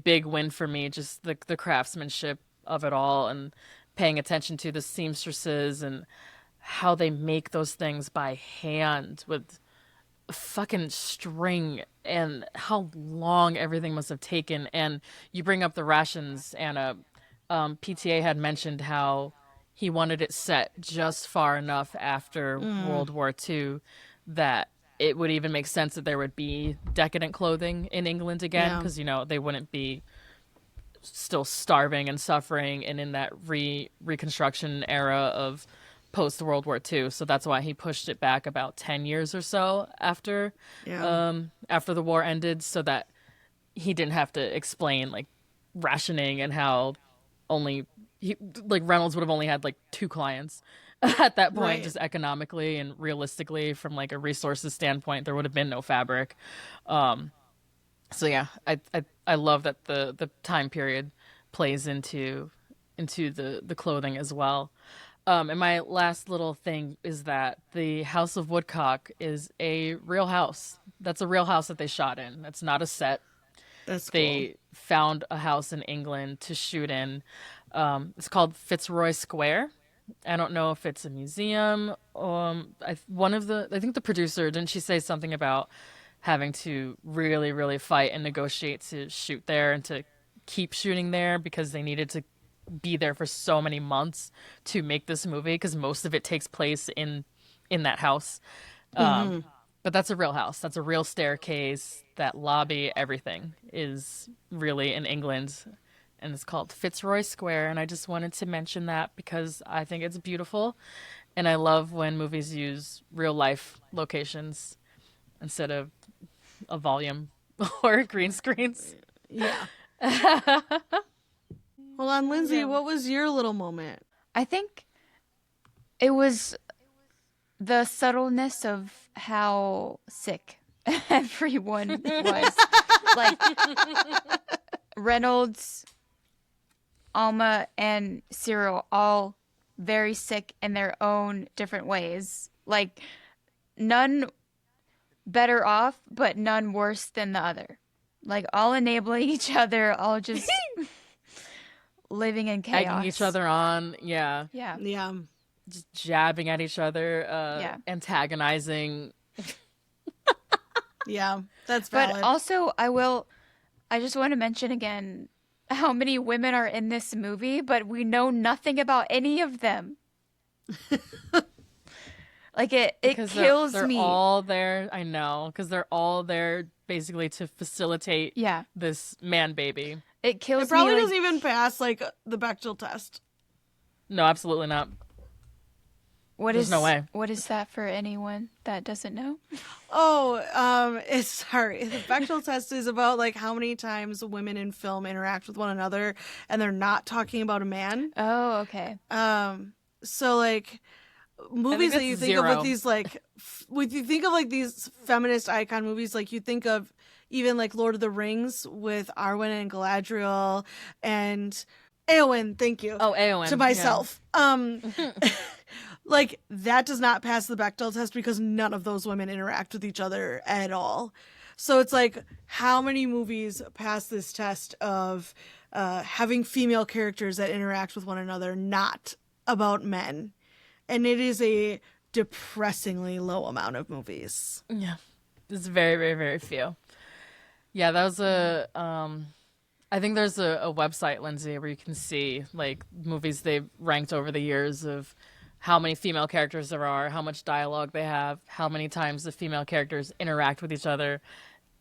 big win for me. Just the craftsmanship of it all, and paying attention to the seamstresses and how they make those things by hand with fucking string, and how long everything must have taken. And you bring up the rations, Anna. PTA had mentioned how he wanted it set just far enough after World War II that it would even make sense that there would be decadent clothing in England again, because they wouldn't be still starving and suffering and in that reconstruction era of post World War II. So that's why he pushed it back about 10 years or so after after the war ended, so that he didn't have to explain like rationing and how Reynolds would have only had like 2 clients at that point, Right. just economically and realistically from like a resources standpoint. There would have been no fabric. So yeah, I love that the time period plays into the clothing as well. And my last little thing is that the House of Woodcock is a real house. That's a real house that they shot in. That's not a set. That's cool. They found a house in England to shoot in. It's called Fitzroy Square. I don't know if it's a museum. I think the producer, didn't she say something about having to really, really fight and negotiate to shoot there and to keep shooting there because they needed to be there for so many months to make this movie, because most of it takes place in that house. But that's a real house. That's a real staircase. That lobby, everything is really in England, and it's called Fitzroy Square. And I just wanted to mention that because I think it's beautiful, and I love when movies use real life locations instead of a volume or green screens. Yeah. Hold on, Lindsay, what was your little moment? I think it was the subtleness of how sick everyone was. Like Reynolds, Alma, and Cyril all very sick in their own different ways. Like none better off, but none worse than the other. Like all enabling each other, all just living in chaos. Egging each other on. Yeah. Yeah. Yeah. Just jabbing at each other. Antagonizing. Yeah. That's valid. But also, I just want to mention again how many women are in this movie, but we know nothing about any of them. Like it Because kills they're me. all there. I know. Because they're all there basically to facilitate Yeah. this man baby. It kills it probably me. Like, doesn't even pass like the Bechdel test. No, absolutely not. There's no way. What is that for anyone that doesn't know? Oh, it's sorry. The Bechdel test is about like how many times women in film interact with one another and they're not talking about a man. Oh, okay. So like movies that you think of with these like when you think of like these feminist icon movies, like you think of even like Lord of the Rings with Arwen and Galadriel and Eowyn, thank you. Oh, Eowyn. To myself. Yeah. Like that does not pass the Bechdel test because none of those women interact with each other at all. So it's like, how many movies pass this test of having female characters that interact with one another, not about men? And it is a depressingly low amount of movies. Yeah, it's very, very, very few. Yeah, that was I think there's a website, Lindsay, where you can see like movies they've ranked over the years of how many female characters there are, how much dialogue they have, how many times the female characters interact with each other,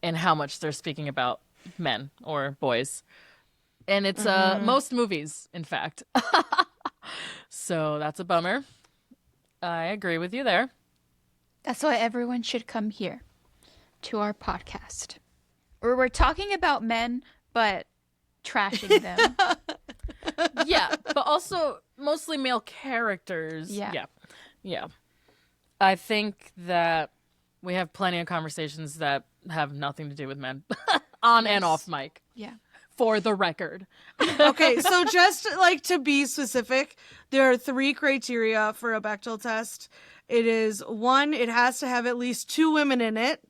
and how much they're speaking about men or boys. And it's most movies, in fact. So that's a bummer. I agree with you there. That's why everyone should come here to our podcast, where we're talking about men, but trashing them. Yeah, but also mostly male characters. Yeah. Yeah. I think that we have plenty of conversations that have nothing to do with men on and off mic. Yeah. For the record. Okay, so just like to be specific, there are 3 criteria for a Bechdel test. It is 1, it has to have at least 2 women in it.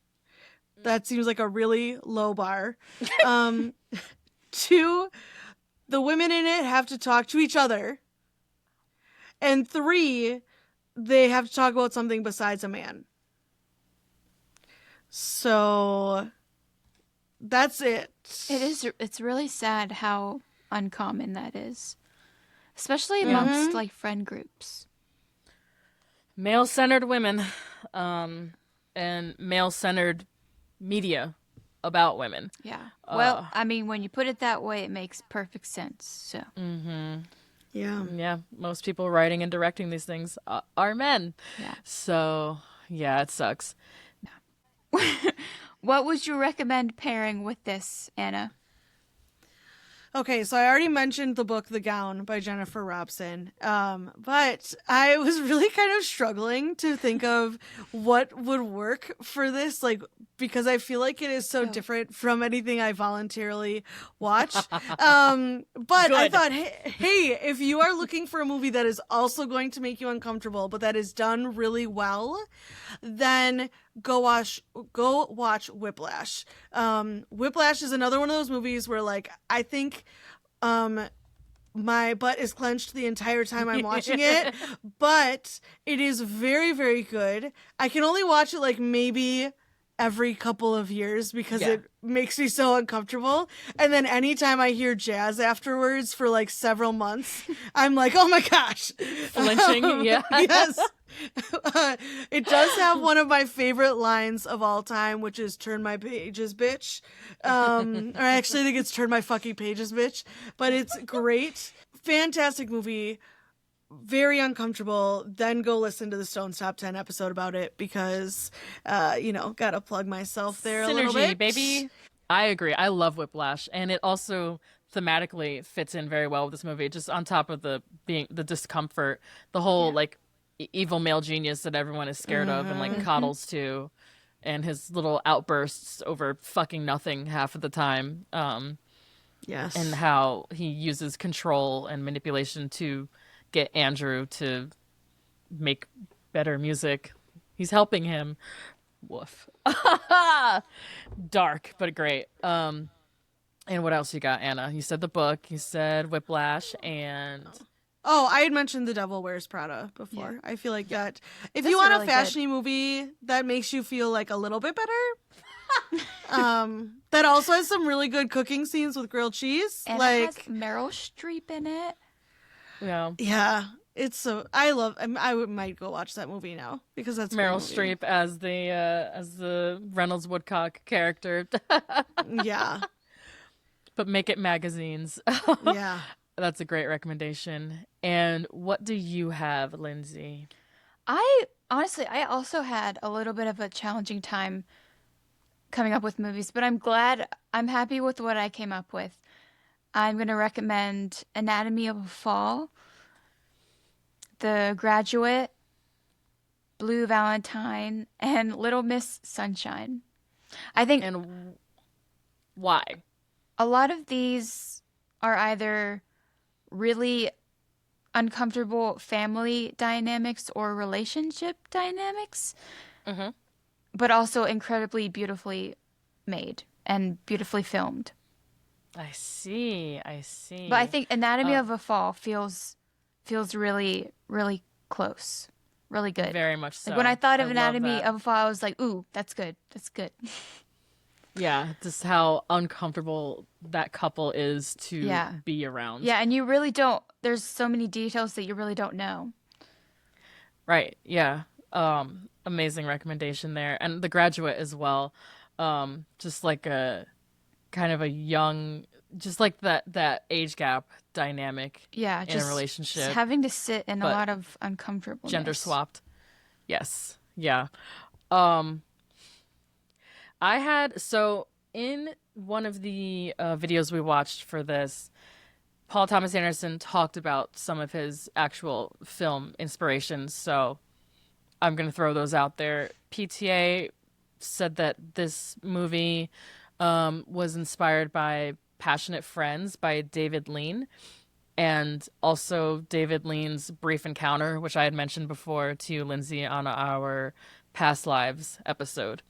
That seems like a really low bar. 2, the women in it have to talk to each other. And 3, they have to talk about something besides a man. So that's it. It's really sad how uncommon that is, especially amongst like friend groups. Male-centered women, and male-centered media about women. Yeah. Well, I mean, when you put it that way, it makes perfect sense. So. Yeah. Yeah, most people writing and directing these things are men. Yeah. So, yeah, it sucks. What would you recommend pairing with this, Anna? Okay, so I already mentioned the book The Gown by Jennifer Robson, but I was really kind of struggling to think of what would work for this, like, because I feel like it is so different from anything I voluntarily watch. But I thought, hey, if you are looking for a movie that is also going to make you uncomfortable, but that is done really well, then go watch Whiplash. Whiplash is another one of those movies where, like, I think my butt is clenched the entire time I'm watching it, but it is very, very good. I can only watch it like maybe every couple of years because it makes me so uncomfortable. And then anytime I hear jazz afterwards for like several months, I'm like, oh my gosh. Flinching, yeah. Yes. It does have one of my favorite lines of all time, which is "Turn my pages, bitch." Or actually, I think it's "Turn my fucking pages, bitch." But it's great, fantastic movie, very uncomfortable. Then go listen to the Stones Top 10 episode about it because, gotta plug myself there a little bit, baby. I agree. I love Whiplash, and it also thematically fits in very well with this movie. Just on top of the discomfort, the whole like evil male genius that everyone is scared of and like coddles to, and his little outbursts over fucking nothing half of the time. Yes, and how he uses control and manipulation to get Andrew to make better music. He's helping him. Woof. Dark, but great. And what else you got, Anna? You said the book, you said Whiplash, and oh, I had mentioned The Devil Wears Prada before. Yeah. I feel like that if That's you want really a fashiony movie that makes you feel like a little bit better, that also has some really good cooking scenes with grilled cheese. And like it has Meryl Streep in it. Yeah, it's so I might go watch that movie now because that's Meryl Streep as the Reynolds Woodcock character. Yeah, but make it magazines. Yeah. That's a great recommendation. And what do you have, Lindsay? I also had a little bit of a challenging time coming up with movies, but I'm happy with what I came up with. I'm going to recommend Anatomy of a Fall. The Graduate, Blue Valentine, and Little Miss Sunshine. I think And why? a lot of these are either really uncomfortable family dynamics or relationship dynamics, Mm-hmm. but also incredibly beautifully made and beautifully filmed. I see. I see. But I think Anatomy Uh, of a Fall feels really, really close. Really good. Very much so. Like when I thought of love Anatomy that. of a Fall, I was like, ooh, that's good. That's good. Yeah, just how uncomfortable that couple is to Yeah. be around. Yeah, and you really don't, there's so many details that you really don't know. Right. Yeah. Amazing recommendation there. And The Graduate as well. Just like a kind of a young, just like that age gap dynamic Yeah, in a just relationship, having to sit in a but lot of uncomfortableness. gender swapped. Yes. Yeah. Um, I had, so in one of the videos we watched for this, Paul Thomas Anderson talked about some of his actual film inspirations. So I'm going to throw those out there. PTA said that this movie was inspired by Passionate Friends by David Lean, and also David Lean's Brief Encounter, which I had mentioned before to you, Lindsay, on our Past Lives episode.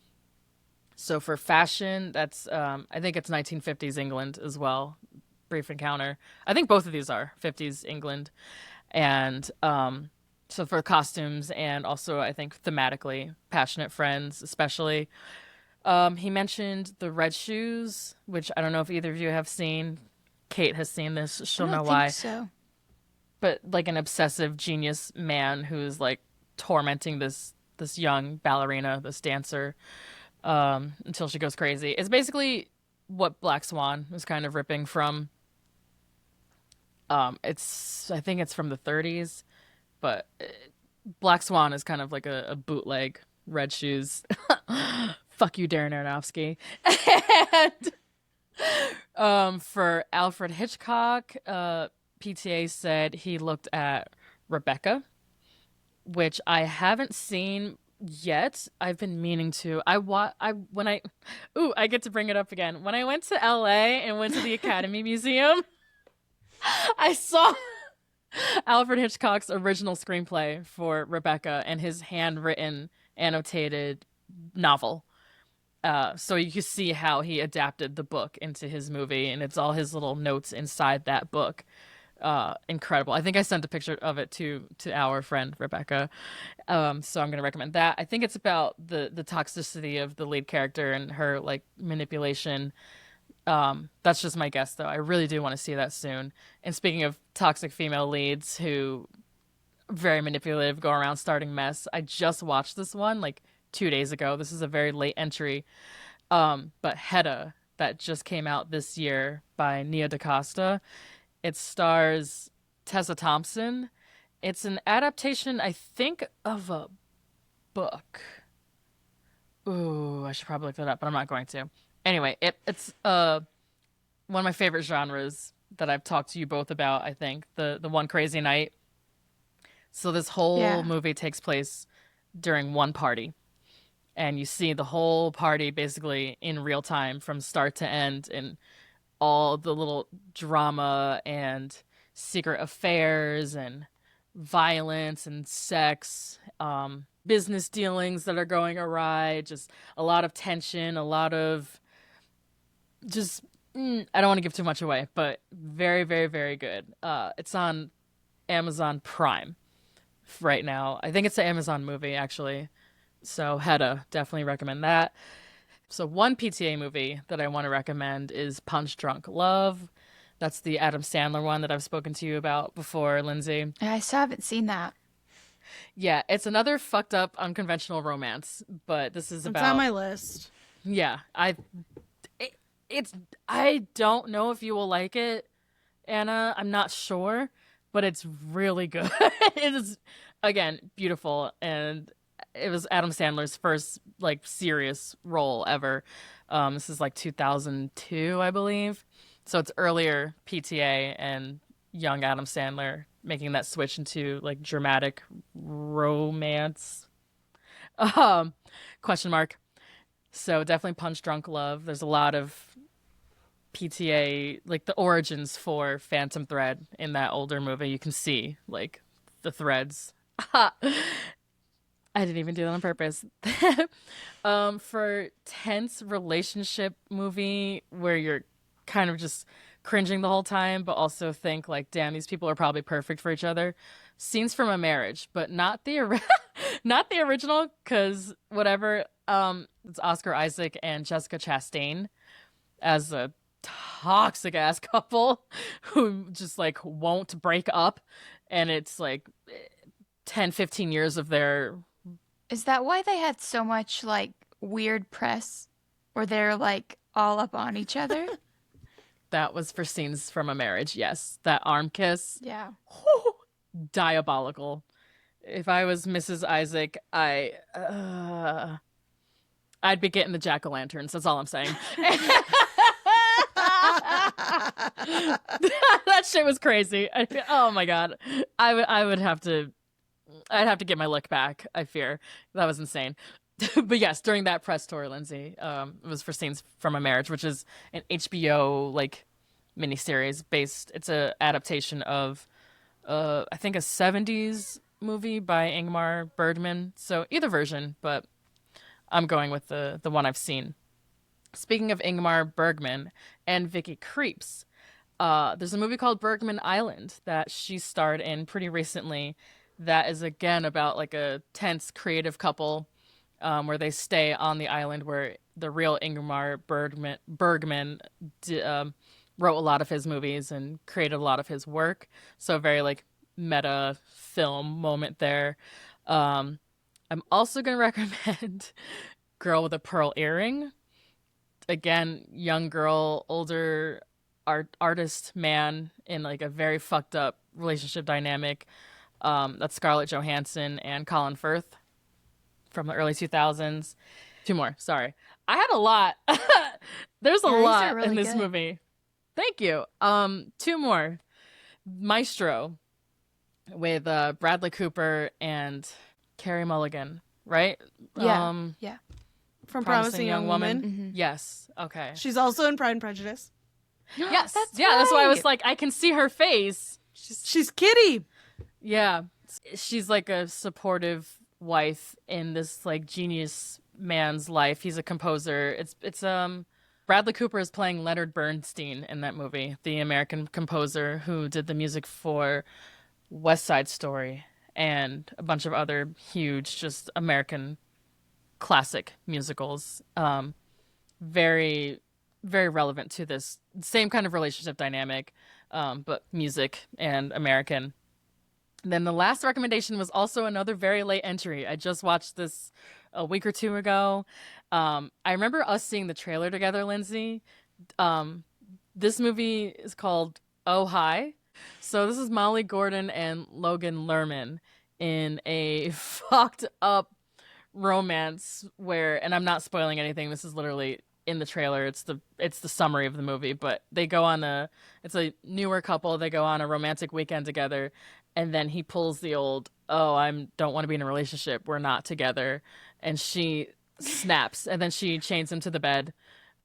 So for fashion, that's I think it's 1950s England as well. Brief Encounter. I think both of these are 50s England, and so for costumes and also I think thematically, Passionate Friends especially. He mentioned the red shoes, which I don't know if either of you have seen. Kate has seen this; I she'll don't know think why. so. But like an obsessive genius man who's like tormenting this young ballerina, this dancer, until she goes crazy. It's basically what Black Swan was kind of ripping from. I think it's from the 30s, but Black Swan is kind of like a bootleg Red Shoes. Fuck you, Darren Aronofsky. And for Alfred Hitchcock, PTA said he looked at Rebecca, which I haven't seen yet. I've been meaning to. I get to bring it up again. When I went to LA and went to the Academy Museum, I saw Alfred Hitchcock's original screenplay for Rebecca and his handwritten annotated novel. So you can see how he adapted the book into his movie, and it's all his little notes inside that book. Incredible. I think I sent a picture of it to our friend Rebecca. So I'm gonna recommend that. I think it's about the toxicity of the lead character and her like manipulation. That's just my guess, though. I really do want to see that soon. And speaking of toxic female leads who very manipulative, go around starting mess, I just watched this one like 2 days ago. This is a very late entry. But Hedda, that just came out this year by Nia DaCosta. It stars Tessa Thompson. It's an adaptation, I think, of a book. Ooh, I should probably look that up, but I'm not going to. Anyway, it's one of my favorite genres that I've talked to you both about, I think, the One Crazy Night. So this whole Yeah. movie takes place during one party. And you see the whole party basically in real time from start to end, and all the little drama and secret affairs and violence and sex, business dealings that are going awry, just a lot of tension, a lot of just I don't want to give too much away, but very, very, very good. It's on Amazon Prime right now. I think it's an Amazon movie, actually. So Hedda, definitely recommend that. So one PTA movie that I want to recommend is Punch Drunk Love. That's the Adam Sandler one that I've spoken to you about before, Lindsay. I still haven't seen that. Yeah, it's another fucked up unconventional romance, but this is It's about on my list. yeah, I don't know if you will like it, Anna. I'm not sure, but it's really good. It is again beautiful, and it was Adam Sandler's first like serious role ever. This is like 2002, I believe. So it's earlier PTA, and young Adam Sandler, making that switch into like dramatic romance. Um, question mark. So definitely Punch Drunk Love. There's a lot of PTA, like the origins for Phantom Thread in that older movie. You can see like the threads. I didn't even do that on purpose. For tense relationship movie where you're kind of just cringing the whole time, but also think like, damn, these people are probably perfect for each other. Scenes from a Marriage, but not the not the original, because whatever. It's Oscar Isaac and Jessica Chastain as a toxic ass couple who just like won't break up, and it's like 10-15 years of their. Is that why they had so much like weird press where they're like all up on each other? That was for Scenes from a Marriage. Yes, that arm kiss. Yeah. Whew, diabolical. If I was Mrs. Isaac, I'd be getting the jack-o'-lanterns. That's all I'm saying. That shit was crazy. Oh my god, I would have to. I'd have to get my look back, I fear. That was insane. But yes, during that press tour, Lindsay, it was for Scenes from a Marriage, which is an HBO like miniseries based. It's a adaptation of I think a 70s movie by Ingmar Bergman. So either version, but I'm going with the one I've seen. Speaking of Ingmar Bergman and Vicky Krieps, there's a movie called Bergman Island that she starred in pretty recently. That is again about like a tense creative couple where they stay on the island where the real Ingmar Bergman wrote a lot of his movies and created a lot of his work. So a very like meta film moment there. I'm also going to recommend Girl with a Pearl Earring. Again, young girl, older artist man in like a very fucked up relationship dynamic. That's Scarlett Johansson and Colin Firth from the early 2000s. Two more, sorry. I had a lot. There's a lot really in this good. movie. Thank you. Two more. Maestro with Bradley Cooper and Carey Mulligan, right? Yeah. Yeah. From Promising Young Woman. Mm-hmm. Yes. Okay. She's also in Pride and Prejudice. Yes. That's That's why I was right. like, I can see her face. She's Kitty. Yeah. She's like a supportive wife in this like genius man's life. He's a composer. It's Bradley Cooper is playing Leonard Bernstein in that movie, the American composer who did the music for West Side Story and a bunch of other huge just American classic musicals. Very, very relevant to this same kind of relationship dynamic, but music and American. And then the last recommendation was also another very late entry. I just watched this a week or two ago. I remember us seeing the trailer together, Lindsay. This movie is called Oh Hi. So this is Molly Gordon and Logan Lerman in a fucked up romance where, and I'm not spoiling anything, this is literally in the trailer. It's the summary of the movie, but they go on it's a newer couple, they go on a romantic weekend together, and then he pulls the old, oh, don't want to be in a relationship, we're not together, and she snaps, and then she chains him to the bed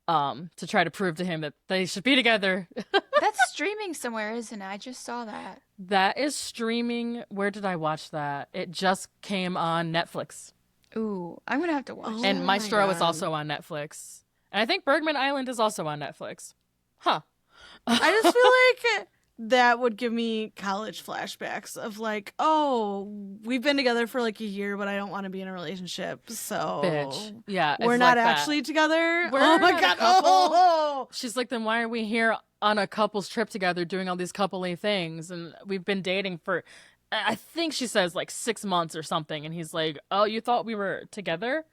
to try to prove to him that they should be together. That's streaming somewhere, isn't it? I just saw that. That is streaming. Where did I watch that? It just came on Netflix. Ooh, I'm gonna have to watch. Oh And my Maestro is God. also on Netflix. And I think Bergman Island is also on Netflix. Huh. I just feel like that would give me college flashbacks of like, oh, we've been together for like a year, but I don't want to be in a relationship. So Bitch. Yeah. we're it's not like that. actually together. We're oh my not a God. couple. Oh. She's like, then why are we here on a couple's trip together doing all these coupley things? And we've been dating for, I think she says like 6 months or something. And he's like, oh, you thought we were together?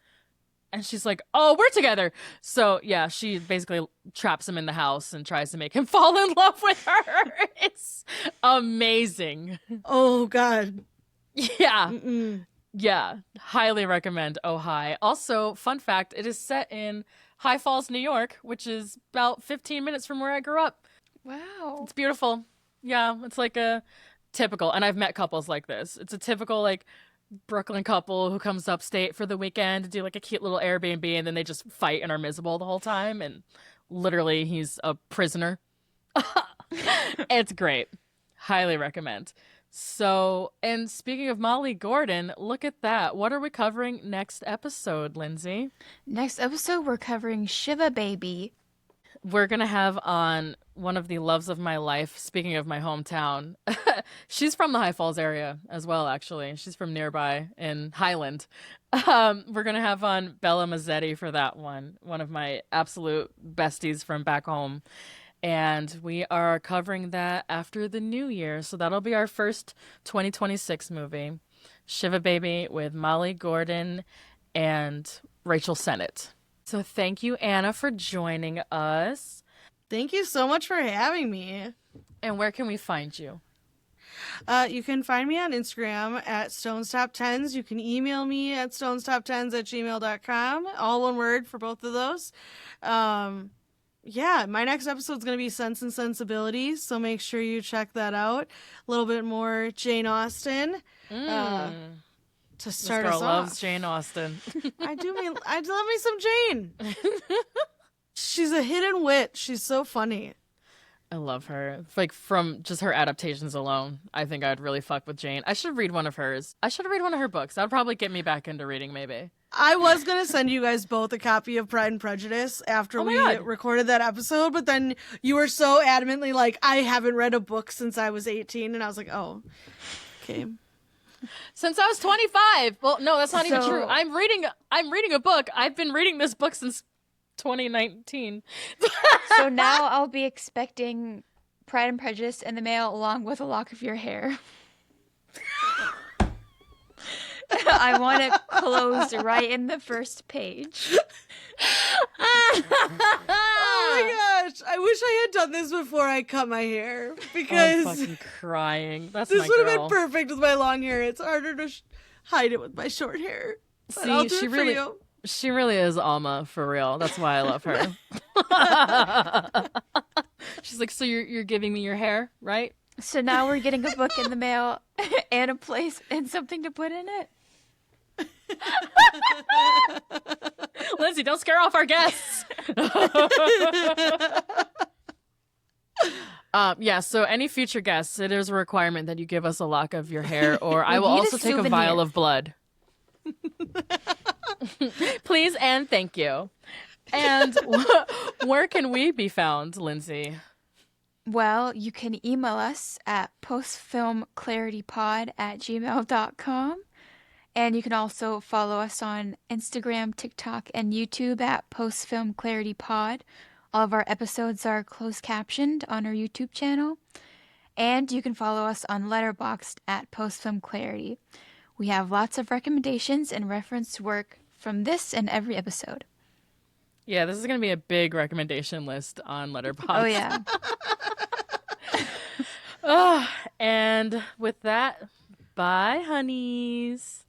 And she's like, oh, we're together. So, yeah, she basically traps him in the house and tries to make him fall in love with her. It's amazing. Oh God. Yeah. Mm-mm. Yeah. Highly recommend Oh Hi. Also, fun fact, it is set in High Falls, New York, which is about 15 minutes from where I grew up. Wow. It's beautiful. Yeah, it's like a typical, and I've met couples like this. It's a typical like Brooklyn couple who comes upstate for the weekend to do like a cute little Airbnb, and then they just fight and are miserable the whole time, and literally he's a prisoner. It's great. Highly recommend. So, and speaking of Molly Gordon, look at that. What are we covering next episode, Lindsay? Next episode, we're covering Shiva Baby. We're going to have on one of the loves of my life, speaking of my hometown. She's from the High Falls area as well, actually. She's from nearby in Highland. We're going to have on Bella Mazzetti for that one of my absolute besties from back home. And we are covering that after the new year. So that'll be our first 2026 movie, Shiva Baby, with Molly Gordon and Rachel Sennett. So thank you, Anna, for joining us. Thank you so much for having me. And where can we find you? You can find me on Instagram at StonesTop10s. You can email me at StonesTop10s@gmail.com. All one word for both of those. Yeah, my next episode is going to be Sense and Sensibility, so make sure you check that out. A little bit more Jane Austen. To start this us girl off. loves Jane Austen. I love me some Jane. She's a hidden wit. She's so funny. I love her. Like, from just her adaptations alone, I think I'd really fuck with Jane. I should read one of hers. I should read one of her books. That would probably get me back into reading, maybe. I was going to send you guys both a copy of Pride and Prejudice after we recorded that episode, but then you were so adamantly like, I haven't read a book since I was 18, and I was like, oh, okay. Since I was 25. Well, no, that's not even true. I'm reading a book. I've been reading this book since 2019. So now I'll be expecting Pride and Prejudice in the mail along with a lock of your hair. I want it closed right in the first page. Oh my gosh. I wish I had done this before I cut my hair, because I'm fucking crying. That's this my would have girl. been perfect with my long hair. It's harder to hide it with my short hair. But I'll do it for you. She really is Alma for real. That's why I love her. She's like, so you're giving me your hair, right? So now we're getting a book in the mail and a place and something to put in it. Lindsay, don't scare off our guests. Yeah, so any future guests, it is a requirement that you give us a lock of your hair, or I will also take a vial of blood. Please and thank you. And where can we be found, Lindsay? Well, you can email us at postfilmclaritypod@gmail.com. And you can also follow us on Instagram, TikTok, and YouTube at postfilmclaritypod. All of our episodes are closed captioned on our YouTube channel. And you can follow us on Letterboxd at postfilmclarity. We have lots of recommendations and reference work from this and every episode. Yeah, this is going to be a big recommendation list on Letterboxd. Oh, yeah. And with that, bye, honeys.